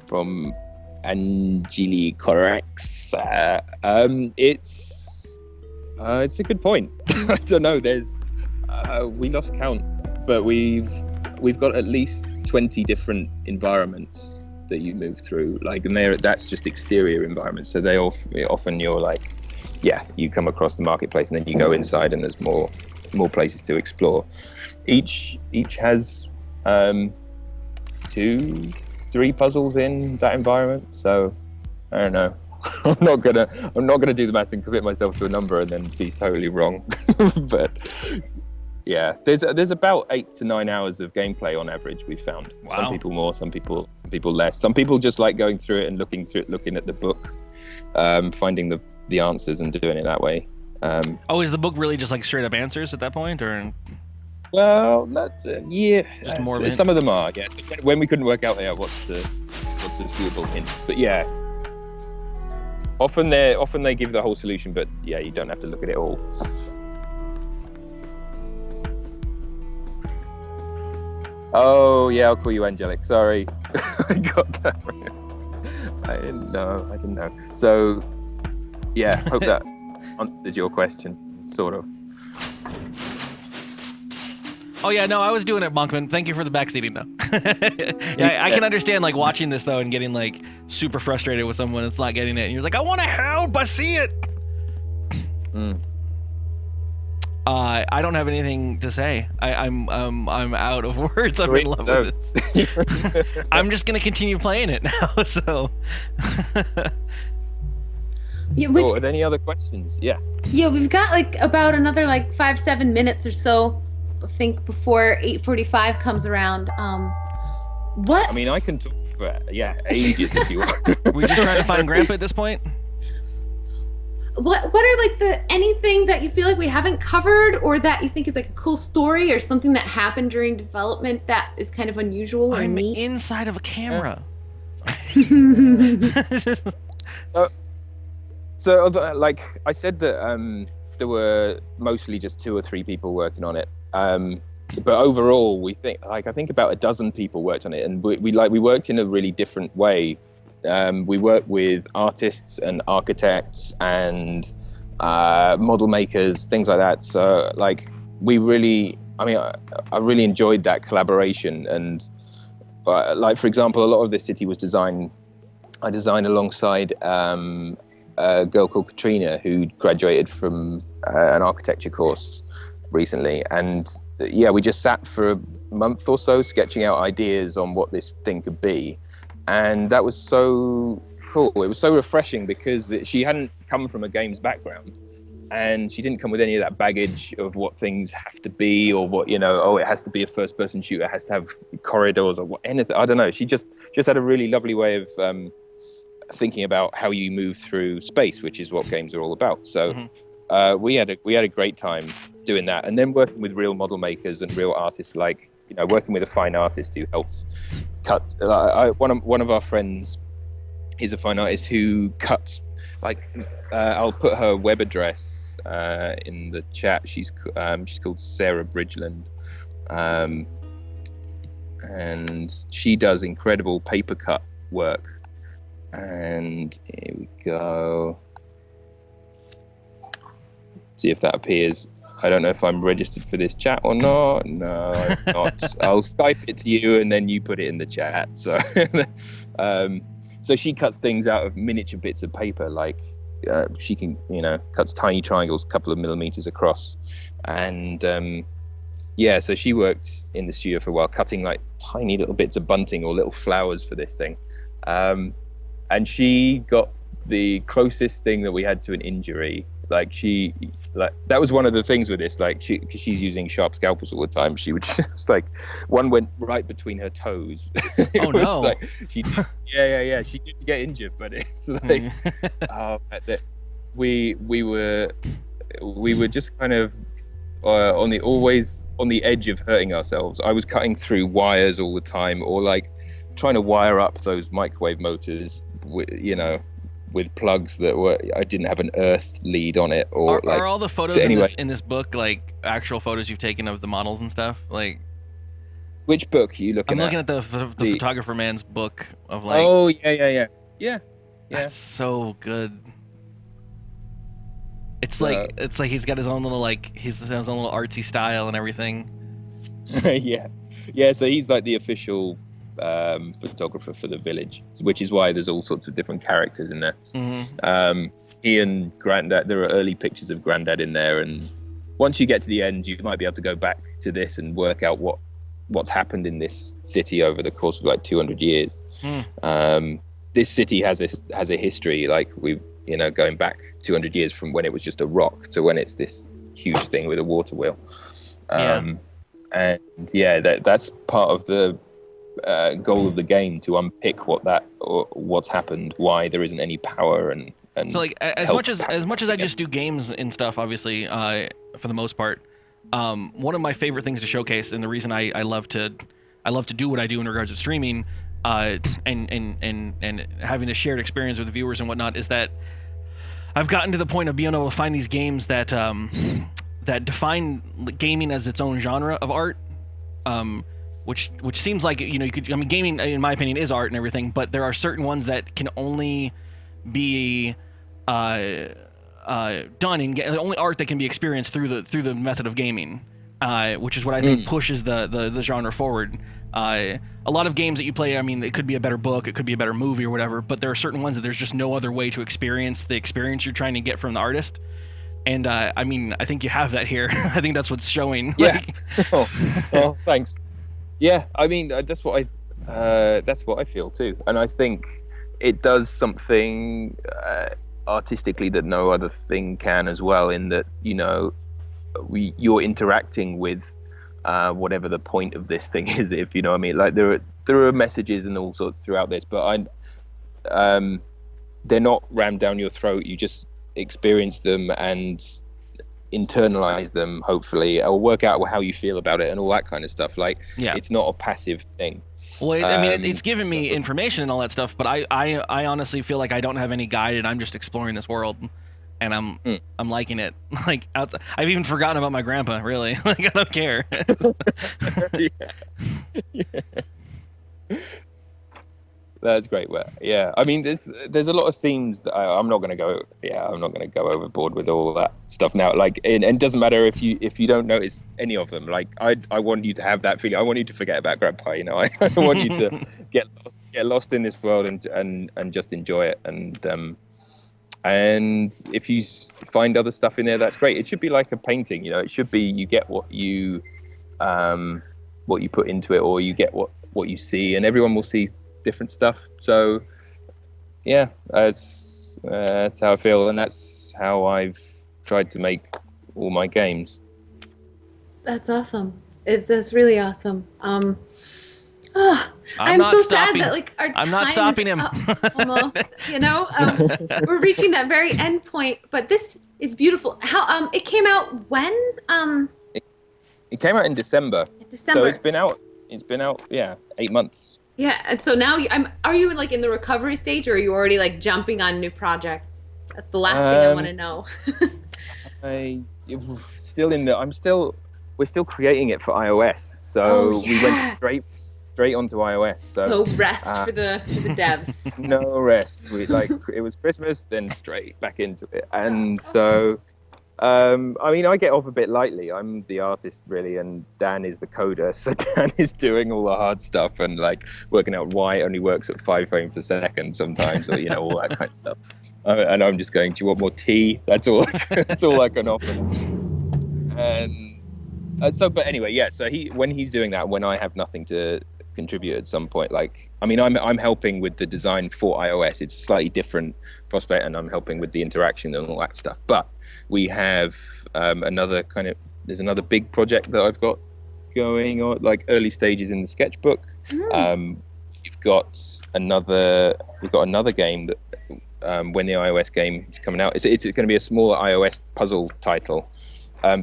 From Angeli Corex. It's a good point. I don't know. There's we lost count, but we've got at least 20 different environments that you move through. And that's just exterior environments. So they often you're like, you come across the marketplace and then you go inside and there's more places to explore. Each has 2-3 puzzles in that environment. So I don't know. I'm not gonna do the maths and commit myself to a number and then be totally wrong. But there's about 8 to 9 hours of gameplay on average. We've found. Wow. Some people more, some people less. Some people just like going through it and looking at the book, finding the answers and doing it that way. Is the book really just like straight up answers at that point, or? Well, that's Just more of a some of them are. Yes, when we couldn't work out what's the suitable hint, but often they give the whole solution, but you don't have to look at it all. Oh yeah, I'll call you Angelic. Sorry, I got that. I didn't know. So hope that answered your question, sort of. Oh yeah, no, I was doing it, Monkman. Thank you for the backseating, though. I can understand like watching this though and getting like super frustrated with someone that's not getting it, and you're like, I want to help, I see it. I don't have anything to say. I'm out of words. I'm in love with this. I'm just gonna continue playing it now. So. Are there any other questions? Yeah, we've got like about another 5-7 minutes or so, I think, before 8:45 comes around. What? I mean, I can talk for ages if you want. We just trying to find Grandpa at this point. What are like anything that you feel like we haven't covered, or that you think is like a cool story or something that happened during development that is kind of unusual or I'm neat? inside of a camera. So, like I said, that there were mostly just 2 or 3 people working on it. But overall, I think about a dozen people worked on it, and we worked in a really different way. We worked with artists and architects and model makers, things like that. So, like, I really enjoyed that collaboration. And like, for example, a lot of this city was I designed alongside a girl called Katrina, who graduated from an architecture course recently. And we just sat for a month or so sketching out ideas on what this thing could be. And that was so cool. It was so refreshing because she hadn't come from a games background, and she didn't come with any of that baggage of what things have to be, or what, it has to be a first-person shooter, it has to have corridors or anything. I don't know. She just had a really lovely way of thinking about how you move through space, which is what games are all about. So we had a great time doing that, and then working with real model makers and real artists, like working with a fine artist who helped cut. One of our friends is a fine artist who cuts. I'll put her web address in the chat. She's called Sarah Bridgeland, and she does incredible paper cut work. And here we go. See if that appears. I don't know if I'm registered for this chat or not. No, I'm not. I'll Skype it to you and then you put it in the chat. So, so she cuts things out of miniature bits of paper. Like she can, cuts tiny triangles, a couple of millimeters across. And so she worked in the studio for a while, cutting like tiny little bits of bunting or little flowers for this thing. And she got the closest thing that we had to an injury. That was one of the things with this, cause she's using sharp scalpels all the time. She would just one went right between her toes. Oh no. She didn't get injured, but it's we were just kind of always on the edge of hurting ourselves. I was cutting through wires all the time, or trying to wire up those microwave motors, with plugs that I didn't have an earth lead on it, or are all the photos in this book actual photos you've taken of the models and stuff? Which book are you looking at? I'm looking at the photographer man's book of Oh yeah. That's so good. It's it's like he's got his own little his own little artsy style and everything. yeah. So he's the official photographer for the village, which is why there's all sorts of different characters in there. Mm-hmm. He and Granddad, there are early pictures of Granddad in there, and once you get to the end, you might be able to go back to this and work out what's happened in this city over the course of 200 years. This city has a history, going back 200 years from when it was just a rock to when it's this huge thing with a water wheel. And that's part of the goal of the game, to unpick what's happened, why there isn't any power, and so as much as I just do games and stuff, obviously, for the most part, one of my favorite things to showcase, and the reason I love to do what I do in regards to streaming, and having this shared experience with the viewers and whatnot, is that I've gotten to the point of being able to find these games that that define gaming as its own genre of art. Which seems like, you could, gaming, in my opinion, is art and everything, but there are certain ones that can only be done in only art that can be experienced through the method of gaming, which is what I think pushes the genre forward. A lot of games that you play, it could be a better book, it could be a better movie or whatever, but there are certain ones that there's just no other way to experience the experience you're trying to get from the artist. And I think you have that here. I think that's what's showing. Yeah. Oh, thanks. Yeah, that's what I feel too, and I think it does something artistically that no other thing can as well. In that, you're interacting with whatever the point of this thing is, if you know what I mean. Like there are messages and all sorts throughout this, but they're not rammed down your throat. You just experience them and internalize them, hopefully, or work out how you feel about it and all that kind of stuff. Like, it's not a passive thing. Well, I mean, it's given me information and all that stuff, but I honestly feel like I don't have any guide, and I'm just exploring this world, and I'm liking it. Like, I've even forgotten about my grandpa. Really, like I don't care. That's great. Well, yeah, I mean, there's a lot of themes that I'm not going to go. Yeah, I'm not going to go overboard with all that stuff now. Like, and it doesn't matter if you don't notice any of them. Like, I want you to have that feeling. I want you to forget about Grandpa. You know, I want you to get lost in this world and just enjoy it. And if you find other stuff in there, that's great. It should be like a painting. You know, it should be you get what you put into it, or you get what you see, and everyone will see different stuff. So yeah, that's how I feel, and that's how I've tried to make all my games. That's awesome. That's really awesome. I'm so sad that like our I'm not stopping him. Almost, you know, we're reaching that very end point. But this is beautiful. How it came out when? It came out in December. December. So it's been out. Yeah, 8 months. Yeah, and so now are you like in the recovery stage, or are you already like jumping on new projects? That's the last thing I want to know. We're still creating it for iOS, so we went straight onto iOS. So rest for the devs. No rest. It was Christmas, then straight back into it, and so. I mean, I get off a bit lightly. I'm the artist, really, and Dan is the coder. So Dan is doing all the hard stuff and like working out why it only works at 5 frames per second sometimes, or all that kind of stuff. And I'm just going, do you want more tea? That's all. That's all I can offer. And but anyway, yeah. So when he's doing that, when I have nothing to contribute at some point, like, I mean, I'm helping with the design for iOS. It's a slightly different prospect, and I'm helping with the interaction and all that stuff. But we have there's another big project that I've got going on, like early stages in the sketchbook. We've got another game that when the iOS game is coming out, it's going to be a smaller iOS puzzle title,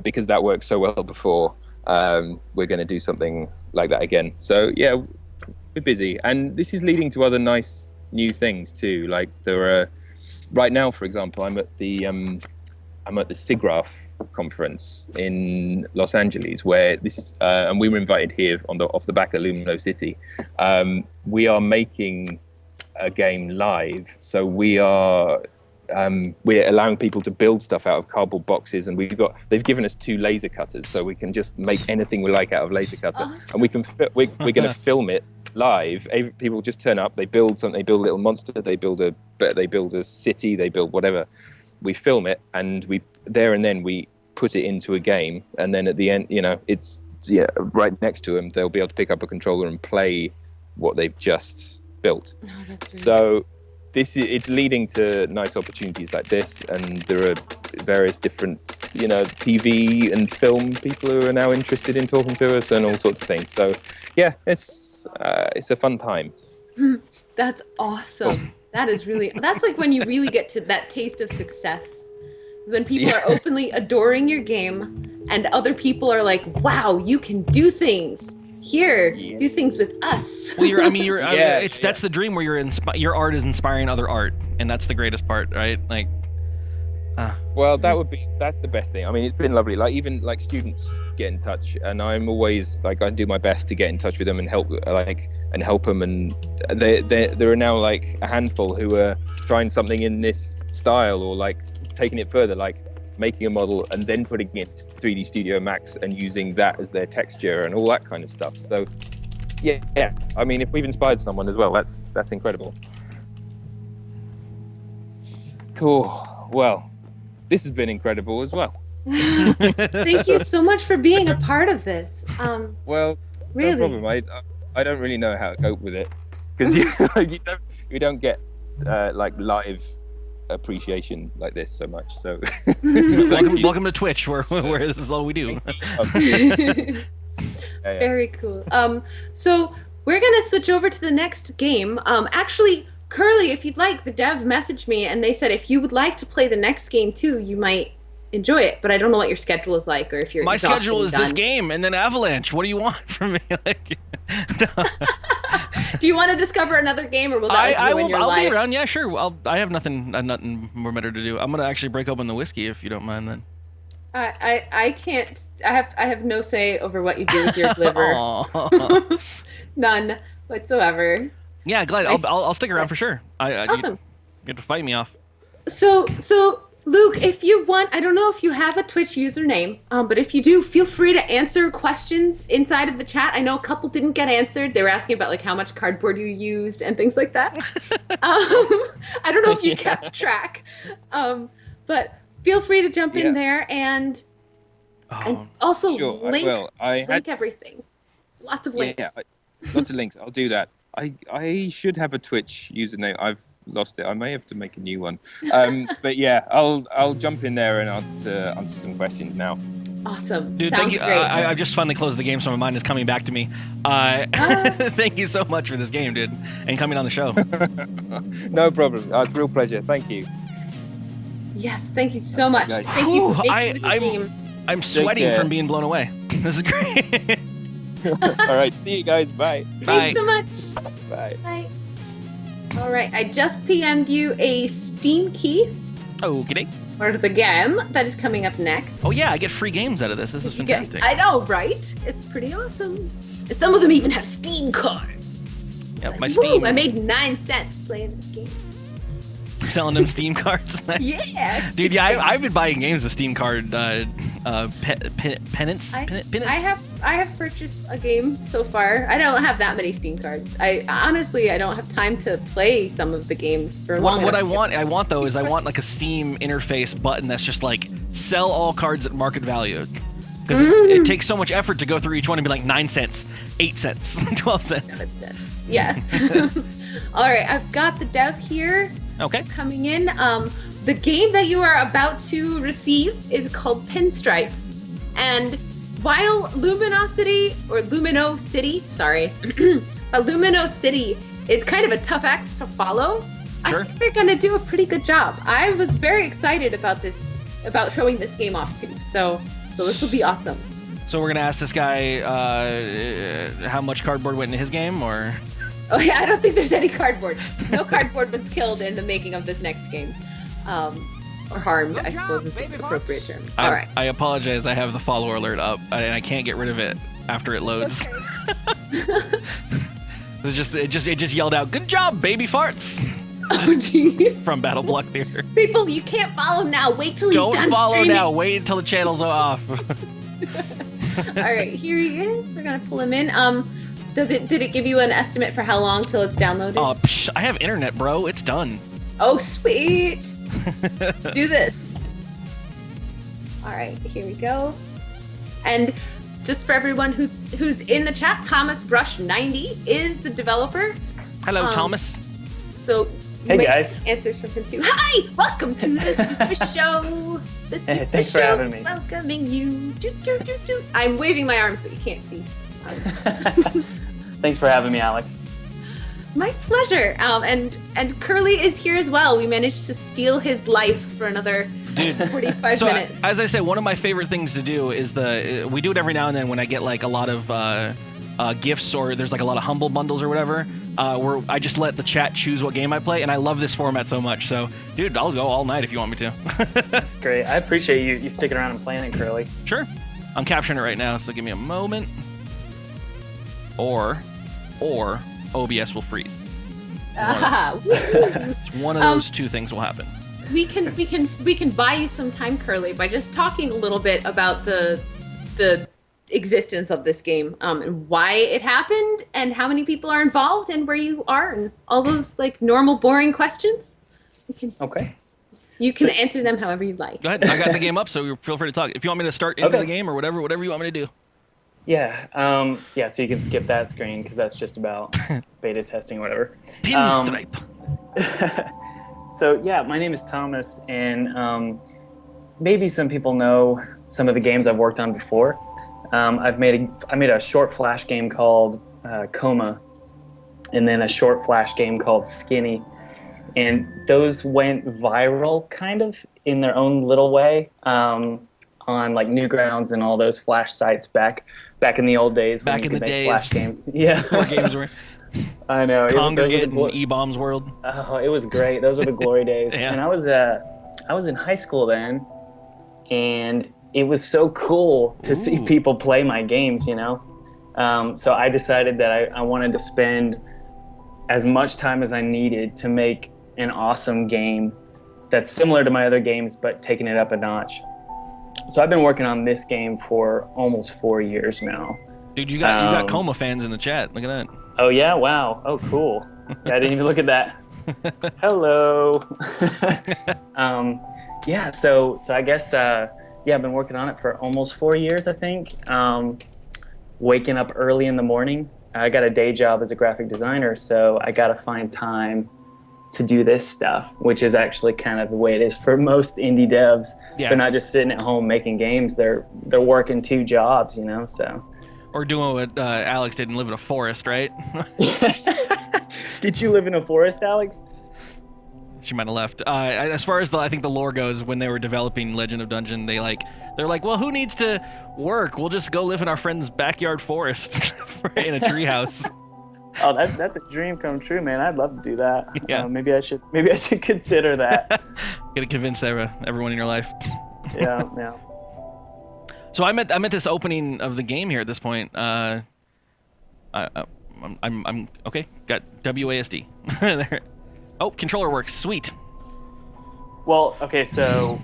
because that worked so well before. We're going to do something like that again. So yeah, we're busy, and this is leading to other nice new things too. Like there are right now, for example, I'm at the SIGGRAPH conference in Los Angeles, where and we were invited here off the back of Lumino City. We are making a game live, so we're allowing people to build stuff out of cardboard boxes, and they've given us 2 laser cutters, so we can just make anything we like out of laser cutter. Awesome. And we're going to film it live. People just turn up, they build something, they build a little monster, they build a city, they build whatever. We film it, and we put it into a game, and then at the end, it's right next to them, they'll be able to pick up a controller and play what they've just built. So it's leading to nice opportunities like this, and there are various different, TV and film people who are now interested in talking to us and all sorts of things. So yeah, it's a fun time. That's awesome. That's like when you really get to that taste of success. When people are openly adoring your game, and other people are like, wow, you can do things. Here, do things with us. Well, that's the dream, where your art is inspiring other art, and that's the greatest part, right? Like, well, that's the best thing. I mean, it's been lovely. Like, even like students get in touch, and I'm always like, I do my best to get in touch with them and help them. And there are now like a handful who are trying something in this style, or like taking it further, like making a model and then putting it into 3D Studio Max and using that as their texture and all that kind of stuff. So yeah. I mean, if we've inspired someone as well, that's incredible. Cool. Well, this has been incredible as well. Thank you so much for being a part of this. Well, it's really? No problem. I don't really know how to cope with it, because you don't get like live appreciation like this so much. So welcome to Twitch, where this is all we do. Yeah. Very cool. So we're gonna switch over to the next game. Actually, Curly, if you'd like, the dev messaged me and they said if you would like to play the next game too, you might enjoy it. But I don't know what your schedule is like, or if you're My exhausted schedule and is done. this game and then Avalanche. What do you want from me? Like, Do you want to discover another game, or will that I ruin will. your I'll life? be around. Yeah, sure. I have nothing more better to do. I'm gonna actually break open the whiskey if you don't mind. Then. I can't. I have no say over what you do with your liver. Aw. None whatsoever. Yeah, glad. Nice. I'll stick around for sure. Awesome. You have to fight me off. So Luke, if you want, I don't know if you have a Twitch username, but if you do, feel free to answer questions inside of the chat. I know a couple didn't get answered. They were asking about like how much cardboard you used and things like that. I don't know if you kept track, but feel free to jump in there and also Sure, link I link everything. Lots of links. Yeah, lots of links. I'll do that. I should have a Twitch username. I've lost it. I may have to make a new one. But yeah, I'll jump in there and answer some questions now. Awesome. Dude, Sounds thank you. great. I just finally closed the game, so my mind is coming back to me. Thank you so much for this game, dude, and coming on the show. No problem. It's a real pleasure. Thank you. Yes, thank you so much. Guys. Thank you for Ooh, making this game. I'm sweating care. from being blown away. This is great. All right. See you guys. Bye. Thanks so much. Bye. Bye. All right, I just PM'd you a Steam key Okay. for the game that is coming up next. Oh yeah, I get free games out of this. This is You get- fantastic. I know, right? It's pretty awesome. And some of them even have Steam cards. Yeah, It's my like, Steam. woo, I made 9 cents playing this game. Selling them Steam cards. Yeah. Dude, yeah, I've been buying games with Steam card penance. I have purchased a game so far. I don't have that many Steam cards. I honestly don't have time to play some of the games for long. What I enough. want though is I want like a Steam interface button that's just like sell all cards at market value. Because it takes so much effort to go through each one and be like 9 cents, 8 cents, 12 cents. Yes. All right, I've got the dev here. Okay. Coming in. The game that you are about to receive is called Pinstripe. And while Luminosity is kind of a tough act to follow, Sure. I think they're going to do a pretty good job. I was very excited about showing this game off too. So this will be awesome. So we're gonna ask this guy how much cardboard went into his game, or? Oh yeah, I don't think there's any cardboard. No cardboard was killed in the making of this next game. Or harmed, I suppose is the appropriate term. All right. I apologize. I have the follower alert up, and I can't get rid of it after it loads. It just yelled out, "Good job, baby farts!" Oh jeez. from Battle Block Theater. People, you can't follow now. Wait till he's Don't done follow streaming. now. Wait until the channel's off. All right, here he is. We're gonna pull him in. Did it give you an estimate for how long till it's downloaded? I have internet, bro. It's done. Oh, sweet. Let's do this. All right, here we go. And just for everyone who's in the chat, Thomas Brush 90 is the developer. Hello, Thomas. So Hey, you guys. answers from him too. Hi, welcome to the Super Show. The Super Hey, thanks for Show having me. welcoming you. Do, do, do, do. I'm waving my arms, but you can't see. Thanks for having me, Alex. My pleasure. And Curly is here as well. We managed to steal his life for another 45 So minutes. as I say, one of my favorite things to do is we do it every now and then when I get like a lot of gifts or there's like a lot of humble bundles or whatever, where I just let the chat choose what game I play, and I love this format so much. So, dude, I'll go all night if you want me to. That's great. I appreciate you sticking around and playing it, Curly. Sure. I'm capturing it right now, so give me a moment. Or OBS will freeze. One of those two things will happen. We can buy you some time, Curly, by just talking a little bit about the existence of this game, and why it happened, and how many people are involved, and where you are, and all those like normal, boring questions. Okay. You can answer them however you'd like. Go ahead. I got the game up, so feel free to talk. If you want me to start into Okay. the game or whatever you want me to do. Yeah. Yeah. So you can skip that screen because that's just about beta testing or whatever. Pinstripe. So yeah, my name is Thomas, and maybe some people know some of the games I've worked on before. I made a short Flash game called Coma, and then a short Flash game called Skinny, and those went viral kind of in their own little way on like Newgrounds and all those Flash sites back in the old days when Back you in could the make days. Flash games. Yeah, Where games were I know. Congregate and E-Bombs World. Oh, it was great. Those were the glory days. Yeah. And I was in high school then, and it was so cool to see people play my games, you know? So I decided that I wanted to spend as much time as I needed to make an awesome game that's similar to my other games, but taking it up a notch. So I've been working on this game for almost 4 years now. Dude, you got Coma fans in the chat. Look at that. Oh yeah, wow. Oh cool. Yeah, I didn't even look at that. Hello. Yeah, so I guess I've been working on it for almost 4 years, I think. Waking up early in the morning. I got a day job as a graphic designer, so I got to find time to do this stuff, which is actually kind of the way it is for most indie devs. Yeah. They're not just sitting at home making games. They're working 2 jobs, you know, so. Or doing what Alex did and live in a forest, right? Did you live in a forest, Alex? She might have left. As far as I think the lore goes, when they were developing Legend of Dungeon, they're like, well, who needs to work? We'll just go live in our friend's backyard forest in a treehouse. Oh, that's a dream come true, man. I'd love to do that. Yeah. Maybe I should consider that. Gotta convince everyone in your life. Yeah. So I'm at this opening of the game here at this point. I'm okay. Got WASD. There. Oh, controller works. Sweet. Well, okay, so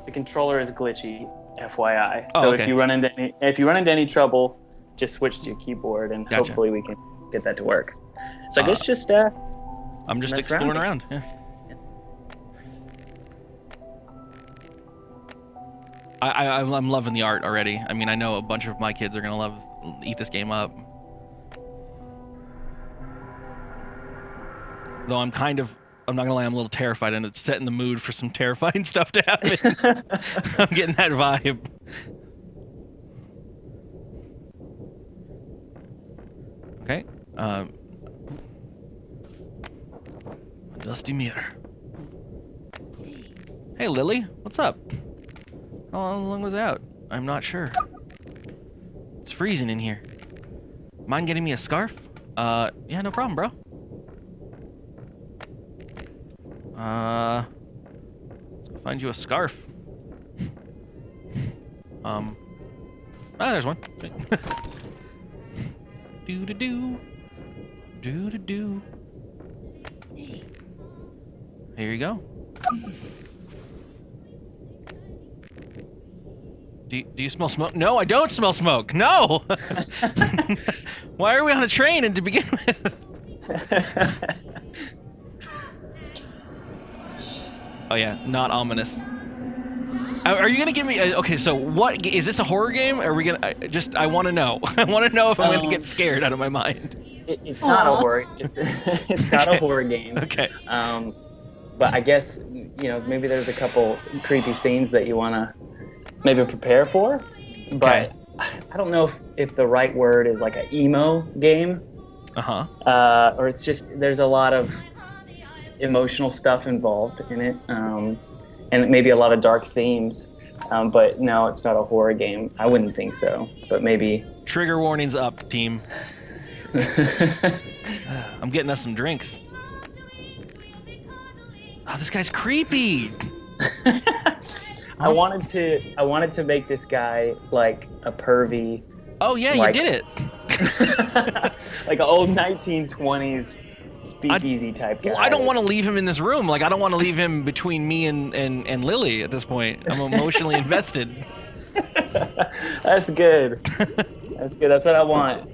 the controller is glitchy, FYI. Oh, So okay. if you run into any trouble, just switch to your keyboard, and Gotcha. hopefully we can get that to work. So I guess just I'm just mess exploring around. around. Yeah. I'm loving the art already. I mean, I know a bunch of my kids are gonna eat this game up. Though I'm not gonna lie, I'm a little terrified, and it's setting the mood for some terrifying stuff to happen. I'm getting that vibe. Okay. Dusty mirror. Hey, Lily, what's up? How long was out? I'm not sure. It's freezing in here. Mind getting me a scarf? Yeah, no problem, bro. Let's go find you a scarf. There's one. Do-do-do. Do-do-do. Here you go. Do you smell smoke? No, I don't smell smoke. No! Why are we on a train and to begin with? Oh yeah, not ominous. Are you gonna give me? Okay, so what is this a horror game? Are we gonna? I want to know. I want to know if I'm gonna get scared out of my mind. It's not a horror. It's not a horror game. Okay. But I guess maybe there's a couple creepy scenes that you want to maybe prepare for. But I don't know if the right word is like an emo game. Or it's just there's a lot of emotional stuff involved in it, and maybe a lot of dark themes. But no, it's not a horror game. I wouldn't think so. But maybe. Trigger warnings up, team. I'm getting us some drinks. Oh, this guy's creepy. I wanted to make this guy like a pervy. Oh yeah, like, you did it. Like an old 1920s speakeasy type guy. Well, I don't want to leave him in this room. Like I don't want to leave him between me and Lily at this point. I'm emotionally invested. That's good. That's good. That's what I want.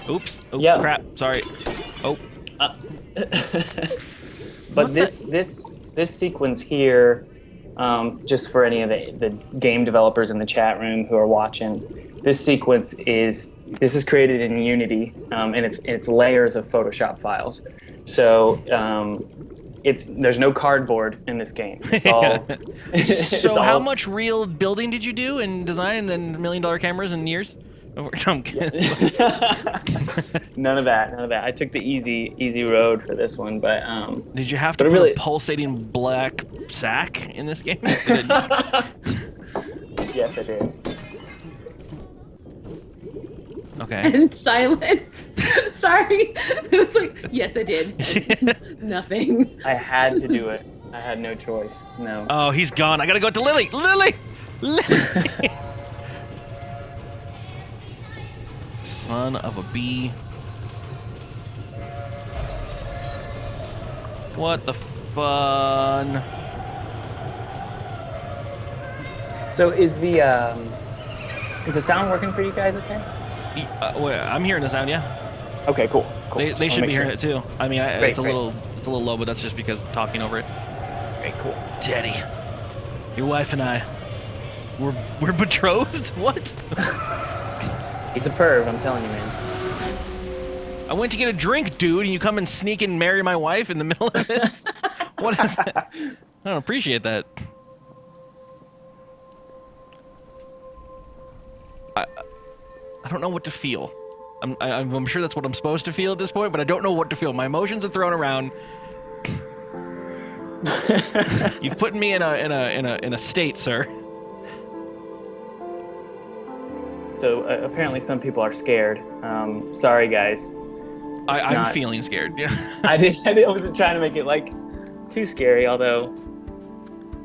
Oops. Oh, yeah. Crap. Sorry. Oh. But this sequence here, just for any of the game developers in the chat room who are watching, this sequence is created in Unity, and it's layers of Photoshop files. So there's no cardboard in this game. It's all. So how much real building did you do and design and $1 million cameras in years? I'm kidding. None of that. I took the easy road for this one, but Did you have to But put really- a pulsating black sack in this game? yes, I did. Okay. And silence. Sorry. It was like, yes, I did. And nothing. I had to do it. I had no choice. No. Oh, he's gone. I gotta go to Lily. Lily. Son of a bee. What the fun? So is the sound working for you guys? Okay. Wait, I'm hearing the sound, yeah. Okay. Cool. They Just wanna should make be sure. hearing it too. I mean, Great, it's a great. little low, but that's just because talking over it. Okay. Cool. Daddy, your wife and I, we're betrothed. What? He's a perv. I'm telling you, man. I went to get a drink, dude, and you come and sneak and marry my wife in the middle of it. What is that? I don't appreciate that. I don't know what to feel. I'm sure that's what I'm supposed to feel at this point, but I don't know what to feel. My emotions are thrown around. You've put me in a state, sir. So apparently some people are scared. Sorry, guys. I'm not- feeling scared. Yeah. I wasn't trying to make it like too scary, although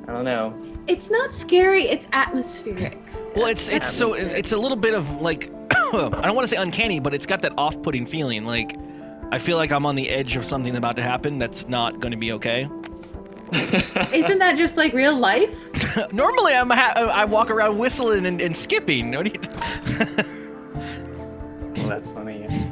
I don't know. It's not scary. It's atmospheric. Well, it's a little bit of like I don't want to say uncanny, but it's got that off-putting feeling. Like I feel like I'm on the edge of something about to happen that's not going to be okay. Isn't that just like real life? Normally, I walk around whistling and skipping. What do you? Well, that's funny. Yeah.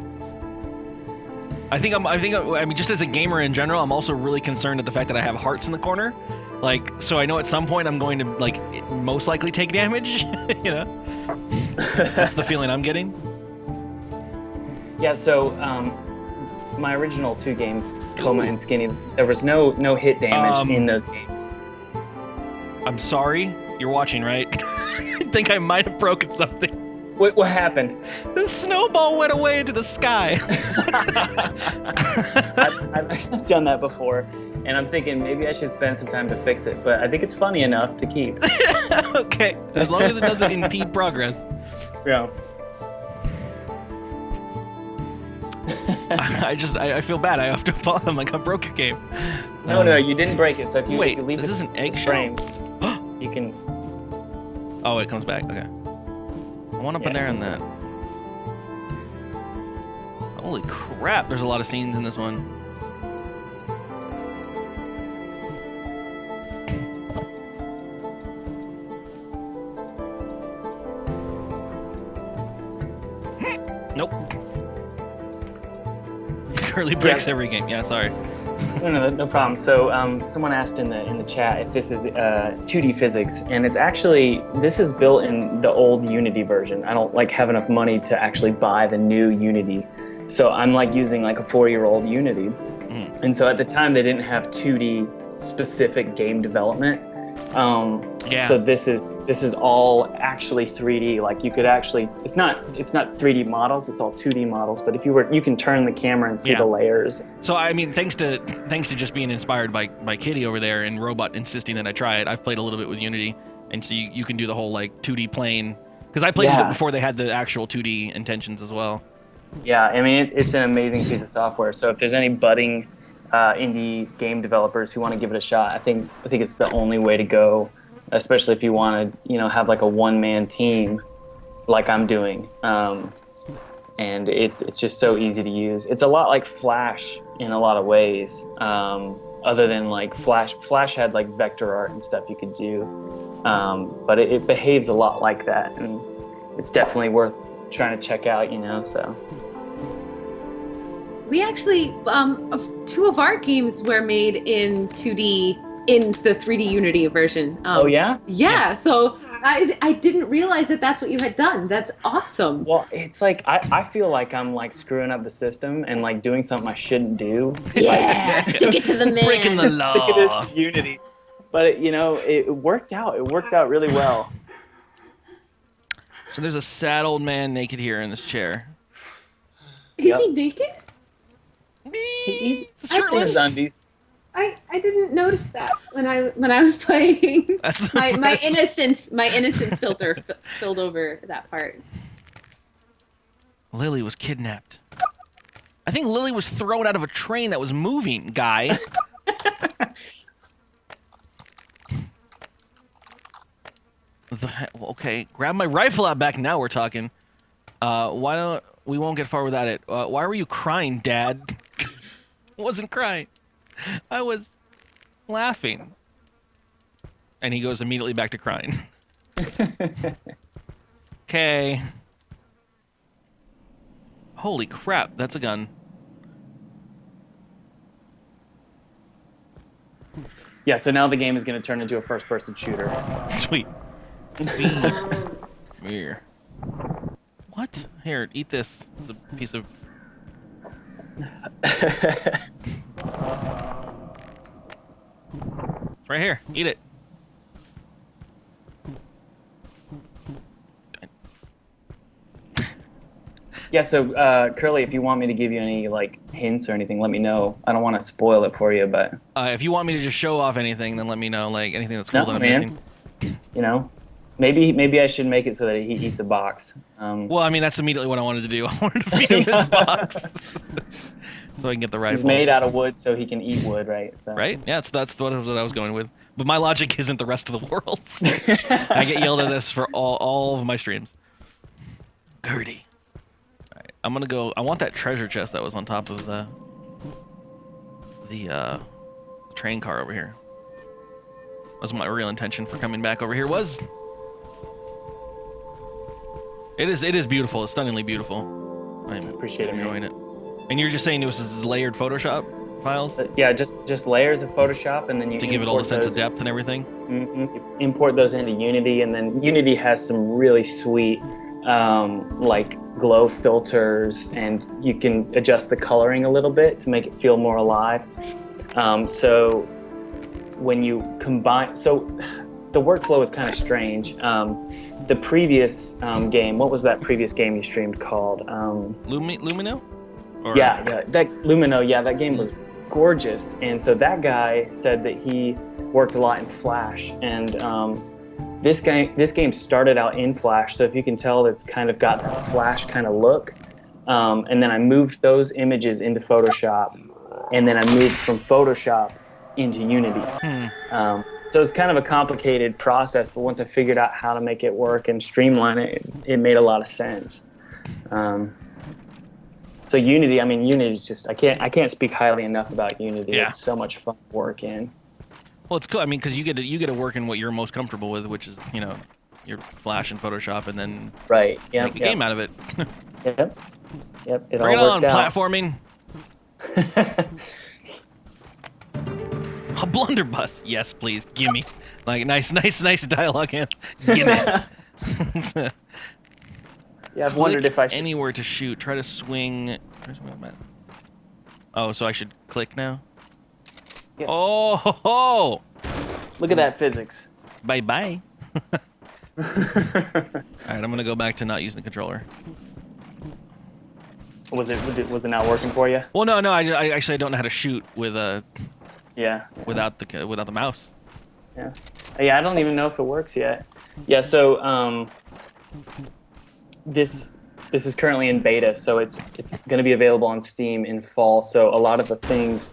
I mean, just as a gamer in general, I'm also really concerned at the fact that I have hearts in the corner. Like, so I know at some point I'm going to like most likely take damage. You know, that's the feeling I'm getting. Yeah. So my original 2 games, Coma and Skinny, there was no hit damage in those games. I'm sorry, you're watching, right? I think I might have broken something. What happened? The snowball went away into the sky. I've done that before, and I'm thinking maybe I should spend some time to fix it. But I think it's funny enough to keep. Okay, as long as it doesn't impede progress. Yeah. I feel bad. I have to follow him like I broke your game. No, you didn't break it. So if you leave this it is an eggshell? framed, you can. Oh, it comes back. Okay. I want to put there on that. Holy crap! There's a lot of scenes in this one. Nope. Curly breaks Yes. every game. Yeah, sorry. No problem. So someone asked in the chat if this is 2D physics, and it's actually, this is built in the old Unity version. I don't like have enough money to actually buy the new Unity, so I'm like using like a 4-year-old Unity. And so at the time they didn't have 2D specific game development. Yeah. So this is all actually 3D. Like you could actually, it's not 3D models, it's all 2D models. But if you can turn the camera and see Yeah. the layers. So I mean, thanks to just being inspired by Kitty over there and Robot insisting that I try it, I've played a little bit with Unity, and so you can do the whole like 2D plane, because I played with it before they had the actual 2D intentions as well. Yeah, I mean it's an amazing piece of software. So if there's any budding indie game developers who want to give it a shot, I think it's the only way to go, especially if you want to have like a one-man team, like I'm doing. And it's just so easy to use. It's a lot like Flash in a lot of ways. Other than like Flash had like vector art and stuff you could do, but it behaves a lot like that, and it's definitely worth trying to check out. So. We actually, 2 of our games were made in 2D in the 3D Unity version. Oh yeah? Yeah. So I didn't realize that that's what you had done. That's awesome. Well, it's like I feel like I'm like screwing up the system and like doing something I shouldn't do. Yeah, stick it to the man. Breaking the Sticking law. it to Unity. But it worked out. It worked out really well. So there's a sad old man naked here in this chair. Is he naked? He's Shirtless. his undies. I didn't notice that when I was playing. That's my innocence filter filled over that part. Lily was kidnapped. I think Lily was thrown out of a train that was moving, guy. Okay, grab my rifle out back. Now we're talking. We won't get far without it. Why were you crying, Dad? I wasn't crying. I was laughing. And he goes immediately back to crying. Okay. Holy crap, that's a gun. Yeah, so now the game is going to turn into a first-person shooter. Sweet. Come here. What? Here, eat this. It's a piece of... Right here. Eat it. Yeah, so Curly, if you want me to give you any like hints or anything, let me know. I don't want to spoil it for you, but If you want me to just show off anything, then let me know. Like anything that's cool No, that I'm man. missing. you know, maybe I should make it so that he eats a box. Well, I mean, that's immediately what I wanted to do. I wanted to feed him this box. So I can get the rifle. He's made out of wood, so he can eat wood, right? So. Right? Yeah, that's what I was going with. But my logic isn't the rest of the world. I get yelled at this for all of my streams. Gertie. Alright, I'm gonna go. I want that treasure chest that was on top of the train car over here. That was my real intention for coming back over here was. It is beautiful. It's stunningly beautiful. I'm Appreciate it, man. enjoying it. And you're just saying it was layered Photoshop files Yeah, just layers of Photoshop, and then you to give it all the sense of those, depth and everything. you import those into Unity, and then Unity has some really sweet like glow filters, and you can adjust the coloring a little bit to make it feel more alive. So when you combine, so the workflow is kind of strange. The previous game, what was that previous game you streamed called? Lumino? Or... Yeah, that Lumino. Yeah, that game was gorgeous. And so that guy said that he worked a lot in Flash, and this game started out in Flash. So if you can tell, it's kind of got that Flash kind of look. And then I moved those images into Photoshop, and then I moved from Photoshop into Unity. So it's kind of a complicated process, but once I figured out how to make it work and streamline it, it made a lot of sense. So Unity, I mean, Unity is just, I can't speak highly enough about Unity. Yeah. It's so much fun to work in. Well, it's cool. I mean, because you get to work in what you're most comfortable with, which is your Flash and Photoshop, and then Right. Yeah. make a game out of it. Yep. It Bring it all on, worked out. platforming. A blunderbuss. Yes, please. Gimme. Like nice dialogue. Gimme. Yeah, I've wondered Click if I should. anywhere to shoot. Try to swing. Where's my map? Oh, so I should click now? Yeah. Oh, ho, ho. Look at that physics. Bye-bye. All right, I'm going to go back to not using the controller. Was it not working for you? Well, no, I actually don't know how to shoot with Yeah. without the mouse. Yeah. Yeah, I don't even know if it works yet. Yeah, so this is currently in beta, so it's going to be available on Steam in fall. So a lot of the things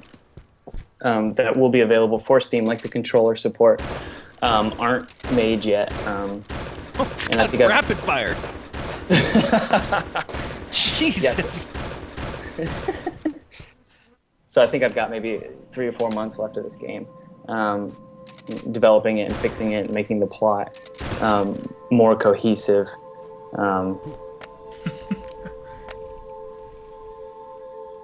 that will be available for Steam, like the controller support, aren't made yet. And I think rapid fire. Jesus. Yeah. So I think I've got maybe 3 or 4 months left of this game, developing it and fixing it and making the plot more cohesive.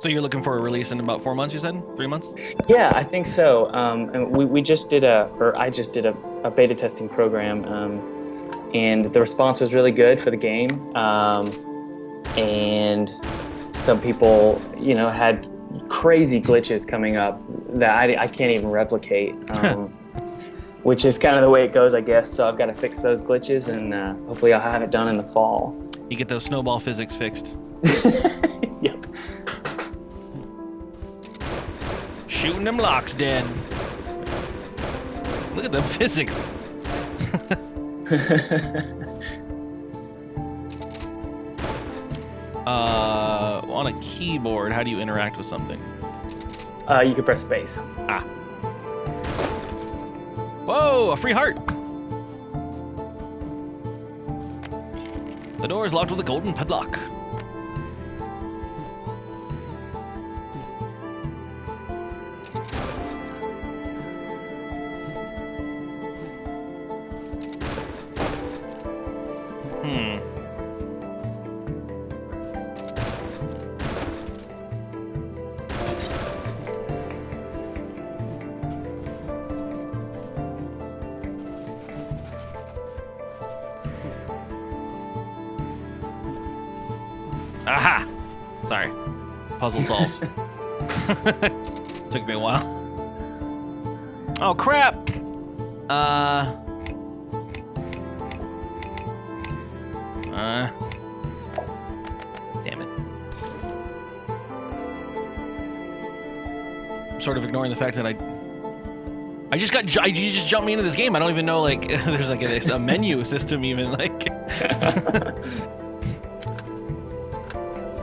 So you're looking for a release in about 4 months, you said? 3 months? Yeah, I think so. And I just did a beta testing program, and the response was really good for the game. And some people, had crazy glitches coming up that I can't even replicate. which is kind of the way it goes, I guess. So I've got to fix those glitches, and hopefully I'll have it done in the fall. You get those snowball physics fixed. Yep. Shooting them locks dead. Look at the physics. On a keyboard, how do you interact with something? You can press space. Ah. Whoa, a free heart. The door is locked with a golden padlock. Aha! Sorry. Puzzle solved. Took me a while. Oh, crap! Damn it. I'm sort of ignoring the fact that you just jumped me into this game. I don't even know, like, there's like a menu system even, like.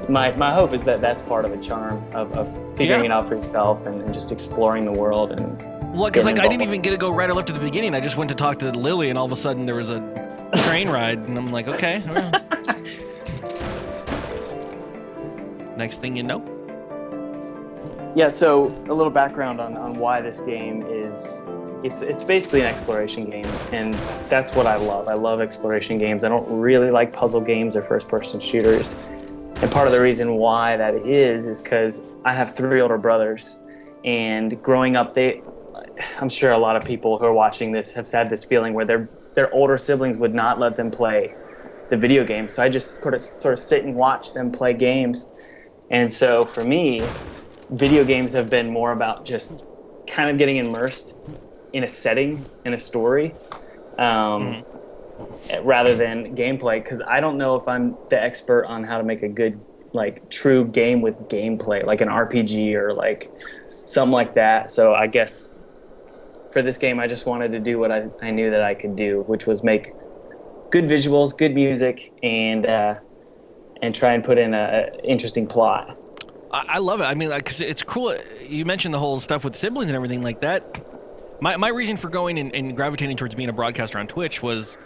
My hope is that that's part of the charm of figuring it out for yourself and just exploring the world. And well, because like I didn't even get to go right or left at the beginning. I just went to talk to Lily, and all of a sudden there was a train ride, and I'm like, okay. All right. Next thing you know. Yeah, so a little background on why this game is, it's basically an exploration game, and that's what I love. I love exploration games. I don't really like puzzle games or first-person shooters. And part of the reason why that is because I have 3 older brothers, and growing up, I'm sure a lot of people who are watching this have had this feeling where their older siblings would not let them play the video games. So I just sort of sit and watch them play games. And so for me, video games have been more about just kind of getting immersed in a setting, in a story, rather than gameplay, because I don't know if I'm the expert on how to make a good, like, true game with gameplay, like an RPG or like something like that. So I guess for this game, I just wanted to do what I knew that I could do, which was make good visuals, good music, and try and put in a interesting plot. I love it. I mean, like, it's cool. You mentioned the whole stuff with siblings and everything like that. My reason for going and gravitating towards being a broadcaster on Twitch was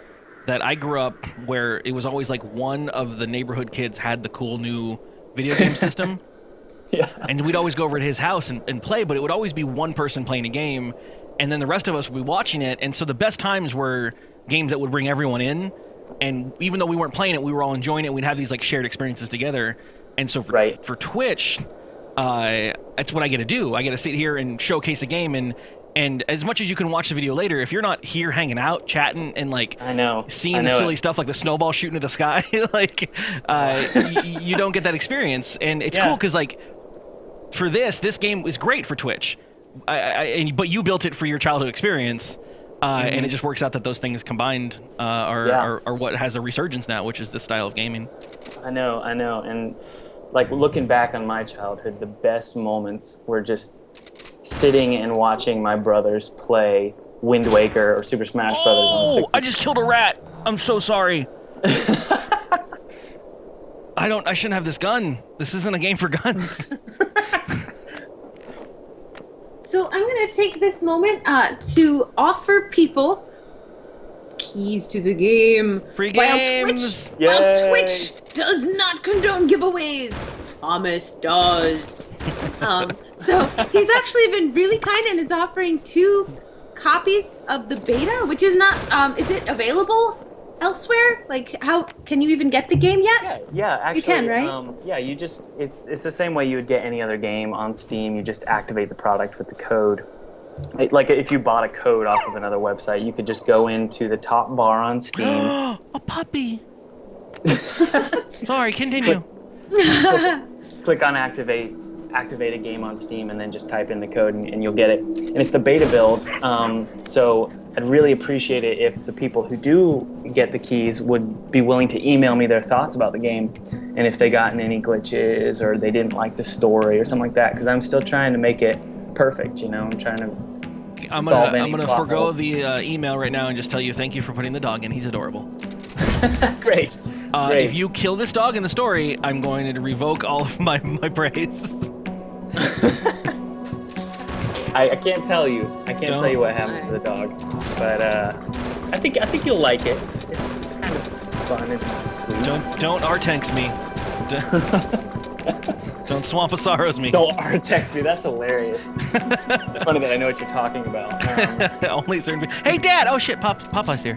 that I grew up where it was always like one of the neighborhood kids had the cool new video game system. Yeah. And we'd always go over to his house and play, but it would always be one person playing a game, and then the rest of us would be watching it. And so the best times were games that would bring everyone in, and even though we weren't playing it, we were all enjoying it. We'd have these like shared experiences together. And so for Twitch, that's what I get to do. I get to sit here and showcase a game, and as much as you can watch the video later, if you're not here hanging out, chatting, and like seeing the silly stuff like the snowball shooting at the sky, like you don't get that experience. And it's cool because like for this game is great for Twitch, but you built it for your childhood experience, and it just works out that those things combined are what has a resurgence now, which is this style of gaming. I know, and like looking back on my childhood, the best moments were just sitting and watching my brothers play Wind Waker or Super Smash Brothers on the 64. I just killed a rat. I'm so sorry. I shouldn't have this gun. This isn't a game for guns. So I'm going to take this moment to offer people keys to the game. Free games. While Twitch does not condone giveaways, Thomas does. So he's actually been really kind and is offering 2 copies of the beta, which is not, is it available elsewhere? Like, how can you even get the game yet? Yeah, actually. You can, right? You just, it's the same way you would get any other game on Steam. You just activate the product with the code. Like if you bought a code off of another website, you could just go into the top bar on Steam. A puppy. Sorry, continue. Click on activate a game on Steam, and then just type in the code and you'll get it. And it's the beta build, so I'd really appreciate it if the people who do get the keys would be willing to email me their thoughts about the game, and if they gotten any glitches or they didn't like the story or something like that, because I'm still trying to make it perfect. You know, I'm trying to I'm solve any gonna plot forego holes. the email right now and just tell you thank you for putting the dog in. He's adorable. Great. If you kill this dog in the story, I'm going to revoke all of my praise. I can't tell you. I can't tell you what happens to the dog, but I think you'll like it. It's kind of fun and sweet. Don't Artanks me. Don't Swampasaurus me. Don't text me. That's hilarious. It's funny that I know what you're talking about. Only certain people. Hey, Dad! Oh shit, Popeye's here.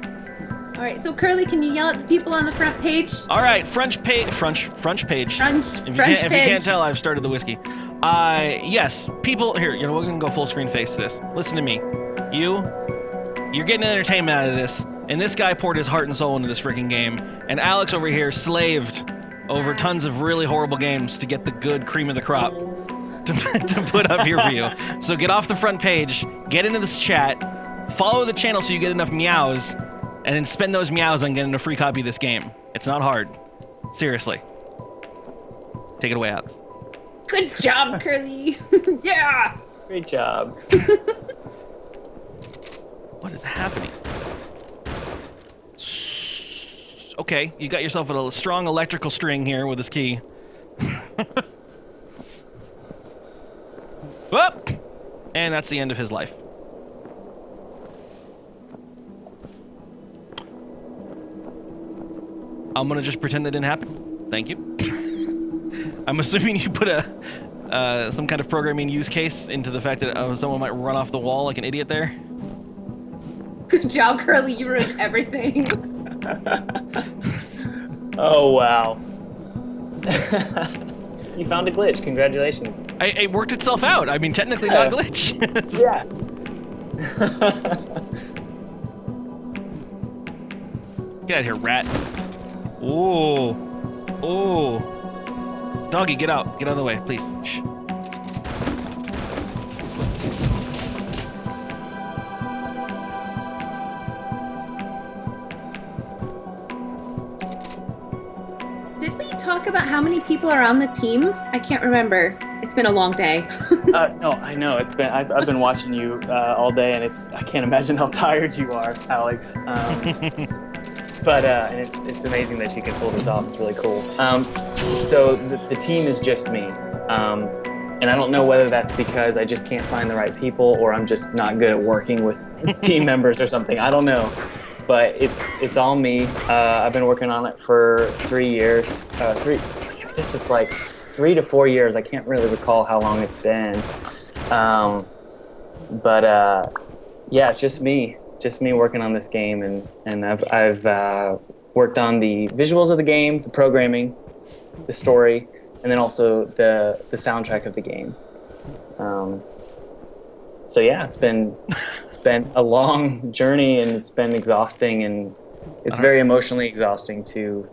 All right, so Curly, can you yell at the people on the front page? All right, front page. If you can't tell, I've started the whiskey. Yes, people here. You know, we're gonna go full screen face to this. Listen to me. You're getting entertainment out of this, and this guy poured his heart and soul into this freaking game, and Alex over here slaved over tons of really horrible games to get the good cream of the crop to put up here for you. So get off the front page, get into this chat, follow the channel so you get enough meows, and then spend those meows on getting a free copy of this game. It's not hard. Seriously. Take it away, Alex. Good job, Curly. Yeah. Great job. What is happening? Okay, you got yourself a strong electrical string here with this key. Whoop! And that's the end of his life. I'm gonna just pretend that didn't happen. Thank you. I'm assuming you put some kind of programming use case into the fact that someone might run off the wall like an idiot there. Good job, Curly. You ruined everything. Oh, wow. You found a glitch. Congratulations. It worked itself out. I mean, technically not a glitch. Yeah. Get out of here, rat. Ooh. Ooh. Doggy, get out. Get out of the way, please. Shh. Did we talk about how many people are on the team? I can't remember. It's been a long day. No, I know. It's been. I've been watching you all day, and I can't imagine how tired you are, Alex. But and it's amazing that you can pull this off. It's really cool. So the team is just me, and I don't know whether that's because I just can't find the right people, or I'm just not good at working with team members or something. I don't know, but it's all me. I've been working on it for 3 years. I guess it's like 3 to 4 years. I can't really recall how long it's been. But yeah, it's just me working on this game, and I've worked on the visuals of the game, the programming, the story, and then also the soundtrack of the game. So yeah, it's been a long journey, and it's been exhausting, and it's very emotionally exhausting to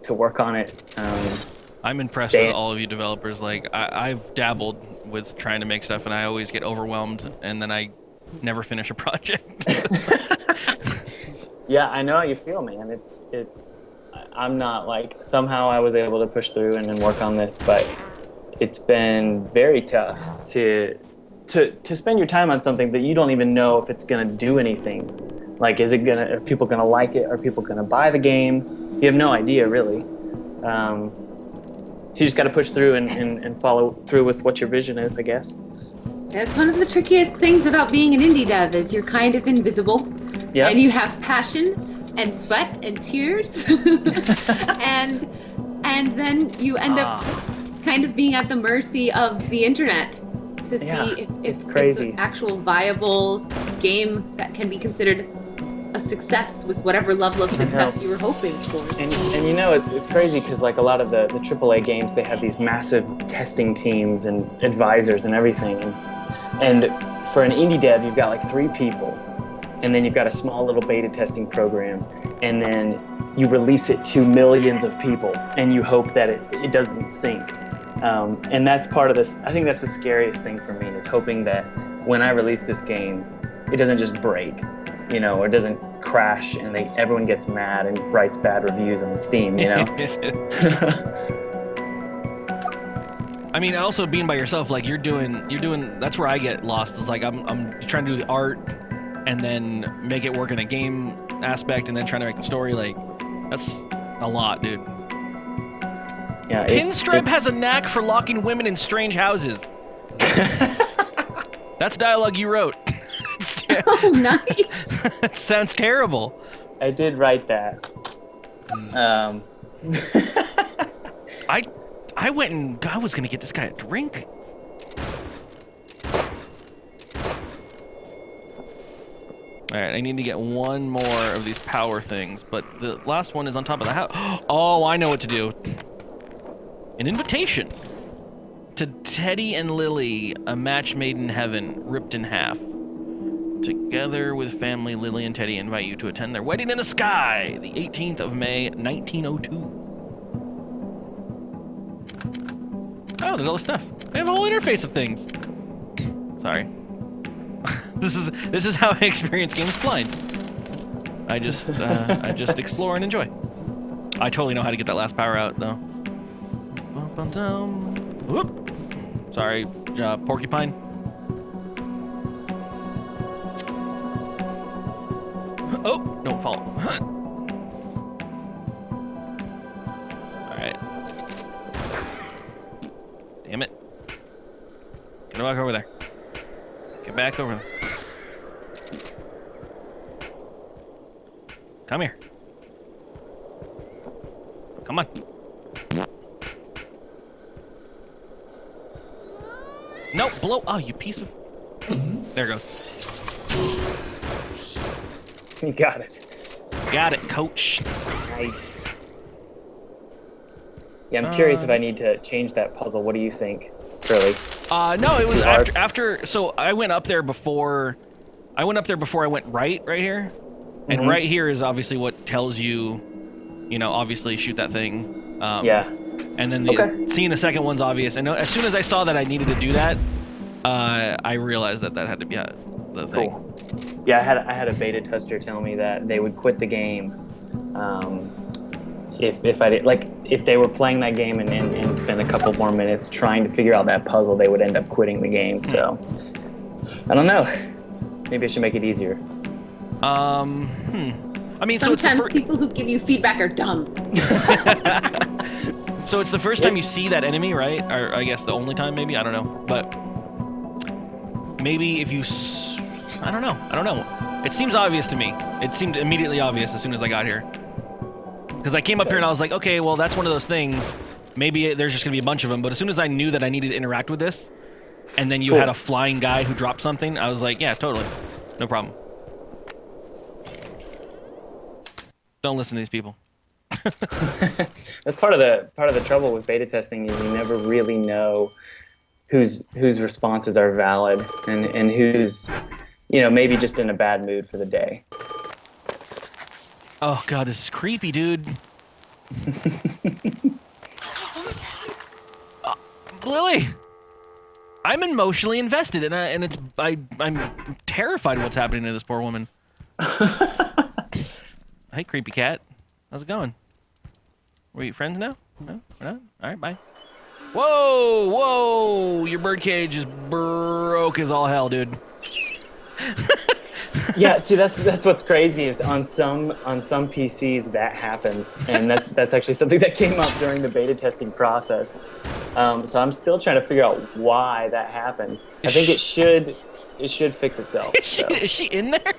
work on it. I'm impressed with all of you developers. Like, I've dabbled with trying to make stuff, and I always get overwhelmed, and then I never finish a project. Yeah, I know how you feel, man. It's I'm not like, somehow I was able to push through and work on this, but it's been very tough to spend your time on something that you don't even know if it's gonna do anything. Like, are people gonna like it? Are people gonna buy the game? You have no idea, really. So you just got to push through and follow through with what your vision is, I guess. That's one of the trickiest things about being an indie dev is you're kind of invisible. Yeah. And you have passion and sweat and tears. and then you end up kind of being at the mercy of the internet to see if it's crazy. It's an actual viable game that can be considered a success with whatever level of success you were hoping for. And you know, it's crazy because like a lot of the AAA games, they have these massive testing teams and advisors and everything. And for an indie dev, you've got like 3 people, and then you've got a small little beta testing program, and then you release it to millions of people, and you hope that it doesn't sink. And that's part of this. I think that's the scariest thing for me, is hoping that when I release this game, it doesn't just break. you know, or doesn't crash and everyone gets mad and writes bad reviews on Steam, you know. I mean, also being by yourself, like you're doing. That's where I get lost. It's like I'm trying to do the art, and then make it work in a game aspect, and then trying to make the story. Like, that's a lot, dude. Yeah, Pinstripe has a knack for locking women in strange houses. That's dialogue you wrote. Oh, nice. It sounds terrible. I did write that. I went and I was gonna get this guy a drink. All right, I need to get one more of these power things, but the last one is on top of the house. Oh, I know what to do. An invitation to Teddy and Lily, a match made in heaven, ripped in half. Together with family, Lily and Teddy invite you to attend their wedding in the sky, the 18th of May, 1902. Oh, there's all this stuff. They have a whole interface of things. Sorry. This is how I experience games blind. I just explore and enjoy. I totally know how to get that last power out though. Whoop. Sorry, porcupine. Oh, don't fall. All right. Damn it. Get back over there. Get back over there. Come here. Come on. No, blow. Oh, you piece of. There it goes. You got it. Got it, coach. Nice. Yeah, I'm curious if I need to change that puzzle. What do you think, Curly? No, it was too hard. after. So I went up there before. I went right here, and right here is obviously what tells you, you know, obviously shoot that thing. Yeah. And then seeing the second one's obvious. And as soon as I saw that I needed to do that, I realized that had to be the thing. Cool. Yeah, I had a beta tester tell me that they would quit the game if I did, like, if they were playing that game and spend a couple more minutes trying to figure out that puzzle, they would end up quitting the game. So I don't know. Maybe I should make it easier. I mean, sometimes people who give you feedback are dumb. So it's the first time you see that enemy, right? Or I guess the only time, maybe? I don't know. But maybe if you... I don't know. It seems obvious to me. It seemed immediately obvious as soon as I got here. Because I came up here and I was like, okay, well, that's one of those things. Maybe there's just going to be a bunch of them. But as soon as I knew that I needed to interact with this, and then you had a flying guy who dropped something, I was like, yeah, totally. No problem. Don't listen to these people. That's part of the trouble with beta testing is you never really know whose responses are valid and who's, you know, maybe just in a bad mood for the day. Oh god, this is creepy, dude. Lily, I'm emotionally invested, and I'm terrified of what's happening to this poor woman. Hey, creepy cat, how's it going? We friends now? No, we're not. All right, bye. Whoa, your birdcage is broke as all hell, dude. Yeah, see, that's what's crazy is on some PCs that happens, and that's actually something that came up during the beta testing process. So I'm still trying to figure out why that happened. I think it should fix itself. Is she in there?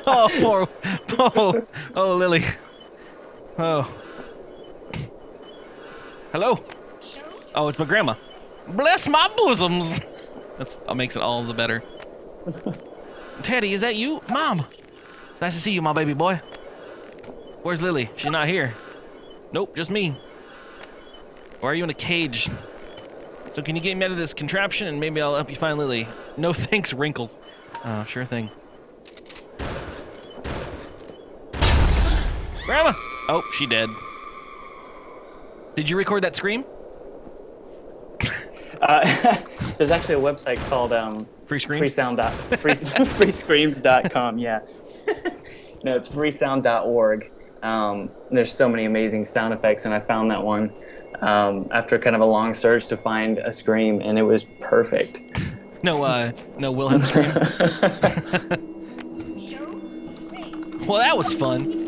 Oh, Lily. Oh. Hello. Oh, it's my grandma. Bless my bosoms. That makes it all the better. Teddy, is that you? Mom. It's nice to see you, my baby boy. Where's Lily? She's not here. Nope, just me. Why are you in a cage? So can you get me out of this contraption and maybe I'll help you find Lily? No thanks, Wrinkles. Oh, sure thing. Grandma! Oh, she dead. Did you record that scream? There's actually a website called Free screams? freescreams.com, yeah. No, it's freesound.org. There's so many amazing sound effects, and I found that one after kind of a long search to find a scream, and it was perfect. No Wilhelm scream. Well, that was fun.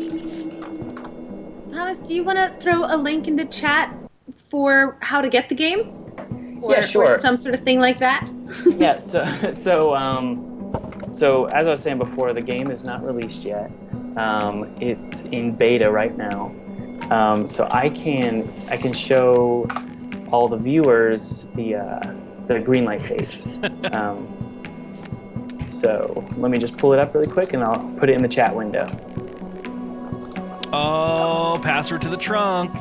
Thomas, do you want to throw a link in the chat for how to get the game? Yeah, sure. Or some sort of thing like that? Yeah, so as I was saying before, the game is not released yet. It's in beta right now. So I can show all the viewers the Greenlight page. So let me just pull it up really quick, and I'll put it in the chat window. Oh, password to the trunk.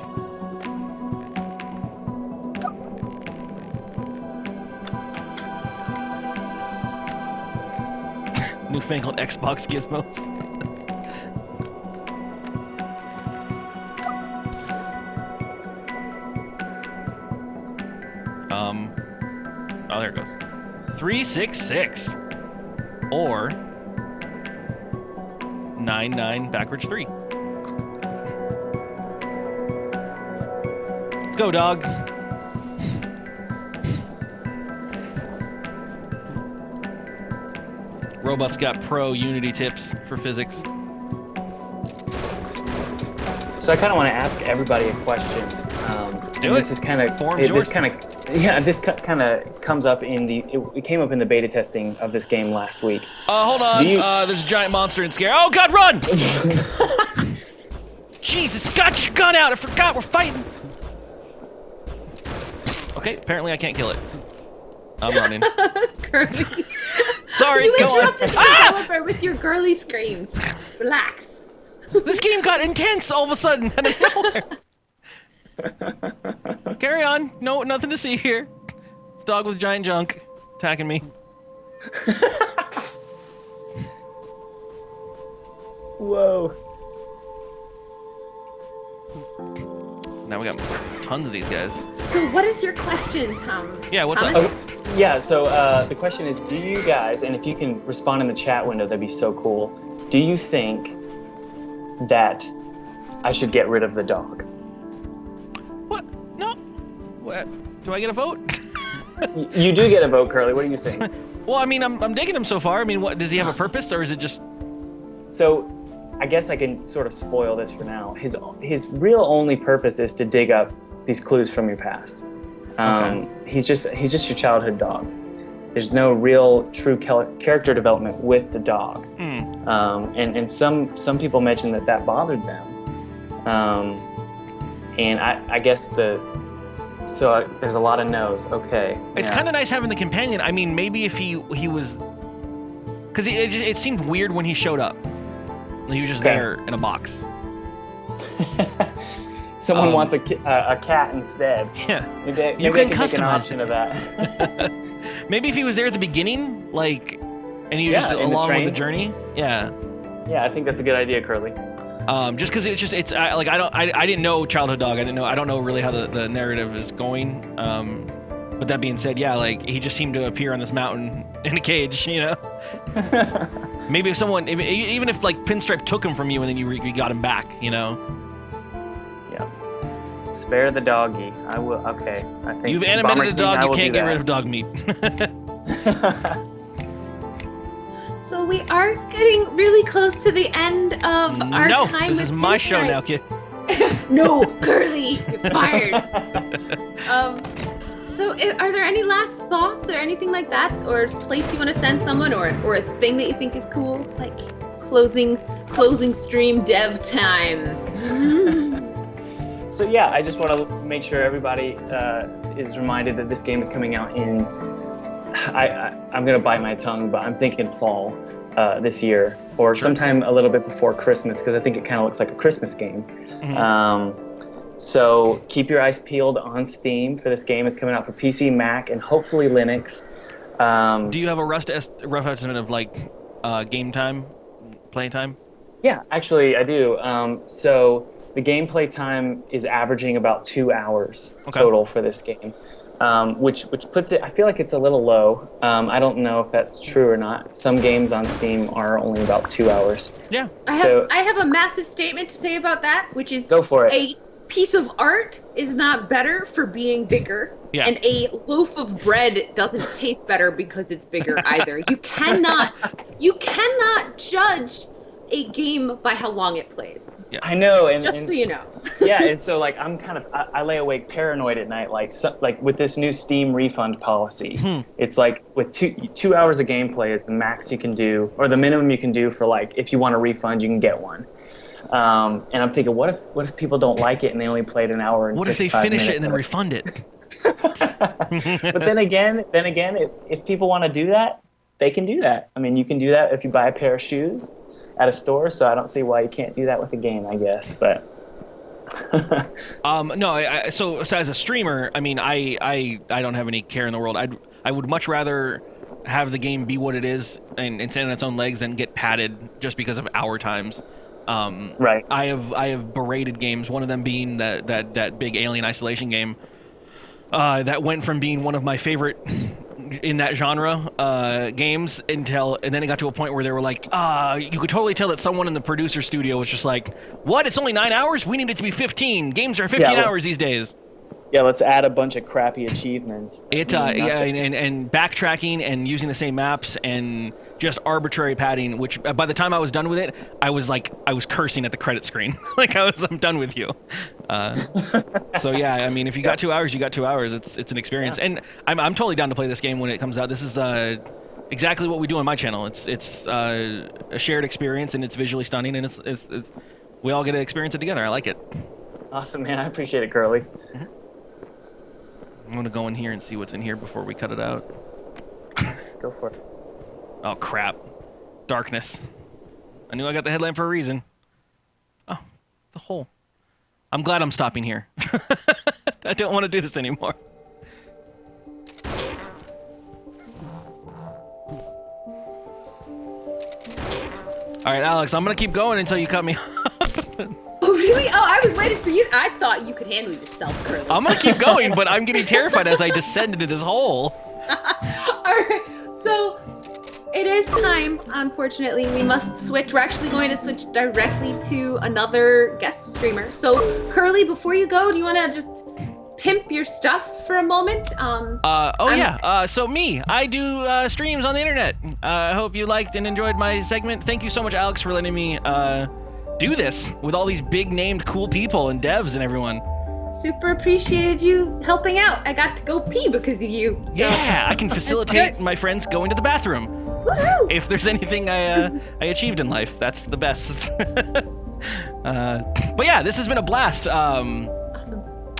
Newfangled Xbox gizmos. Oh, there it goes. 366 or 99 backwards 3. Let's go, dog. Robot's got pro Unity tips for physics. So I kind of want to ask everybody a question. Do it. This is kind of this kind of comes up in the. It came up in the beta testing of this game last week. Hold on. There's a giant monster in scare. Oh God, run! Jesus, got your gun out. I forgot we're fighting. Okay, apparently I can't kill it. I'm running. Kirby. Sorry, You go on. interrupted the developer with your girly screams. Relax. This game got intense all of a sudden out of nowhere. Carry on. No, nothing to see here. It's a dog with giant junk attacking me. Whoa. Now we got tons of these guys. So what is your question, Tom? Yeah, what's Thomas? up? Yeah, so the question is, do you guys, and if you can respond in the chat window, that'd be so cool. Do you think that I should get rid of the dog? What? No. What? Do I get a vote? You do get a vote, Curly. What do you think? Well, I mean, I'm digging him so far. I mean, what does he have a purpose, or is it just? So, I guess I can sort of spoil this for now. His real only purpose is to dig up these clues from your past. Okay. He's just your childhood dog. There's no real true character development with the dog. And some people mentioned that bothered them. And I guess there's a lot of no's. Okay. It's kind of nice having the companion. I mean, maybe if he was, because it seemed weird when he showed up. He was just there in a box. Someone wants a cat instead. Yeah. Maybe You I can can make an customize option of that. Maybe if he was there at the beginning, like, and he was just in the along with train. the journey. Yeah. Yeah, I think that's a good idea, Curly. Just because I didn't know childhood dog. I don't know really how the narrative is going. But that being said, yeah, like he just seemed to appear on this mountain in a cage, you know. Maybe if someone, even if like Pinstripe took him from you and then you got him back, you know. Yeah. Spare the doggy. I will. Okay. I think You've animated Bomber a King, dog. I You will can't do get rid that. of dog meat. So we are getting really close to the end of our No, time this with is my show Pinstripe. now, kid. No, Curly, you're fired. So are there any last thoughts or anything like that, or a place you want to send someone, or a thing that you think is cool, like closing stream dev time? So yeah, I just want to make sure everybody is reminded that this game is coming out in. I'm gonna bite my tongue, but I'm thinking fall this year, or sometime a little bit before Christmas, because I think it kind of looks like a Christmas game. So keep your eyes peeled on Steam for this game. It's coming out for PC, Mac, and hopefully Linux. Do you have a rough estimate of like game time, play time? Yeah, actually, I do. So the gameplay time is averaging about 2 hours total for this game. which puts it. I feel like it's a little low. I don't know if that's true or not. Some games on Steam are only about 2 hours. Yeah. I have a massive statement to say about that, which is Go for it. A piece of art is not better for being bigger. Yeah. And a loaf of bread doesn't taste better because it's bigger either. You cannot judge a game by how long it plays. Yeah. I know, and So you know. yeah, and so like I lay awake paranoid at night, like with this new Steam refund policy. It's like with 2 hours of gameplay is the max you can do, or the minimum you can do for like if you want a refund, you can get one. And I'm thinking, what if people don't like it and they only played an hour and What if they 55 finish it minutes and then of refund it? But then again, if people want to do that, they can do that. I mean, you can do that if you buy a pair of shoes at a store, so I don't see why you can't do that with a game, I guess. But no, so as a streamer, I mean, I don't have any care in the world. I would much rather have the game be what it is and stand on its own legs than get padded just because of hour times. Right. I have berated games. One of them being that big Alien Isolation game. That went from being one of my favorite in that genre games and then it got to a point where they were like, you could totally tell that someone in the producer studio was just like, what? It's only 9 hours? We need it to be 15. Games are 15 hours these days. Yeah, let's add a bunch of crappy achievements. And backtracking and using the same maps and just arbitrary padding, which by the time I was done with it, I was cursing at the credit screen. I'm done with you. So yeah, I mean, if you got 2 hours, you got 2 hours. It's an experience, and I'm totally down to play this game when it comes out. This is exactly what we do on my channel. It's a shared experience, and it's visually stunning, and it's we all get to experience it together. I like it. Awesome, man. I appreciate it, Curly. I'm gonna go in here and see what's in here before we cut it out. Go for it. Oh crap. Darkness. I knew I got the headlamp for a reason. Oh, the hole. I'm glad I'm stopping here. I don't want to do this anymore. Alright, Alex, I'm gonna keep going until you cut me off. Oh, really? Oh, I was waiting for you. I thought you could handle yourself, Curly. I'm gonna keep going, but I'm getting terrified as I descend into this hole. All right. So it is time, unfortunately. We must switch. We're actually going to switch directly to another guest streamer. So, Curly, before you go, do you want to just pimp your stuff for a moment? So me, I do streams on the internet. I hope you liked and enjoyed my segment. Thank you so much, Alex, for letting me do this with all these big named cool people and devs and everyone. Super appreciated you helping out. I got to go pee because of you. So. Yeah, I can facilitate my friends going to the bathroom. Woohoo! If there's anything I achieved in life, that's the best. But yeah, this has been a blast. Awesome.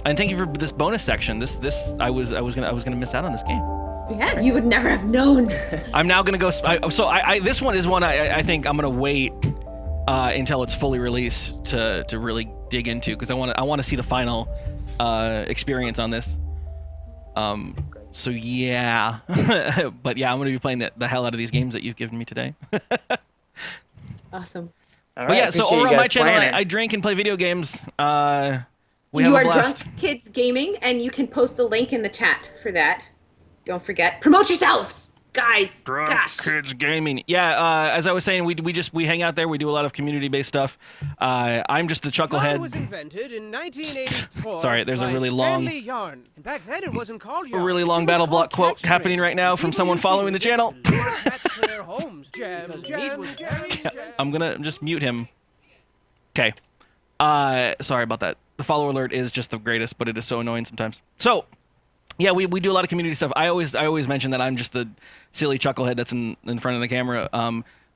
And thank you for this bonus section. This I was gonna miss out on this game. Yeah, you would never have known. I'm now gonna go. This one is one I think I'm gonna wait until it's fully released to really dig into, because I want to see the final experience on this. So yeah, but yeah, I'm gonna be playing the hell out of these games that you've given me today. Awesome. All right, But yeah, so over on my channel, playing it. I drink and play video games. We You have are a blast. Drunk Kids Gaming, and you can post a link in the chat for that. Don't forget. Promote yourselves, guys. Drunk Gosh. Kids Gaming. Yeah, as I was saying, we hang out there. We do a lot of community-based stuff. I'm just the Yarn chucklehead. was invented in 1984. Sorry, there's a by really long- Stanley Yarn. And back then it wasn't called A yarn. really long It was battle called block quote cat happening string. right now from People someone used to following the use this channel. to lure cats to their homes. Jam, jam. I'm gonna just mute him. Okay. Sorry about that. The follower alert is just the greatest, but it is so annoying sometimes. So, yeah, we do a lot of community stuff. I always mention that I'm just the silly chucklehead that's in front of the camera.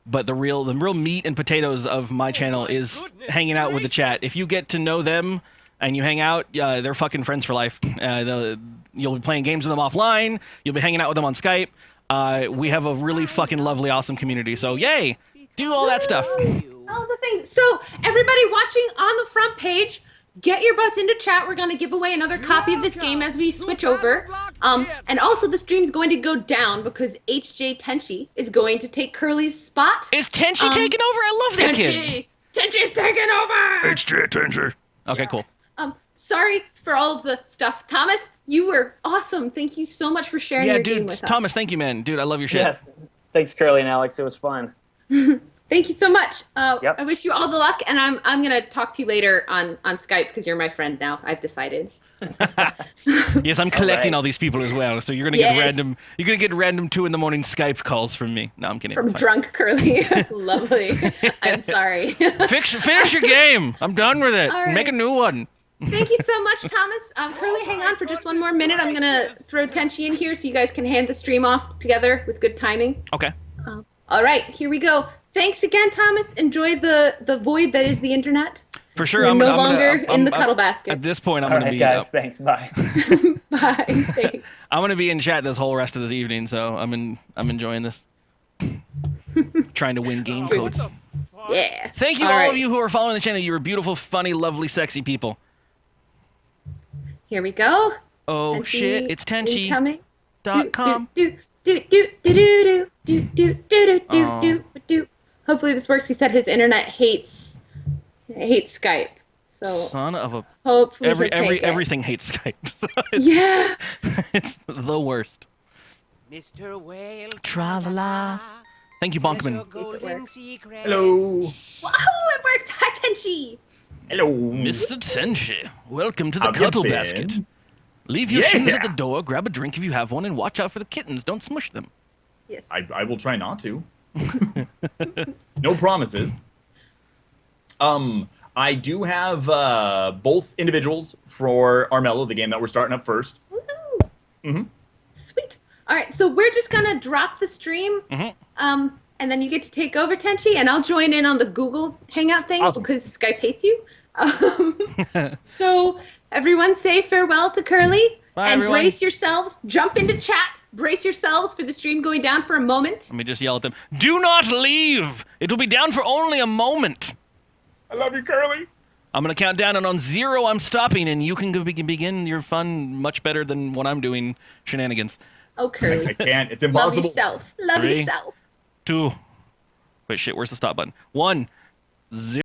But the real meat and potatoes of my channel is hanging out with the chat. If you get to know them and you hang out, they're fucking friends for life. You'll be playing games with them offline. You'll be hanging out with them on Skype. We have a really fucking lovely, awesome community. So yay, do all that stuff. All the things. So everybody watching on the front page, get your butts into chat. We're gonna give away another copy of this game as we switch over. And also the stream's going to go down because HJ Tenchi is going to take Curly's spot. Is Tenchi taking over? I love that kid. Tenchi's taking over. HJ Tenchi. Okay, cool. sorry for all of the stuff. Thomas, you were awesome. Thank you so much for sharing Yeah, your game dude, with Thomas, us. thank you, man. Dude, I love your shit. Yes. Thanks, Curly and Alex. It was fun. Thank you so much. Yep. I wish you all the luck, and I'm gonna talk to you later on Skype because you're my friend now. I've decided. Yes, I'm collecting right. all these people as well. So you're gonna Yes. get random 2 a.m. Skype calls from me. No, I'm kidding. From It's fine. drunk Curly. Lovely. I'm sorry. Finish your game. I'm done with it. All right. Make a new one. Thank you so much, Thomas. Curly, hang on for just one more minute. I'm gonna throw Tenchi in here so you guys can hand the stream off together with good timing. Okay. All right, here we go. Thanks again, Thomas. Enjoy the void that is the internet. For sure. We're I'm no gonna- longer in I'm- the cuddle basket. At this point, I'm All gonna right, be. guys. Thanks. Bye. Bye. Thanks. I'm gonna be in chat this whole rest of this evening, so I'm enjoying this. Trying to win game What codes. the fuck? Yeah. Thank you, All all right. of you who are following the channel. You are beautiful, funny, lovely, sexy people. Here we go. Oh Tenchi shit! It's incoming. Tenchi.com. Do. Hopefully this works. He said his internet hates Skype. So Son of a. hopefully he'll take it. Everything hates Skype. So it's, Yeah. it's the worst. Mr. Whale. Tra-la-la. Thank you, Bonkman. See if it works. Hello. Oh, it worked. Hi, Tenchi. Hello. Mr. Tenshi, welcome to the How've you cuddle been? basket. Leave your Yeah. shoes at the door, grab a drink if you have one, and watch out for the kittens. Don't smush them. Yes. I will try not to. No promises. I do have both individuals for Armello, the game that we're starting up first. Woohoo. Mhm. Sweet. All right, so we're just gonna drop the stream, and then you get to take over, Tenchi, and I'll join in on the Google Hangout thing Awesome. because Skype hates you. So everyone, say farewell to Curly Bye, and everyone. brace yourselves. Jump into chat. Brace yourselves for the stream going down for a moment. Let me just yell at them. Do not leave! It will be down for only a moment. I love you, Curly. I'm going to count down, and on 0, I'm stopping, and you can begin your fun much better than what I'm doing shenanigans. Oh, Curly, I can't. It's love impossible. yourself. Love 3. yourself. 2. Wait, shit, where's the stop button? 1. 0.